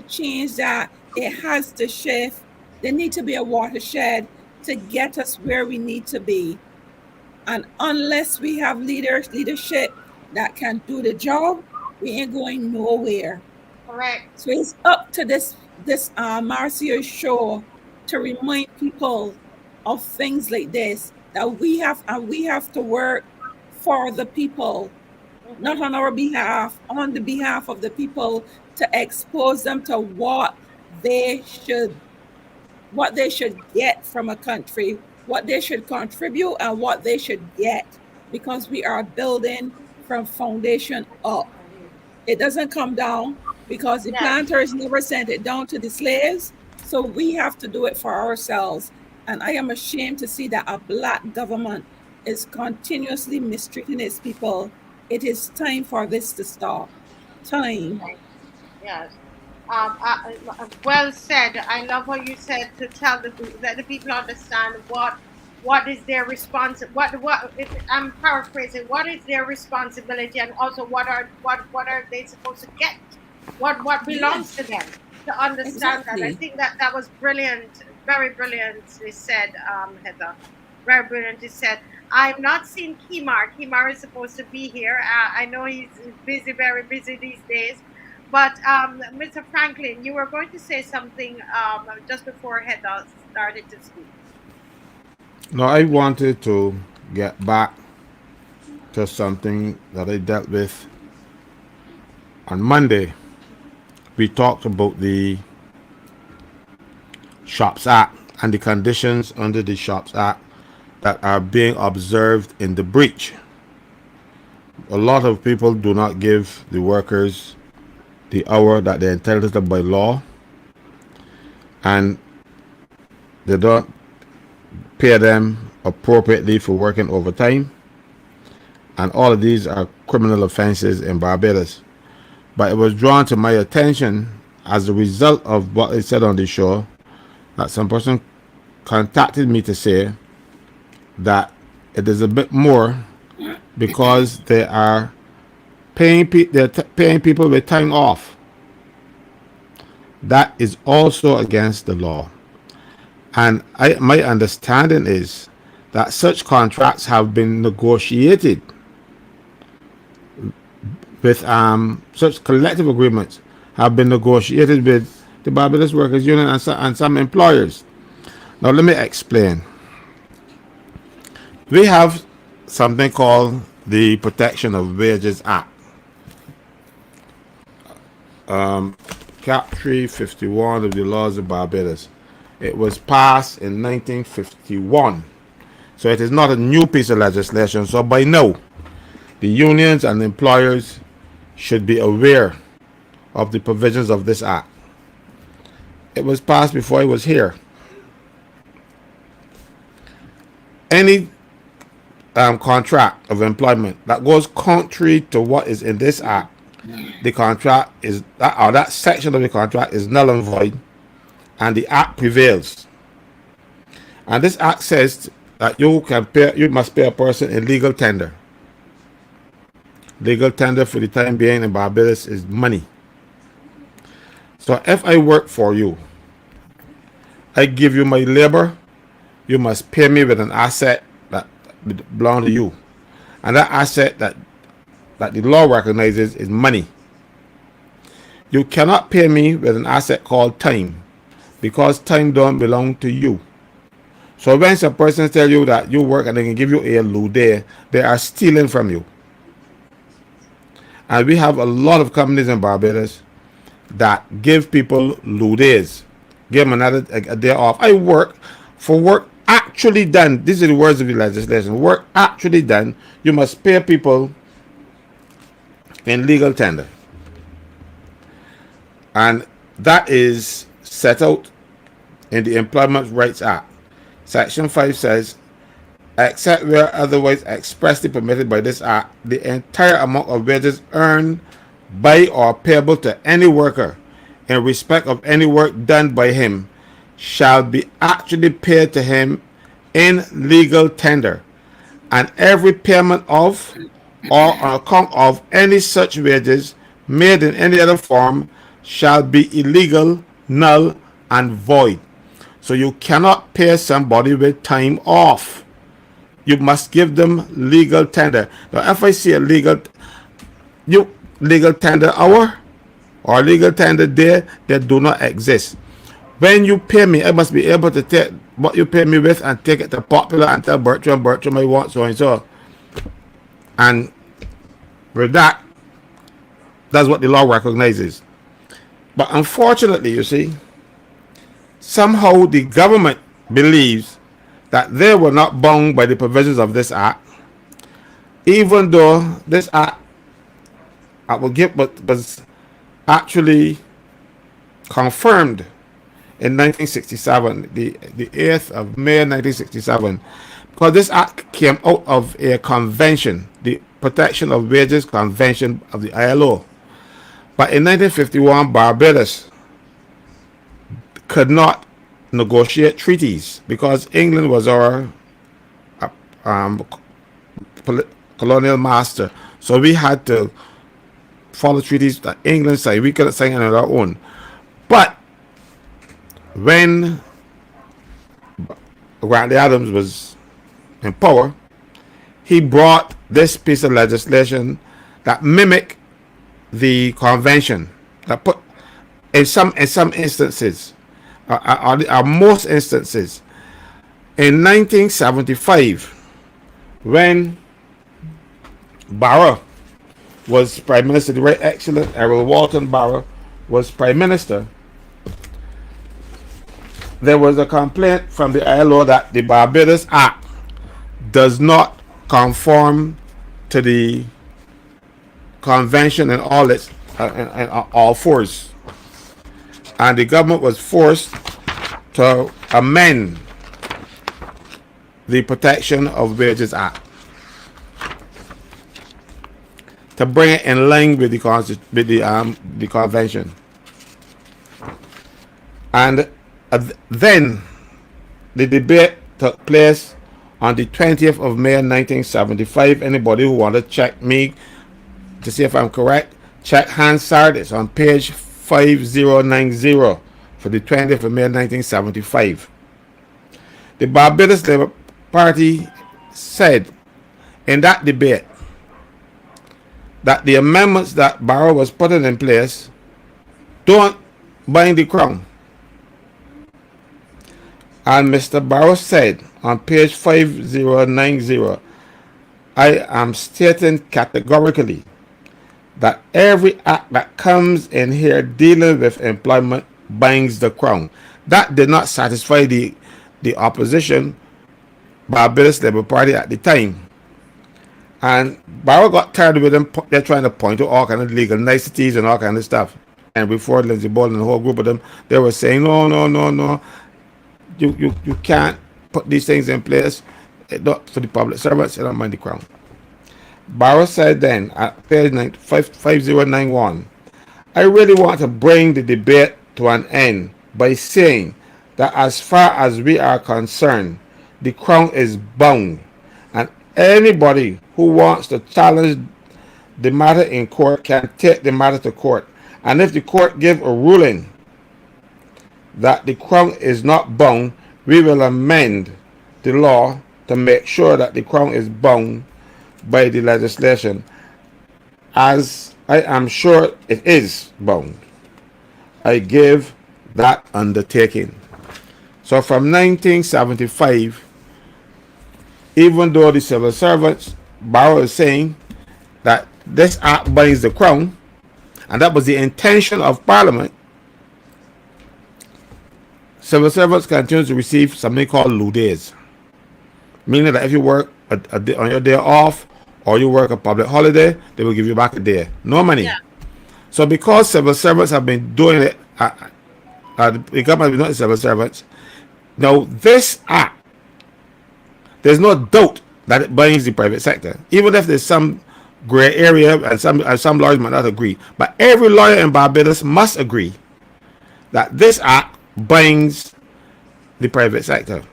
change that. It has to shift. There need to be a watershed to get us where we need to be. And unless we have leadership that can do the job, we ain't going nowhere. Correct. So it's up to this Marcia show to remind people of things like this, that we have to work for the people, not on our behalf, on the behalf of the people, to expose them to what they should get from a country, what they should contribute and what they should get, because we are building from foundation up. It doesn't come down, because the planters never sent it down to the slaves. So we have to do it for ourselves. And I am ashamed to see that a Black government is continuously mistreating its people. It is time for this to stop. Time. Yes. Well said. I love what you said, to let the people understand what is their I'm paraphrasing. What is their responsibility, and also what are they supposed to get? What belongs to them, to understand that. I think that was brilliant, very brilliantly said, Heather. Very brilliantly said. I've not seen Kimar. Kimar is supposed to be here. I know he's busy, very busy these days. But Mr. Franklin, you were going to say something just before Heather started to speak. No, I wanted to get back to something that I dealt with on Monday. We talked about the Shops Act and the conditions under the Shops Act that are being observed in the breach. A lot of people do not give the workers the hour that they're entitled to by law, and they don't pay them appropriately for working overtime, and all of these are criminal offenses in Barbados. But it was drawn to my attention as a result of what I said on the show, that some person contacted me to say that it is a bit more, because they are paying people with time off. That is also against the law. And my understanding is that such contracts have been negotiated with such collective agreements have been negotiated with the Barbados Workers Union and some employers. Now let me explain. We have something called the Protection of Wages Act. Cap 351 of the laws of Barbados. It was passed in 1951. So it is not a new piece of legislation. So by now, the unions and employers should be aware of the provisions of this act. It was passed before it was here. Any contract of employment that goes contrary to what is in this act, the contract is that section of the contract is null and void, and the act prevails. And this act says that you must pay a person in legal tender. Legal tender for the time being in Barbados is money. So if I work for you, I give you my labor, you must pay me with an asset that belongs to you. And that asset that the law recognizes is money. You cannot pay me with an asset called time, because time don't belong to you. So when some person tell you that you work and they can give you a load there, they are stealing from you. And we have a lot of companies in Barbados that give people days, give them a day off. I work for work actually done. These are the words of the legislation. Work actually done. You must pay people in legal tender. And that is set out in the Employment Rights Act. Section 5 says, except where otherwise expressly permitted by this act, the entire amount of wages earned by or payable to any worker in respect of any work done by him shall be actually paid to him in legal tender, and every payment of or on account of any such wages made in any other form shall be illegal, null, and void. So you cannot pay somebody with time off. You must give them legal tender. Now, if I see a legal tender hour or legal tender day, they do not exist. When you pay me, I must be able to take what you pay me with and take it to Popular and tell Bertram I want so and so. And with that, that's what the law recognizes. But unfortunately, you see, somehow the government believes that they were not bound by the provisions of this act, even though this act was actually confirmed in 1967, the 8th of May 1967, because this act came out of a convention, the Protection of Wages Convention of the ILO. But in 1951, Barbados could not negotiate treaties because England was our colonial master. So we had to follow treaties that England signed. We couldn't sign on our own. But when Grantley Adams was in power, he brought this piece of legislation that mimicked the convention, that put in some instances, most instances, in 1975, when Barrow was Prime Minister, the Right Excellent Errol Walton Barrow was Prime Minister, there was a complaint from the ILO that the Barbados Act does not conform to the convention and all its and all fours, and the government was forced to amend the Protection of Wages Act to bring it in line with the convention. And then the debate took place on the 20th of May 1975. Anybody who want to check me to see if I'm correct, check Hansard. It's on page 5090 for the 20th of May 1975. The Barbados Labour Party said in that debate that the amendments that Barrow was putting in place don't bind the Crown. And Mr. Barrow said on page 5090, I am stating categorically that every act that comes in here dealing with employment binds the crown. That did not satisfy the opposition, Barbados Labour Party at the time. And Barrow got tired with them. They're trying to point to all kind of legal niceties and all kind of stuff. And before Lindsey Ball and the whole group of them, they were saying, no, no, no, no. You can't put these things in place. Not for the public servants, they don't mind the crown. Barrow said then at page 5091, I really want to bring the debate to an end by saying that as far as we are concerned, the crown is bound, and anybody who wants to challenge the matter in court can take the matter to court. And if the court give a ruling that the crown is not bound, we will amend the law to make sure that the crown is bound by the legislation, as I am sure it is bound. I give that undertaking. So from 1975, even though the civil servants, Barrow is saying that this act binds the crown, and that was the intention of Parliament, civil servants continue to receive something called lieu days, meaning that if you work on your day off or you work a public holiday, they will give you back a day. No money. Yeah. So because civil servants have been doing it, the government has been doing it, civil servants. Now this act, there's no doubt that it binds the private sector, even if there's some gray area and some lawyers might not agree. But every lawyer in Barbados must agree that this act binds the private sector.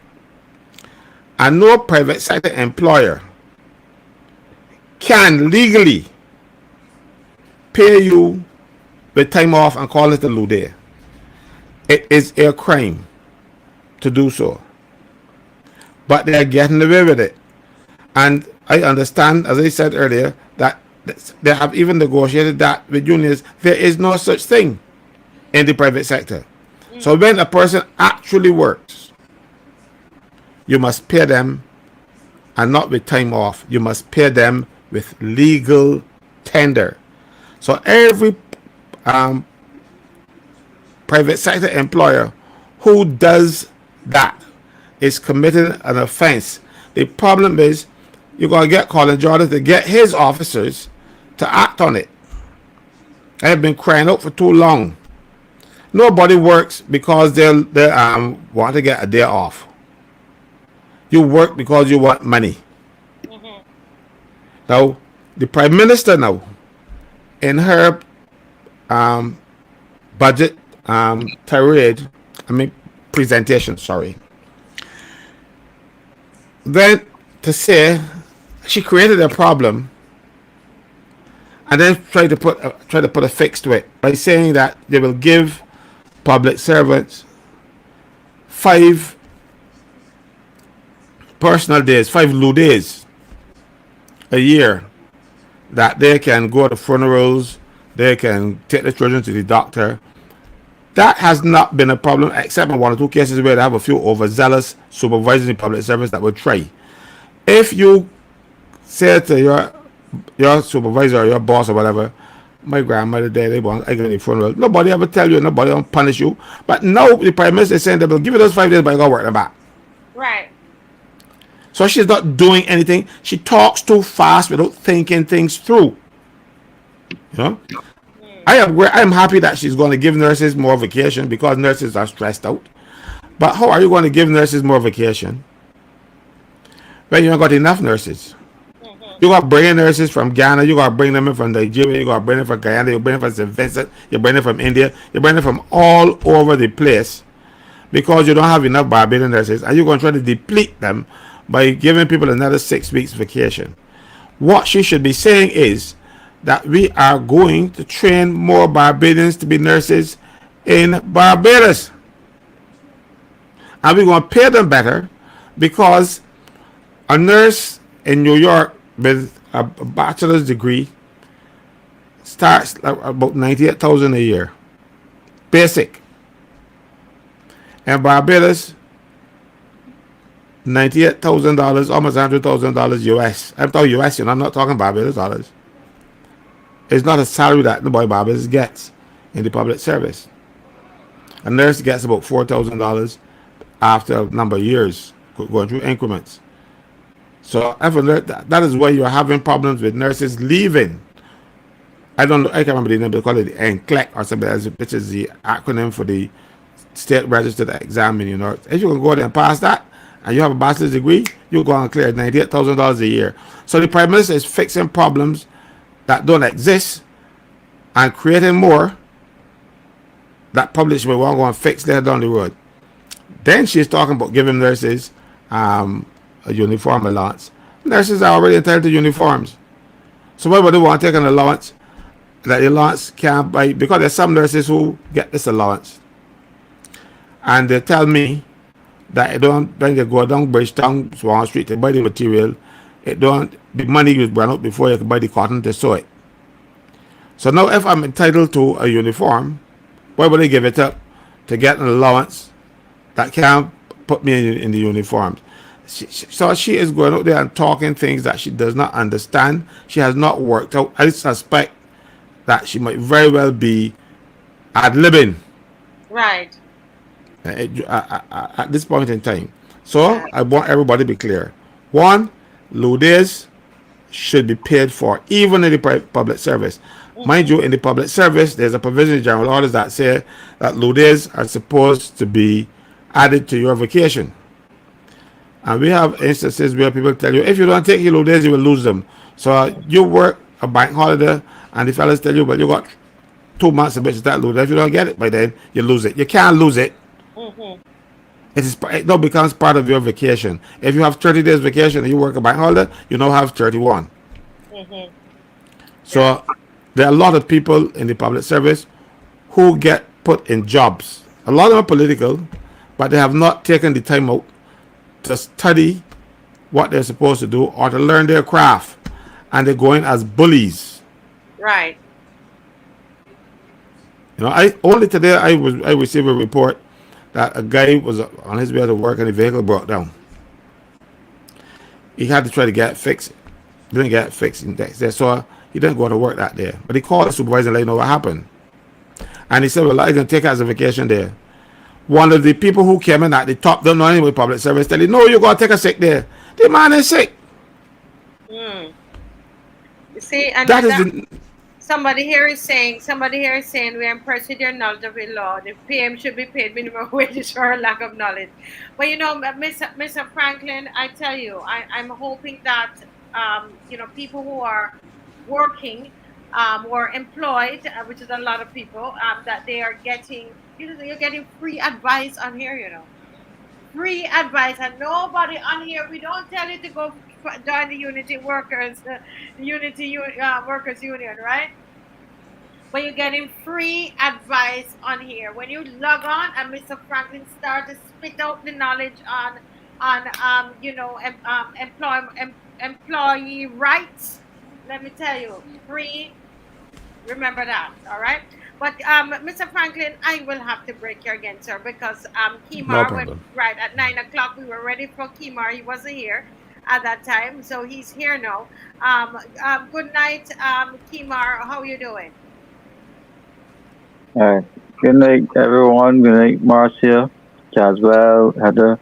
And no private sector employer can legally pay you with time off and call it a lieu day. It is a crime to do so. But they are getting away with it. And I understand, as I said earlier, that they have even negotiated that with unions. There is no such thing in the private sector. So when a person actually works, you must pay them, and not with time off. You must pay them with legal tender. So every private sector employer who does that is committing an offense. The problem is you're going to get Colin Jordan to get his officers to act on it. I have been crying out for too long. Nobody works because they want to get a day off. You work because you want money. Mm-hmm. Now, the Prime Minister now, in her budget presentation, then to say she created a problem and then try to put a fix to it by saying that they will give public servants 5 personal days, 5 lieu days a year, that they can go to funerals, they can take the children to the doctor. That has not been a problem, except in 1 or 2 cases where they have a few overzealous supervisors in public service that will try. If you say to your supervisor or your boss or whatever, my grandmother died, I go to the funeral, nobody ever tell you, nobody don't punish you. But now the Prime Minister is saying they will give you those 5 days, but you got to work them back. Right. So she's not doing anything. She talks too fast without thinking things through. You know? I am happy that she's going to give nurses more vacation because nurses are stressed out. But how are you going to give nurses more vacation when you haven't got enough nurses? You got to bring in nurses from Ghana, you got to bring them in from Nigeria, you got to bring them from Guyana, you bring them from St. Vincent, you bring them from India, you bring them from all over the place because you don't have enough Barbadian nurses, and you're going to try to deplete them by giving people another 6 weeks vacation. What she should be saying is that we are going to train more Barbadians to be nurses in Barbados. And we're going to pay them better because a nurse in New York with a bachelor's degree starts about $98,000 a year. Basic. In Barbados, $98,000, almost $100,000 US. I'm talking US, I'm not talking Barbados dollars. is not a salary that the boy barbers gets in the public service. A nurse gets about $4,000 after a number of years, going through increments. So that is why you're having problems with nurses leaving. I don't know, I can't remember the name, they call it the NCLEX or something, which is the acronym for the State Registered Exam. You know, if you can go there and pass that, and you have a bachelor's degree, you'll go and clear $98,000 a year. So the Prime Minister is fixing problems that don't exist and creating more that public will want to go and fix later down the road. Then she's talking about giving nurses a uniform allowance. Nurses are already entitled to uniforms. So why would they want to take an allowance that the allowance can't buy? Because there's some nurses who get this allowance. And they tell me that it don't, when they go down Bridgetown, Swan Street to buy the material, the money is run out before you can buy the cotton to sew it. So now if I'm entitled to a uniform, why would I give it up to get an allowance that can't put me in the uniforms? So she is going out there and talking things that she does not understand. She has not worked out. I suspect that she might very well be ad-libbing. Right. At this point in time. So I want everybody to be clear. One, Lourdes should be paid for, even in the public service. Mind you, in the public service, there's a provision in general orders that say that Lourdes are supposed to be added to your vacation. And we have instances where people tell you, if you don't take your Lourdes, you will lose them. So you work a bank holiday, and the fellas tell you, but you got 2 months of business that Lourdes. If you don't get it by then, you lose it. You can't lose it. It now becomes part of your vacation. If you have 30 days vacation and you work a bank holiday, you now have 31. So there are a lot of people in the public service who get put in jobs. A lot of them are political, but they have not taken the time out to study what they're supposed to do or to learn their craft, and they're going as bullies. Right. You know, only today I received a report that a guy was on his way to work and the vehicle broke down. He had to try to get it fixed. Didn't get it fixed the next day, so he didn't go to work that day. But he called the supervisor and let him know what happened. And he said, well, I'm going to take it as a vacation day. One of the people who came in at the top, don't know anything with public service, tell him, no, you're going to take a sick day. The man is sick. You see, and that is somebody here is saying we're impressed with your knowledge of the law. The PM should be paid minimum wages for a lack of knowledge. But you know, Mr. Franklin, I tell you, I'm hoping that you know, people who are working or employed, which is a lot of people, that they are getting, you're getting free advice on here, you know. Free advice, and nobody on here, we don't tell you to go join the Unity Workers, Workers Union, right? But you're getting free advice on here. When you log on and Mr. Franklin start to spit out the knowledge on you know, employee rights, let me tell you, free. Remember that, all right? But Mr. Franklin, I will have to break you again, sir, because Kimar went right at 9 o'clock. We were ready for Kimar. He wasn't here at that time, so he's here now. Good night, Kimar. How are you doing? Good night, everyone. Good night, Marcia, Caswell, Heather,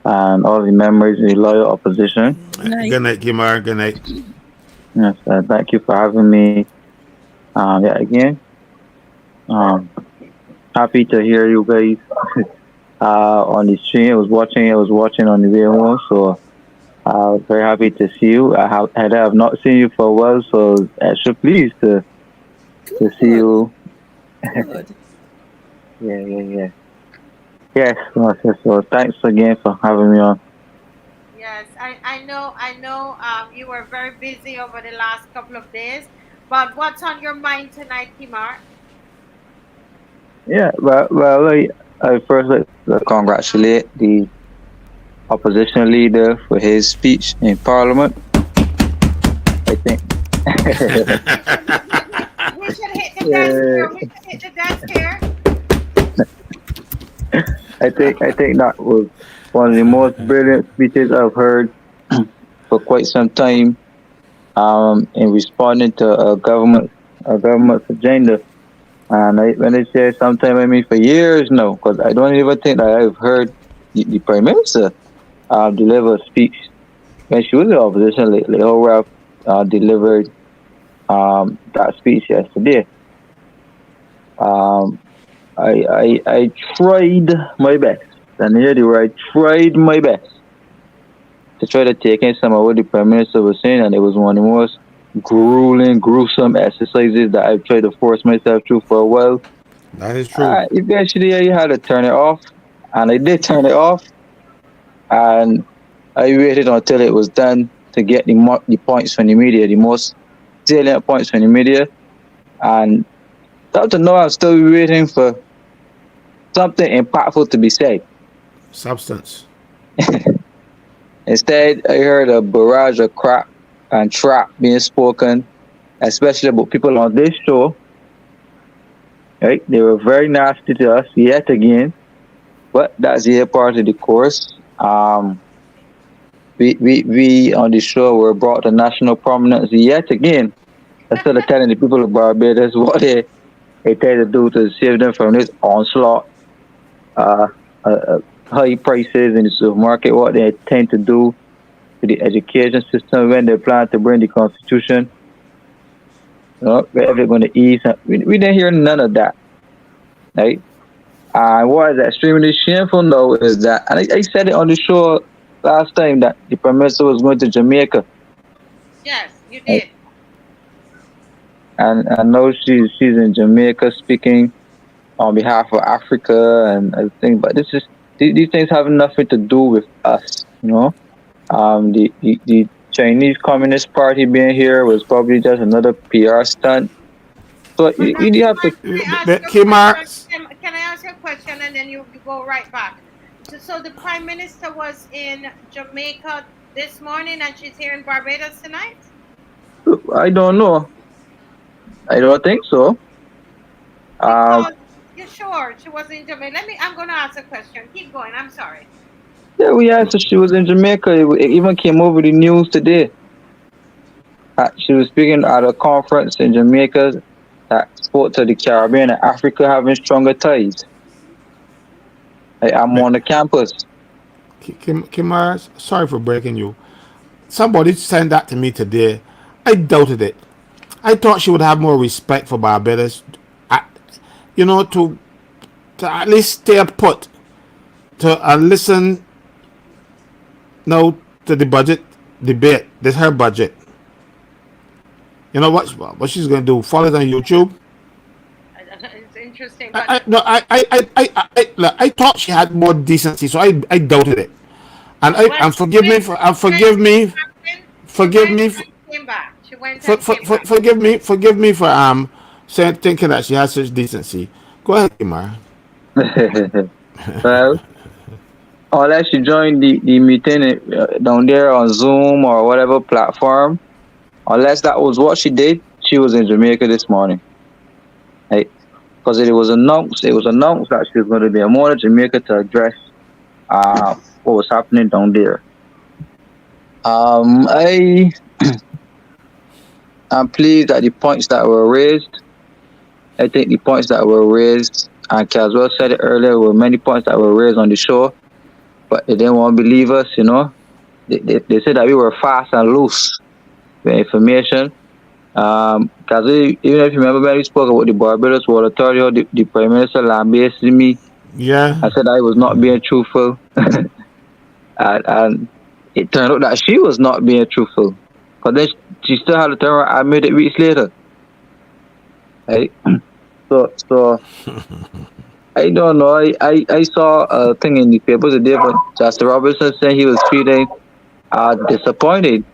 and all the members of the loyal opposition. Good night, Kimar. Good night. Yes, thank you for having me. Again. Happy to hear you guys on the stream. I was watching on the way home, so very happy to see you. I have not seen you for a while, so extra pleased to see you. Good. Yeah. Yes, so thanks again for having me on. Yes, I know. You were very busy over the last couple of days, but what's on your mind tonight, Kimar? Yeah, well, I first like to congratulate the opposition leader for his speech in Parliament. I think. We should hit the desk here. I think that was one of the most brilliant speeches I've heard for quite some time. In responding to a government our government's agenda. And when they say sometime, I mean for years now, because I don't even think that I've heard the Prime Minister deliver a speech when she was in opposition lately. How Ralph delivered that speech yesterday. I tried my best, and here the word, I tried my best to try to take in some of what the Prime Minister was saying, and it was one of the most grueling, gruesome exercises that I've tried to force myself through for a while. That is true. Eventually, I had to turn it off, and I did turn it off, and I waited until it was done to get the points from the media, the most salient points from the media, and up to now, I'm still waiting for something impactful to be said. Substance. Instead, I heard a barrage of crap and trap being spoken, especially about people on this show. Right? They were very nasty to us yet again, but that's the part of the course. We on the show were brought to national prominence yet again, instead of telling the people of Barbados what they try to do to save them from this onslaught, high prices in the supermarket, what they intend to do to the education system when they plan to bring the constitution. Where they're going to ease. We didn't hear none of that. Right? And what is extremely shameful now is that, and I said it on the show last time, that the Prime Minister was going to Jamaica. Yes, you did. And now she's in Jamaica speaking on behalf of Africa and everything. But these things have nothing to do with us, The Chinese Communist Party being here was probably just another PR stunt. So you have to. Can I ask you a question and then you go right back? So the Prime Minister was in Jamaica this morning and she's here in Barbados tonight? I don't know. I don't think so. You sure she was in Jamaica? I'm going to ask a question. Keep going. I'm sorry. Yeah, we asked if she was in Jamaica. It even came over the news today. She was speaking at a conference in Jamaica that spoke to the Caribbean and Africa having stronger ties. I'm on the campus. Kimara, sorry for breaking you. Somebody sent that to me today. I doubted it. I thought she would have more respect for Barbados, to at least stay put, to listen now to the budget debate. This is her budget. You know what she's going to do? Follow it on YouTube. It's interesting. I thought she had more decency, so I doubted it. And forgive me for thinking that she has such decency. Go ahead, Kimara. Well, unless you join the meeting down there on Zoom or whatever platform, unless that was what she did, she was in Jamaica this morning. Right? Because it was announced that she was going to be in Jamaica to address what was happening down there. I'm pleased that the points that were raised, I think the points that were raised, and Caswell said it earlier, were many points that were raised on the show, but they didn't want to believe us, They said that we were fast and loose with information. Because even if you remember when we spoke about the Barbados Water Authority, how the Prime Minister lambasted me. Yeah. I said I was not being truthful. and it turned out that she was not being truthful. Because then she still had to turn around and admit it weeks later. Right? So I don't know. I saw a thing in the paper today about Justin Robertson saying he was feeling disappointed.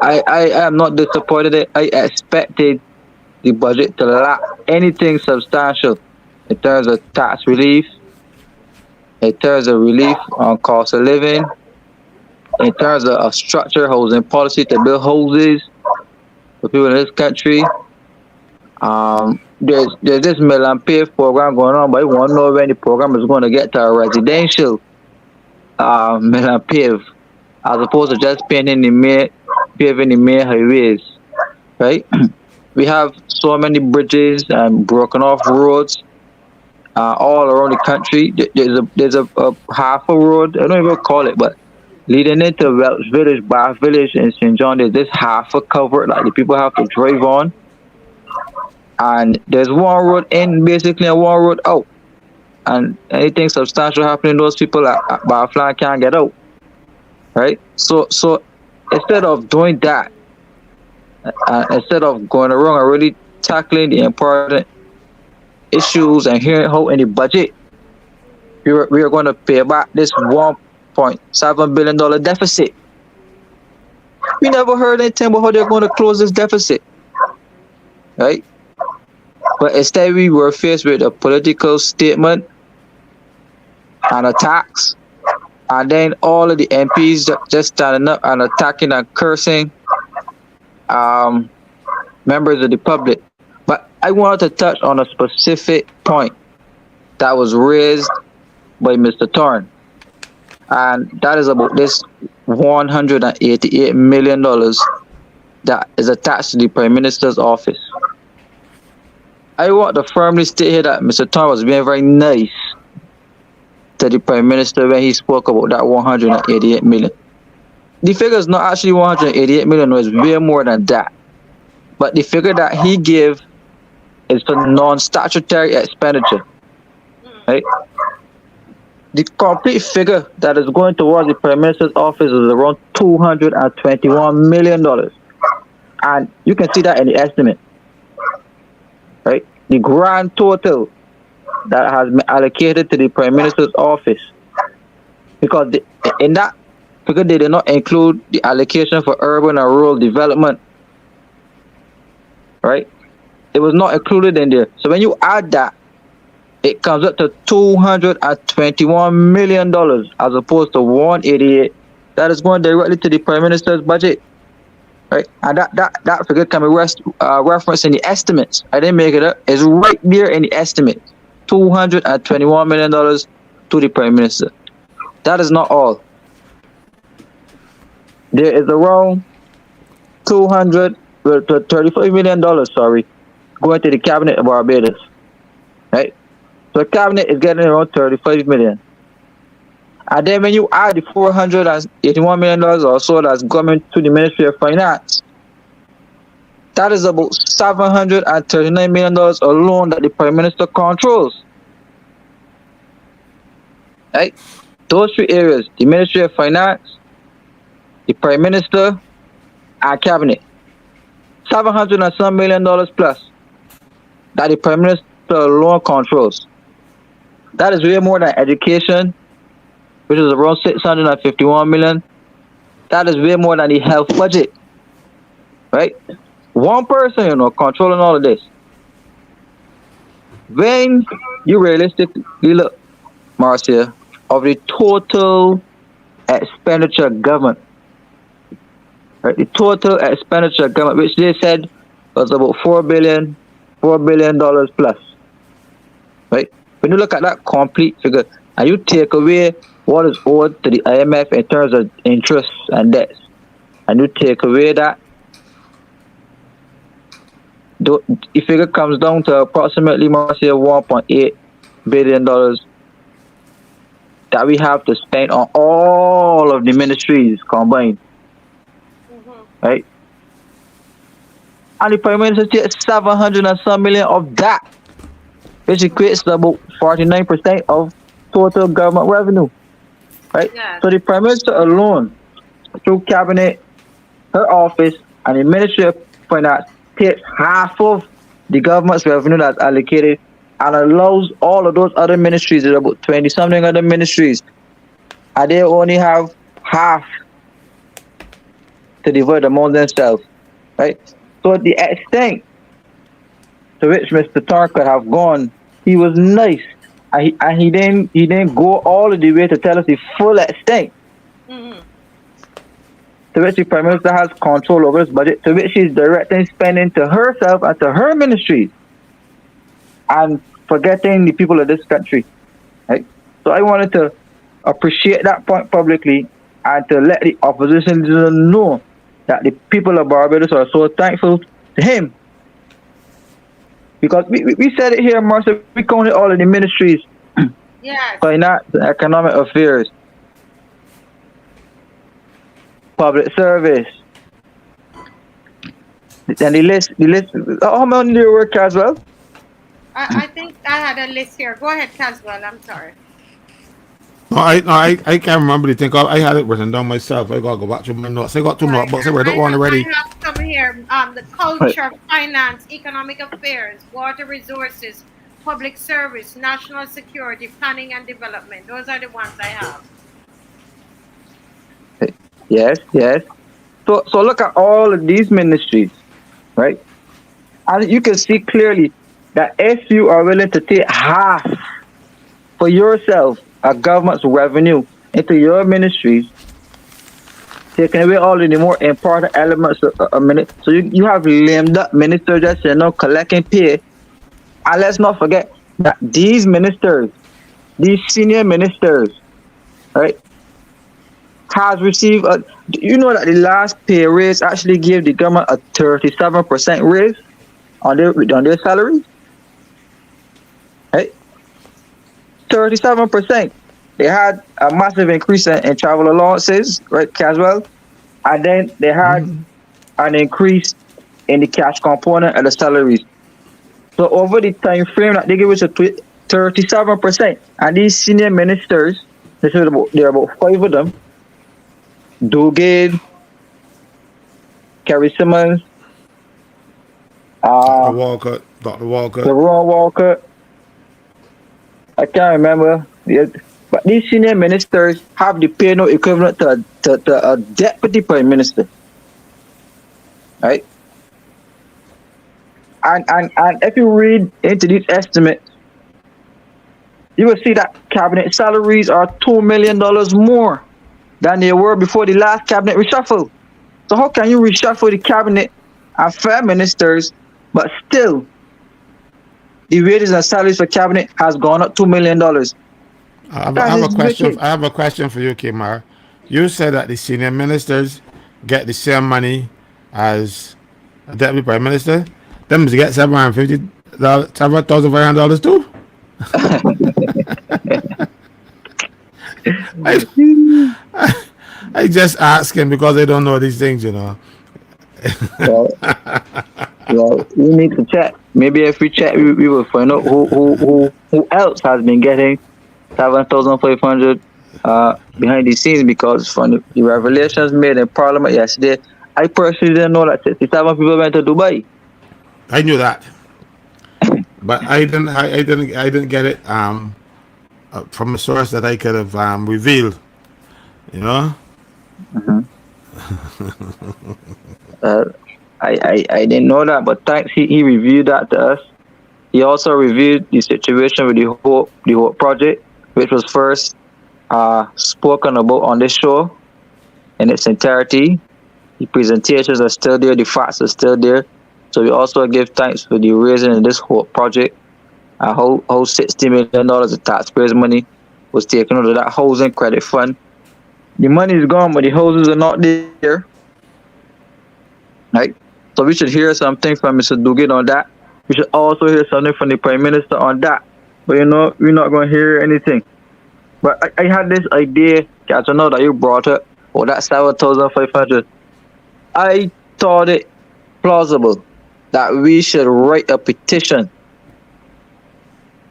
I am not disappointed. I expected the budget to lack anything substantial in terms of tax relief, in terms of relief on cost of living, in terms of a structured housing policy to build houses for people in this country. There's this Mill and Pave program going on, but I want to know when the program is going to get to a residential Mill and Pave, as opposed to just paving the main highways, right? We have so many bridges and broken off roads all around the country. There's a half a road, I don't even call it, but leading into Welch Village, Bath Village, and St. John, there's this half a cover like the people have to drive on. And there's one road in basically and one road out. And anything substantial happening, those people at Barfly can't get out. Right? So instead of doing that, instead of going around and really tackling the important issues and hearing how in the budget we are going to pay back this $1.7 billion deficit. We never heard anything about how they're going to close this deficit. Right? But instead we were faced with a political statement and attacks, and then all of the MPs just standing up and attacking and cursing members of the public. But I wanted to touch on a specific point that was raised by Mr. Thorne, and that is about this $188 million that is attached to the Prime Minister's office. I want to firmly state here that Mr. Thorne was being very nice to the Prime Minister when he spoke about that 188 million. The figure is not actually 188 million, no, it's way more than that. But the figure that he gave is for non-statutory expenditure. Right? The complete figure that is going towards the Prime Minister's office is around $221 million. And you can see that in the estimate. Right? The grand total that has been allocated to the Prime Minister's office, because in that figure they did not include the allocation for urban and rural development. Right? It was not included in there. So when you add that, it comes up to $221 million as opposed to 188 that is going directly to the Prime Minister's budget. Right? And that figure can be referenced in the estimates. I didn't make it up. It's right there in the estimate. $221 million to the Prime Minister. That is not all. There is around $35 million, going to the Cabinet of Barbados. Right? So the Cabinet is getting around $35 million. And then when you add the $481 million or so that's coming to the Ministry of Finance, that is about $739 million alone that the Prime Minister controls. Right? Those three areas, the Ministry of Finance, the Prime Minister, and Cabinet. $700 and some million plus that the Prime Minister alone controls. That is way more than education, which is around $651 million. That is way more than the health budget. Right? One person, controlling all of this. When you realistically look, Marcia, of the total expenditure government, right? The total expenditure government, which they said was about $4 billion plus. Right? When you look at that complete figure, and you take away what is owed to the IMF in terms of interest and debts, and you take away that, the figure comes down to approximately $1.8 billion that we have to spend on all of the ministries combined. Right? And the Prime Minister gets $700 and some million of that, which equates to about 49% of total government revenue. Right? Yeah. So the Prime Minister alone, through Cabinet, her office, and the Ministry of Finance, takes half of the government's revenue that's allocated and allows all of those other ministries, there are about 20-something other ministries, and they only have half to divide among themselves. Right? So the extent to which Mr. Thorne could have gone, he was nice. And he didn't go all of the way to tell us the full extent to which the Prime Minister has control over his budget, to which she's directing spending to herself and to her ministries, and forgetting the people of this country. Right? So I wanted to appreciate that point publicly and to let the opposition know that the people of Barbados are so thankful to him Because we said it here, Marcel. We counted all of the ministries, Yes. finance, economic affairs, public service. And the list. How many do you work as well? I think I had a list here. Go ahead, Caswell. I'm sorry. No, I can't remember the thing. I had it written down myself. I gotta go back to my notes. I got two Right. notebooks. I read it one I already. have some here. The culture, finance, economic affairs, water resources, public service, national security, planning and development. Those are the ones I have. Yes. So look at all of these ministries, right? And you can see clearly that if you are willing to take half for yourself of government's revenue into your ministries, taking away all of the more important elements of a minute. So you have limbed up ministers just collecting pay. And let's not forget that these ministers, these senior ministers, right, has received that the last pay raise actually gave the government a 37% raise on their salaries, right? 37%. They had a massive increase in travel allowances, right, as well, and then they had an increase in the cash component of the salaries. So over the time frame that they give us a 37%, and these senior ministers, there are about 5 of them. Dugade, Kerry Simmons, Dr. Walker. Ron Walker. I can't remember. But these senior ministers have the pay no equivalent to a deputy prime minister. Right? And if you read into these estimates, you will see that cabinet salaries are $2 million more than they were before the last cabinet reshuffle. So how can you reshuffle the cabinet and 5 ministers, but still the wages and salaries for cabinet has gone up $2 million? I have a question. I have a question for you, Kimar. You said that the senior ministers get the same money as a deputy prime minister. Them get $750,500 too. I just asking because I don't know these things, Well, we need to check. Maybe if we check, we will find out who else has been getting 7,500 behind the scenes, because from the revelations made in Parliament yesterday, I personally didn't know that 67 people went to Dubai. I knew that, but I didn't get it from a source that I could have revealed. I didn't know that, but thanks, he reviewed that to us. He also reviewed the situation with the Hope project, which was first spoken about on this show in its entirety. The presentations are still there, the facts are still there. So we also give thanks for the raising of this Hope project. A whole $60 million of taxpayers' money was taken out of that housing credit fund. The money is gone, but the houses are not there. Right? So we should hear something from Mr. Dugan on that. We should also hear something from the Prime Minister on that. But we're not going to hear anything. But I had this idea, I know that you brought it, that 7,500. I thought it plausible that we should write a petition.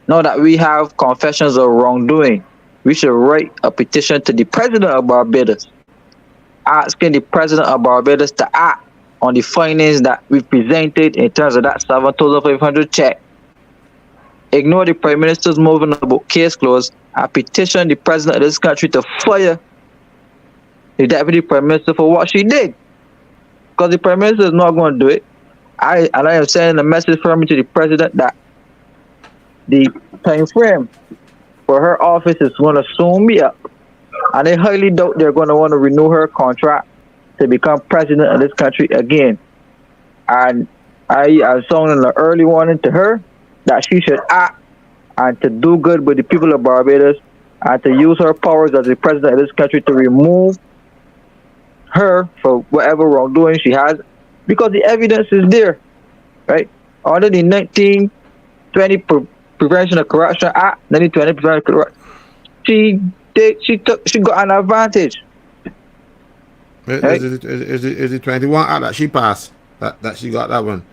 Now that we have confessions of wrongdoing, we should write a petition to the President of Barbados, asking the President of Barbados to act on the findings that we presented in terms of that 7,500 check. Ignore the Prime Minister's movement about case closed and petition the President of this country to fire the Deputy Prime Minister for what she did. Because the Prime Minister is not going to do it. I am sending a message from me to the President that the time frame for her office is going to soon be up. And I highly doubt they're going to want to renew her contract to become president of this country again. And I am sounding an early warning to her that she should act and to do good with the people of Barbados and to use her powers as the president of this country to remove her for whatever wrongdoing she has, because the evidence is there, right? under the 1920 Prevention of Corruption Act, 1920 Prevention of Corruption, she got an advantage. Right? Is it 21 act that she passed? That she got that one?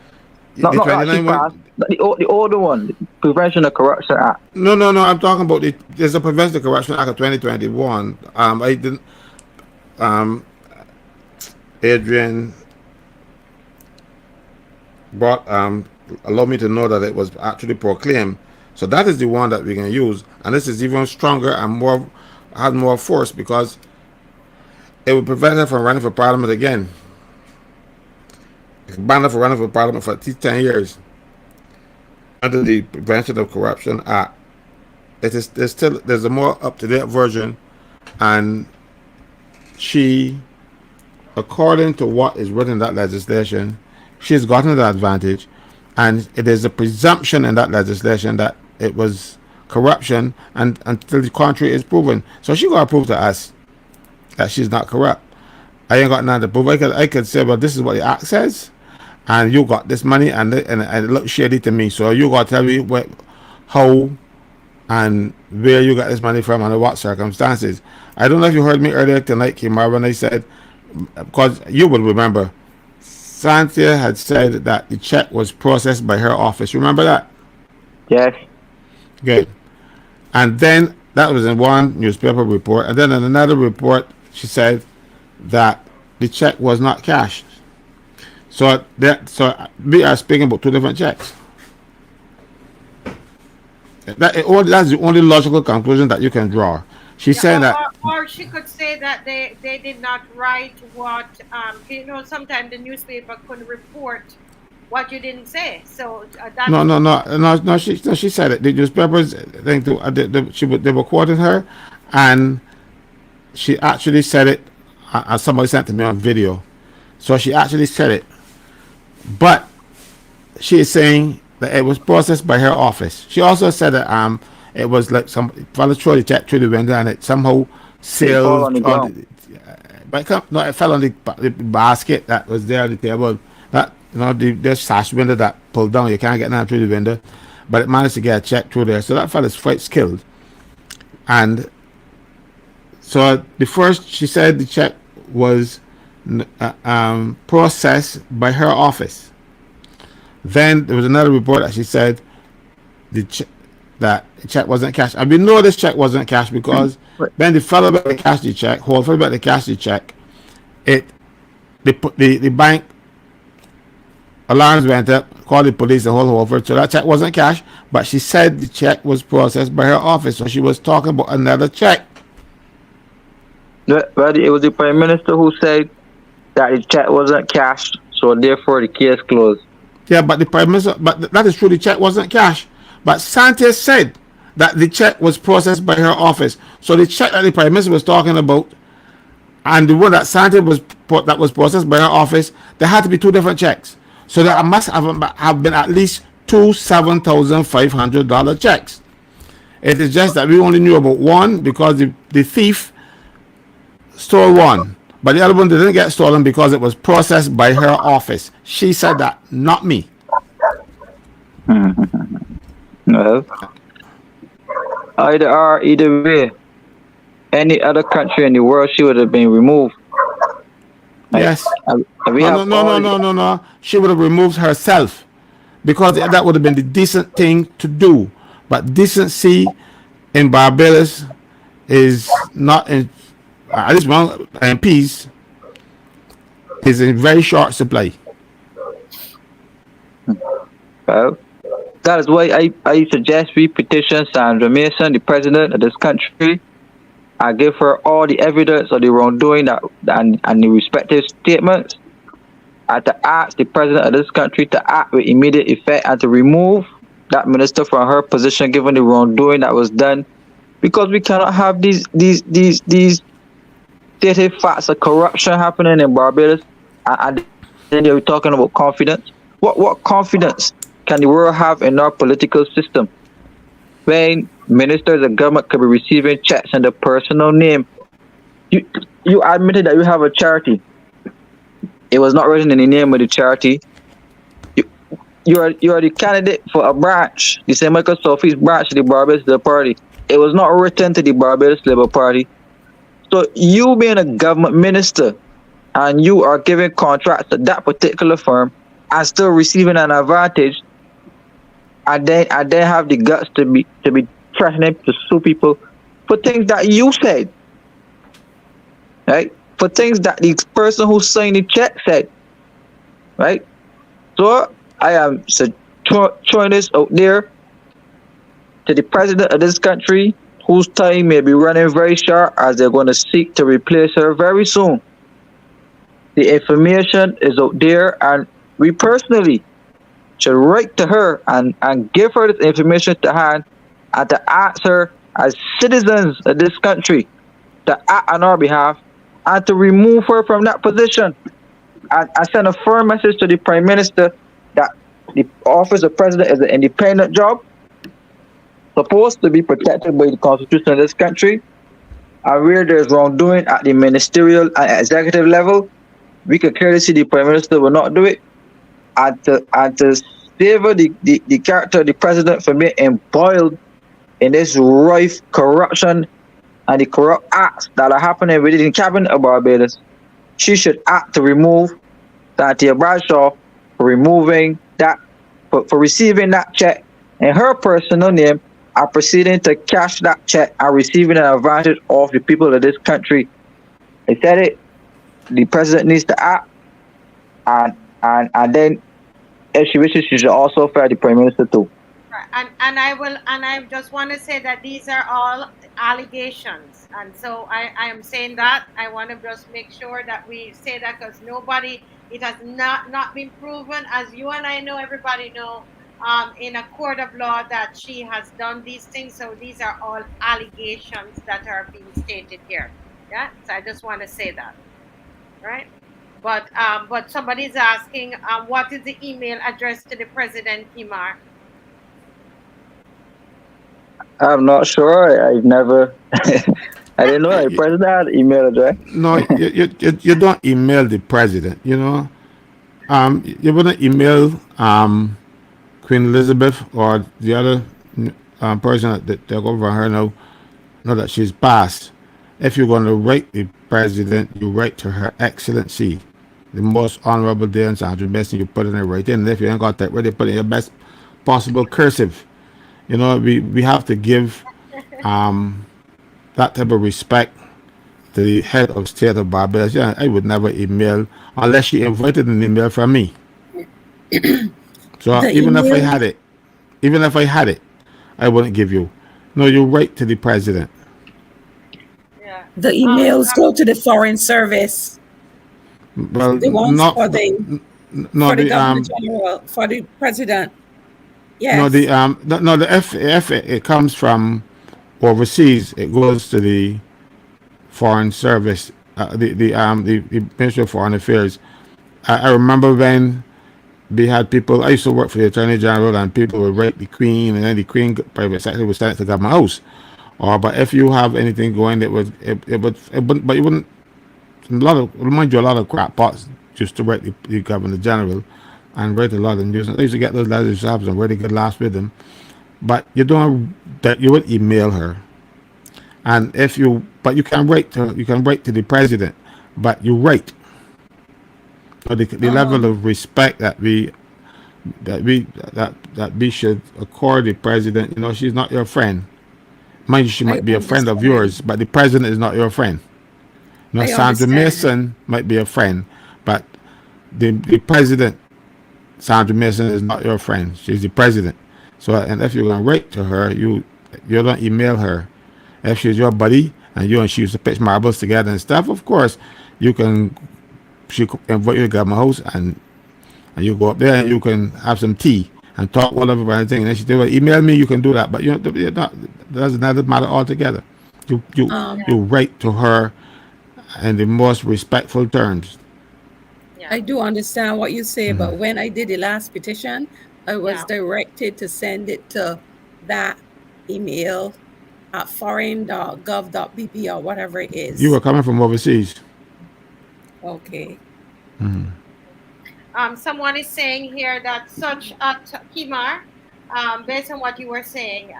Not The that 29 she one? passed, the older one, the Prevention of Corruption Act. No. I'm talking about there's a Prevention of Corruption Act of 2021. I didn't. Adrian brought allowed me to know that it was actually proclaimed. So that is the one that we can use, and this is even stronger and has more force because it would prevent her from running for parliament again. It banned her from running for parliament for at least 10 years under the Prevention of Corruption Act. There's a more up-to-date version, and she, according to what is written in that legislation, she's gotten the advantage, and it is a presumption in that legislation that it was corruption, and until the contrary is proven. So she got to prove to us that she's not corrupt. I ain't got nothing to prove. I could say, well, this is what the act says, and you got this money, and it looks shady to me. So you got to tell me how and where you got this money from, under what circumstances. I don't know if you heard me earlier tonight, Kimar, when I said, because you would remember, Santia had said that the check was processed by her office. Remember that? Yes. Good. And then that was in one newspaper report, and then in another report, she said that the check was not cashed. So we are speaking about two different checks. That's the only logical conclusion that you can draw. She's saying that, or she could say that they did not write what sometimes the newspaper couldn't report what you didn't say. So no. She said it. The newspapers, they were quoting her, and she actually said it. Somebody sent to me on video, so she actually said it. But she is saying that it was processed by her office. She also said that it was like some fellow threw the check through the window and it somehow sailed it fell on the basket that was there on the table. That the sash window that pulled down, you can't get nothing through the window, but it managed to get a check through there. So that fella's quite skilled. And so the first, she said the check was processed by her office. Then there was another report that she said that the check wasn't cashed. And we know this check wasn't cashed because when the fellow about to cash the check, the bank alarms went up, called the police, the whole for it. So that check wasn't cashed, but she said the check was processed by her office. So she was talking about another check. But it was the Prime Minister who said that the check wasn't cashed, so therefore the case closed. Yeah, but the Prime Minister, but that is true, the check wasn't cashed. But Santia said that the check was processed by her office. So the check that the Prime Minister was talking about and the one that Santia was processed by her office, there had to be two different checks. So there must have been at least two $7,500 checks. It is just that we only knew about one because the thief stole one. But the other one didn't get stolen because it was processed by her office. She said that, not me. Well, either way, any other country in the world, she would have been removed. Yes. No. She would have removed herself because that would have been the decent thing to do. But decency in Barbados is not in. At least one MPs is in very short supply. Well, that is why I suggest we petition Sandra Mason, the president of this country, and give her all the evidence of the wrongdoing and the respective statements, and to ask the president of this country to act with immediate effect and to remove that minister from her position given the wrongdoing that was done, because we cannot have these stated facts of corruption happening in Barbados, and then you're talking about confidence. What confidence can the world have in our political system when ministers of government could be receiving checks in their personal name? You admitted that you have a charity. It was not written in the name of the charity. you are the candidate for a branch, the St. Michael Southeast branch of the Barbados Labour Party. It was not written to the Barbados Labour Party. So you being a government minister and you are giving contracts to that particular firm and still receiving an advantage, and then have the guts to be threatening to sue people for things that you said, right? For things that the person who signed the check said, right? So I am throwing this out there to the president of this country, whose time may be running very short, as they're going to seek to replace her very soon. The information is out there, and we personally should write to her and give her this information to hand, and to ask her as citizens of this country to act on our behalf and to remove her from that position. I send a firm message to the Prime Minister that the office of president is an independent job, supposed to be protected by the Constitution of this country, and where there's wrongdoing at the ministerial and executive level, we can clearly see the Prime Minister will not do it, and to favor the character of the president from being embroiled in this rife corruption and the corrupt acts that are happening within the cabinet of Barbados. She should act to remove Santia Bradshaw for removing that, for receiving that check in her personal name and proceeding to cash that check and receiving an advantage of the people of this country. I said it. The president needs to act, and then if she wishes, she should also fire the Prime Minister too. And I just want to say that these are all allegations, and so I am saying that I want to just make sure that we say that, because it has not been proven, as you and I know, everybody know, in a court of law, that she has done these things. So these are all allegations that are being stated here. Yeah, so I just want to say that, right? But somebody's asking, what is the email address to the president, Imar? I'm not sure. I've never. I didn't know the president had an email address. No, you don't email the president. You know, you wouldn't email Queen Elizabeth or the other person that take over her now that she's passed. If you're going to write the president, you write to Her Excellency, the most honorable day and Sandra Best, and you put it right in. And if you ain't got that ready, put in your best possible cursive. You know, we have to give that type of respect to the head of state of Barbados. Yeah, I would never email unless she invited an email from me. So even if I had it, I wouldn't give you. No, you write to the president. Yeah. The emails go to the Foreign Service. Well, The ones not for the government general, for the president. Yes. No, if it comes from overseas, it goes to the Foreign Service, the Ministry of Foreign Affairs. I remember when we had people. I used to work for the Attorney General, and people would write the Queen, and then the Queen private secretary would send it to Government House. But if you have anything going, it would, but you wouldn't. A lot of crackpots used to write the Governor General and write a lot of news. I used to get those letters themselves and really good laughs with them. But you don't that you would email her, and but you can write to the president, but you write. So the level of respect that we should accord the president. You know, she's not your friend. Mind you, she might be a friend of yours, but the president is not your friend. Now, Sandra Mason might be a friend, but the president, Sandra Mason, is not your friend. She's the president. So, and if you're going to write to her, you don't email her. If she's your buddy and you and she used to pitch marbles together and stuff, of course, she could invite you to Government House and you go up there and you can have some tea and talk whatever about anything. And if she say, email me, you can do that. But that doesn't matter altogether. You write to her in the most respectful terms. I do understand what you say, but when I did the last petition, I was directed to send it to that email at foreign.gov.bp or whatever it is. You were coming from overseas. Okay. Someone is saying here that Kimar, based on what you were saying,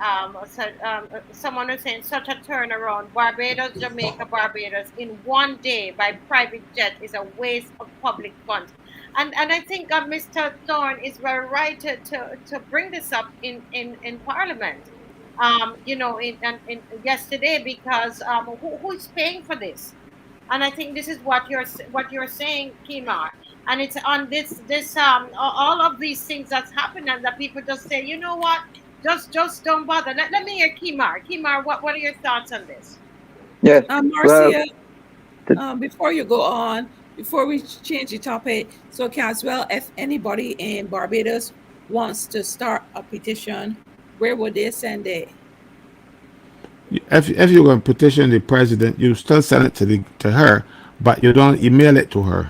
someone is saying such a turnaround, Barbados, Jamaica, Barbados in one day by private jet is a waste of public funds. And I think Mr. Thorne is very right to bring this up in Parliament. In yesterday, because who's paying for this? And I think this is what you're saying, Kimar. And it's on all of these things that's happened, and that people just say, you know what, just don't bother. Let me hear Kimar, what are your thoughts on this? Yes. Well, Marcia, before you go on, before we change the topic, so Caswell, if anybody in Barbados wants to start a petition, where would they send it? If you're going to petition the president, you still send it to her, but you don't email it to her.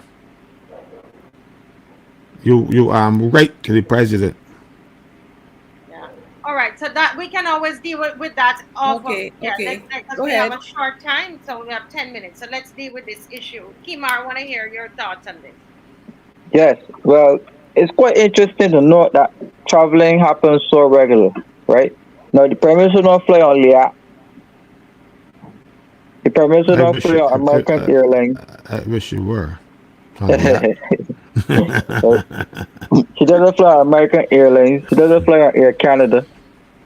You write to the president. Yeah. All right. So that we can always deal with that. Okay. Because Go we ahead. have a short time, so we have 10 minutes. So let's deal with this issue. Kimar, I want to hear your thoughts on this. yes. Well, it's quite interesting to note that traveling happens so regular, right? Now, the Prime Minister don't fly on LIAT. The Prime Minister don't fly on American Airlines. I wish you were. She doesn't fly on American Airlines. She doesn't fly on Air Canada.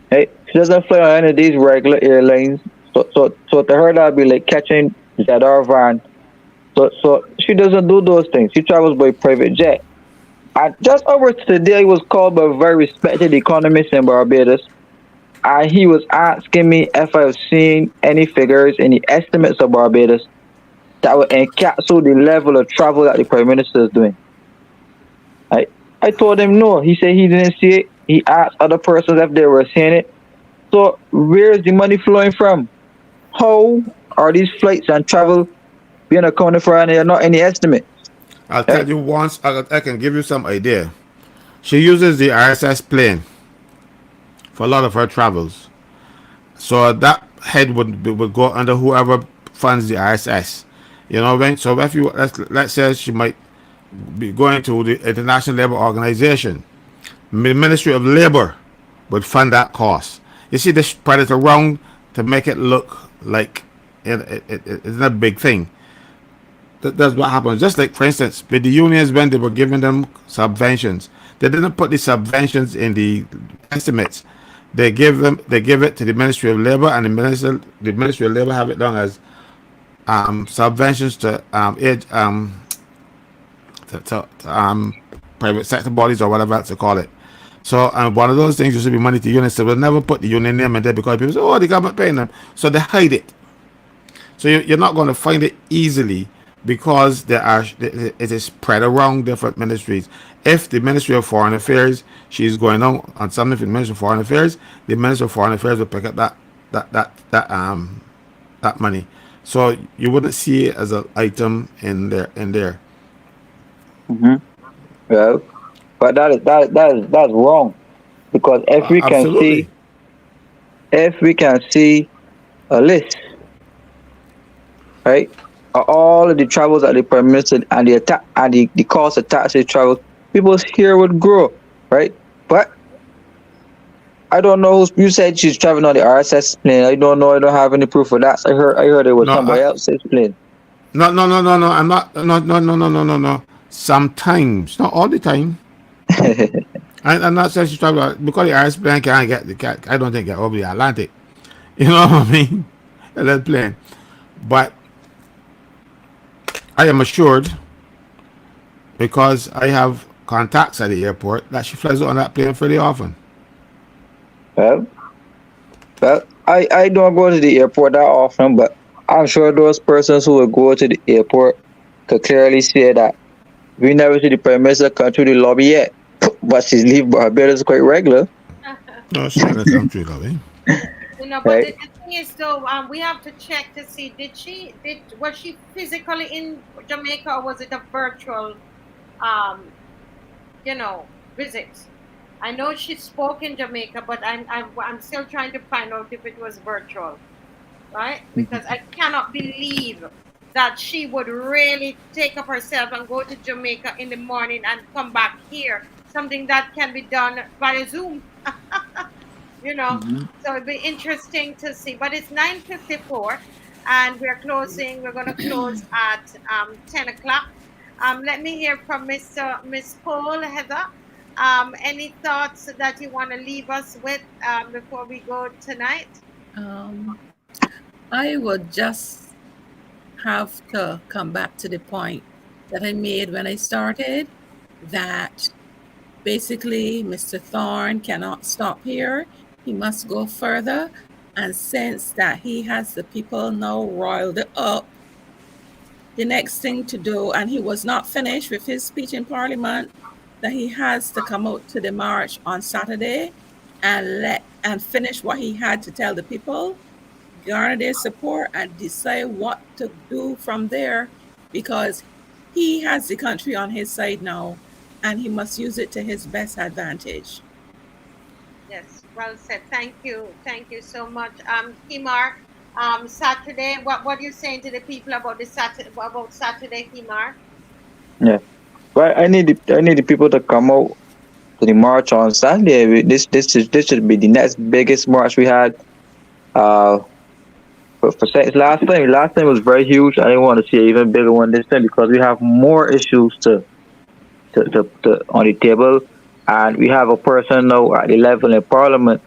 Hey, she doesn't fly on any of these regular airlines. So to her that'd be like catching jet or van. So she doesn't do those things. She travels by private jet. And just over today, I was called by a very respected economist in Barbados, and he was asking me if I've seen any figures, any estimates of Barbados that would encapsulate the level of travel that the Prime Minister is doing. I told him no. He said he didn't see it. He asked other persons if they were seeing it. So where's the money flowing from? How are these flights and travel being accounted for, and there are not any estimate? I'll tell you once. I can give you some idea. She uses the RSS plane for a lot of her travels, so that head would go under whoever funds the RSS. You know, so if you let's say she might be going to the International Labour Organization, the Ministry of Labour would fund that cost. You see, they spread it around to make it look like it's not a big thing. That's what happens. Just like, for instance, with the unions, when they were giving them subventions, they didn't put the subventions in the estimates. They give it to the Ministry of Labour, and the Ministry of Labour have it done as subventions to private sector bodies or whatever else to call it. So one of those things used to be money to unions. So we'll never put the union name in there because people say, oh, the government paying them. So they hide it. So you're not going to find it easily because it is spread around different ministries. If the Ministry of Foreign Affairs, she's going on something for the Ministry of Foreign Affairs, the Ministry of Foreign Affairs will pick up that money. So you wouldn't see it as an item in there. Mm-hmm. Well, but that's wrong, because if we can see a list, right, of all of the travels that the Prime Minister and the cost attached to the travel, people's hair would grow, right? But I don't know. You said she's traveling on the RSS plane. I don't know. I don't have any proof of that. I heard it was somebody else's plane. No. I'm not. No. Sometimes, not all the time. I'm not saying she's traveling because the RSS plane can't get. I don't think get over the Atlantic. You know what I mean? That plane, but I am assured, because I have contacts at the airport, that she flies on that plane fairly often. Well, I don't go to the airport that often, but I'm sure those persons who will go to the airport could clearly say that we never see the Prime Minister come to the lobby yet, but she's leaving Barbados quite regular. No, she's going to come to the lobby. But the thing is, though, we have to check to see was she physically in Jamaica, or was it a virtual, visit? I know she spoke in Jamaica, but I'm still trying to find out if it was virtual, right? Because I cannot believe that she would really take up herself and go to Jamaica in the morning and come back here. Something that can be done via Zoom, you know. So it'd be interesting to see. But it's 9:54, and we're closing. We're going to close at 10 o'clock. Let me hear from Miss Paul, Heather. Any thoughts that you want to leave us with before we go tonight? I would just have to come back to the point that I made when I started, that basically Mr. Thorne cannot stop here. He must go further. And since that he has the people now roiled up, the next thing to do, and he was not finished with his speech in Parliament, that he has to come out to the march on Saturday and finish what he had to tell the people, garner their support, and decide what to do from there, because he has the country on his side now, and he must use it to his best advantage. Yes, well said. Thank you so much, Kimar. Saturday. What are you saying to the people about Saturday, Kimar? Yeah. Well, I need the people to come out to the march on Sunday. This should be the next biggest march we had. Last time was very huge. I didn't want to see an even bigger one this time because we have more issues to on the table, and we have a person now at the level in Parliament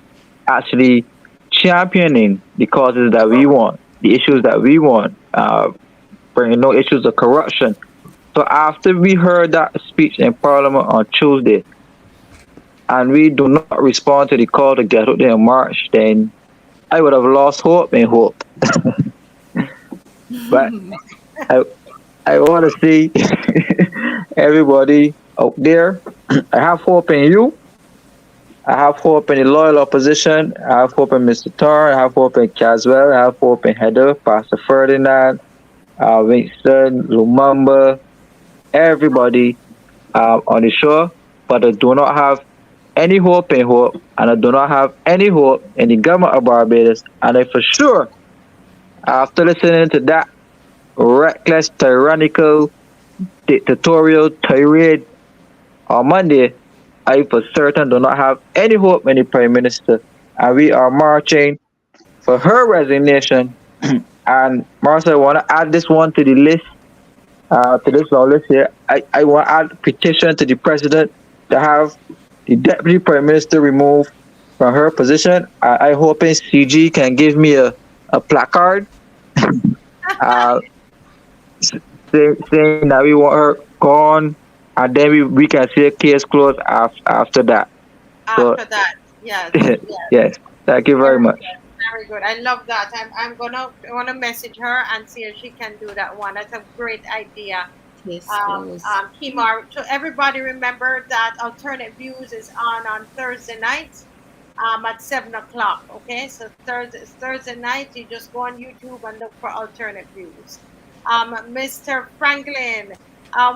actually championing the causes that we want, the issues that we want, bringing no issues of corruption. So after we heard that speech in Parliament on Tuesday, and we do not respond to the call to get out there and march, then I would have lost hope in hope. But I want to see everybody out there. I have hope in you. I have hope in the loyal opposition. I have hope in Mr. Thorne. I have hope in Caswell. I have hope in Heather, Pastor Ferdinand, Winston, Lumumba, everybody on the show. But I do not have any hope in hope, and I do not have any hope in the government of Barbados. And I for sure, after listening to that reckless, tyrannical, dictatorial tirade on Monday, I for certain do not have any hope in the Prime Minister. And we are marching for her resignation. And Marcel, I want to add this one to the list, to this long list here. I want to add a petition to the President to have the Deputy Prime Minister removed from her position. I hoping CG can give me a placard saying that we want her gone, and then we can see a case closed after that. After that, yes. Yes. Thank you very much. Very good. I love that. I wanna message her and see if she can do that one. That's a great idea. Yes, Kimar. So everybody remember that Alternate Views is on Thursday nights at 7 o'clock. Okay, so Thursday night, you just go on YouTube and look for Alternate Views. Mr. Franklin,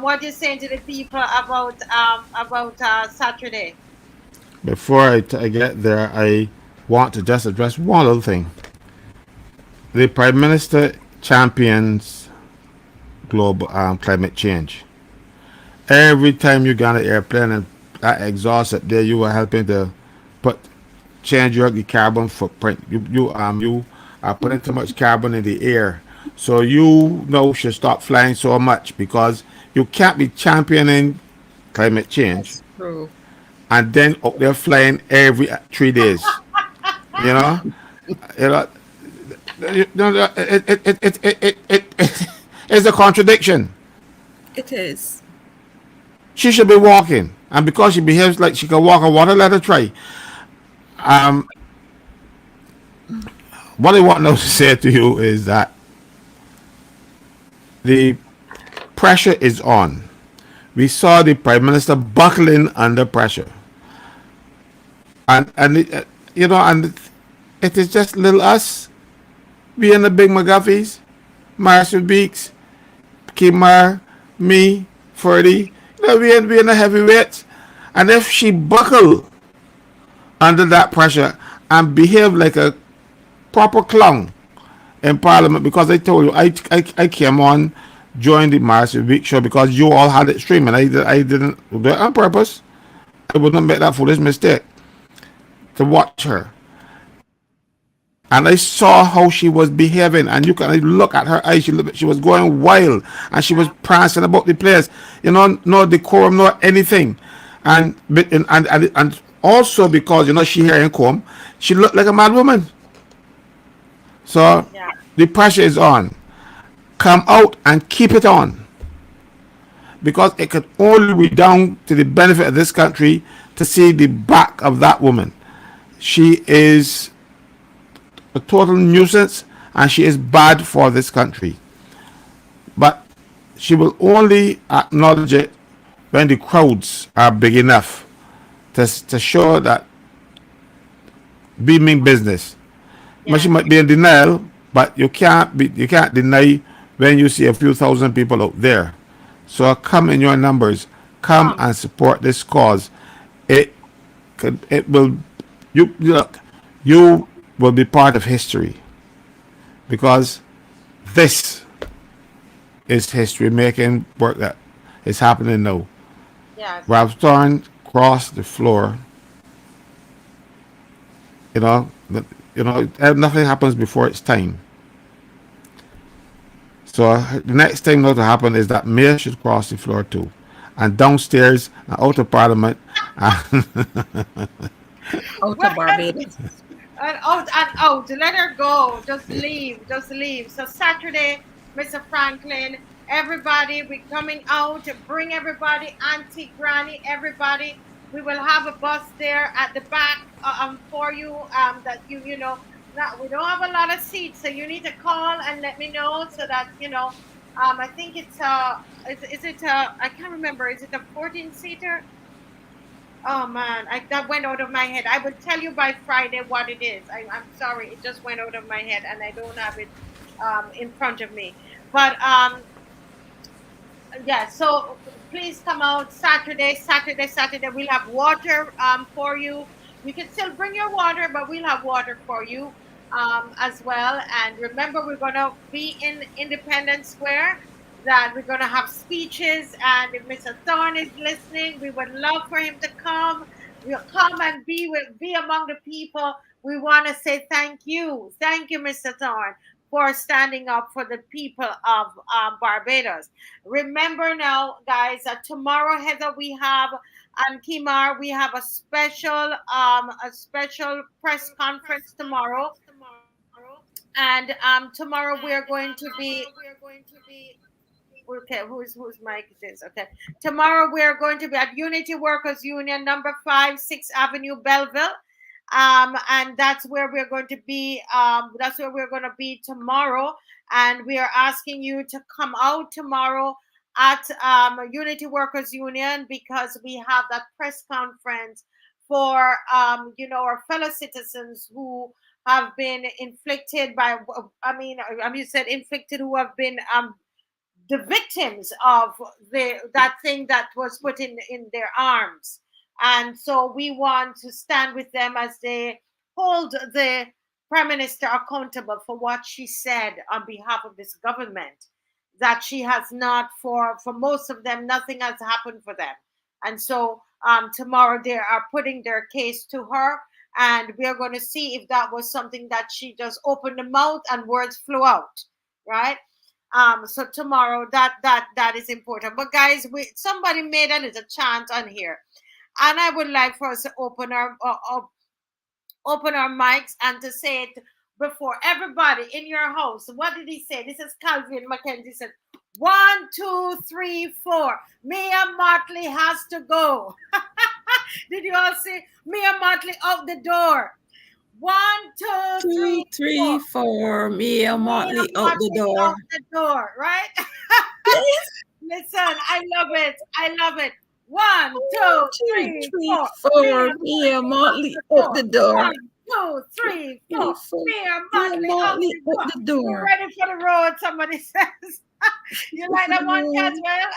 what are you saying to the people about Saturday? Before I get there, I want to just address one other thing. The Prime Minister champions global climate change. Every time you get on an airplane and that exhaust up there, you are helping to change your carbon footprint. You are putting too much carbon in the air. So you know should stop flying so much, because you can't be championing climate change True. and then up there flying every 3 days. You know, it's a contradiction. It is. She should be walking, and because she behaves like she can walk on water, let her try. What I want now to say to you is that the pressure is on. We saw the Prime Minister buckling under pressure, and it, and it is just little us. We and the big McGuffies, Marshall Beeks, Kimar, me, Ferdy. We and the heavyweights, and if she buckle under that pressure and behave like a proper clown, in Parliament because I told you I came on during the March Week show because you all had it streaming. I didn't do it on purpose. I wouldn't make that foolish mistake to watch her. And I saw how she was behaving, and you can look at her eyes. She was going wild, and she was prancing about the place. You know, no decorum, no anything, and also because she hair and comb, she looked like a mad woman. So Yeah. the pressure is on. Come out and keep it on, because it could only be down to the benefit of this country to see the back of that woman. She is a total nuisance, and she is bad for this country. But she will only acknowledge it when the crowds are big enough to show that we mean business. But she Yes. might be in denial, but you can't deny when you see a few thousand people out there. So come in your numbers, come Come. and support this cause. It will look, you will be part of history, because this is history making work that is happening now. Yes. Ralph Thorne crossed the floor. You know, nothing happens before its time. So the next thing that to happen is that Mayor should cross the floor too, and downstairs and out of Parliament. And Out Well, of Barbados. and out. Let her go. Just leave. Just leave. So Saturday, Mr. Franklin, everybody, we're coming out. Bring everybody, auntie, granny, everybody. We will have a bus there at the back for you. That now we don't have a lot of seats, so you need to call and let me know so that I think it's is it I can't remember. Is it a 14 seater? Oh man, that went out of my head. I will tell you by Friday what it is. I'm sorry, it just went out of my head and I don't have it in front of me. But yeah, so please come out Saturday. We'll have water for you. You can still bring your water, but we'll have water for you as well. And remember, we're gonna be in Independence Square. That we're gonna have speeches, and if Mr. Thorne is listening, we would love for him to come. We'll come and be among the people. We want to say thank you, Mr. Thorne, for standing up for the people of Barbados. Remember now, guys, tomorrow, Heather, we have and Kimar, we have a special press conference tomorrow. And tomorrow we are going to be okay. Whose mic is this? Okay. Tomorrow we are going to be at Unity Workers Union, number 5, 6th Avenue, Belleville. And that's where we're going to be. That's where we're going to be tomorrow. And we are asking you to come out tomorrow at Unity Workers Union, because we have that press conference for our fellow citizens who have been inflicted by. You said inflicted, who have been the victims of that thing that was put in their arms. And so we want to stand with them as they hold the prime minister accountable for what she said on behalf of this government, that she has not, for most of them, nothing has happened for them. And so tomorrow they are putting their case to her, and we are going to see if that was something that she just opened the mouth and words flew out, right? So tomorrow, that is important. But guys, somebody made a little chant on here, and I would like for us to open our mics and to say it before everybody in your house. What did he say? This is Calvin Mackenzie said, 1, 2, 3, 4. Mia Motley has to go. Did you all see Mia Motley out the door? 1, 2, 3, 2, 3, 4. 4. Mia Motley out the Motley door. out the door, right? Listen, I love it. I love it. 1, 2, 3, 4. 4. Mia Motley out the door. 1, 2, 3, 4. Mia Motley out the door. door. You're ready for the road, somebody says. You like that one, Caswell?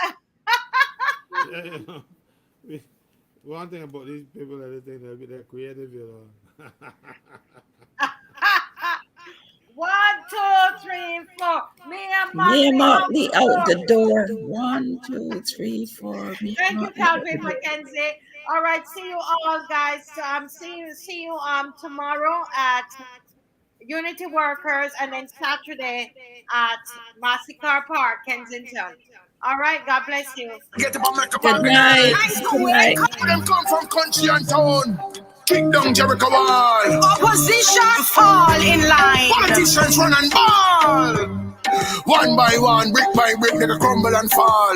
One thing about these people that they think they're creative, 1, 2, 3, 4. Me and Me and Motley out Motley the out the door. door. 1, 2, 3, 4. Me and Thank you, Motley out the Calvin door. Mackenzie. All right, see you all, guys. See you tomorrow at Unity Workers, and then Saturday at Massy Car Park, Kensington. All right, God bless you. Good night. Good night. Them come from country and town. Kick down Jericho wall. Opposition fall in line. Politicians run and ball. One by one, brick by brick, they crumble and fall.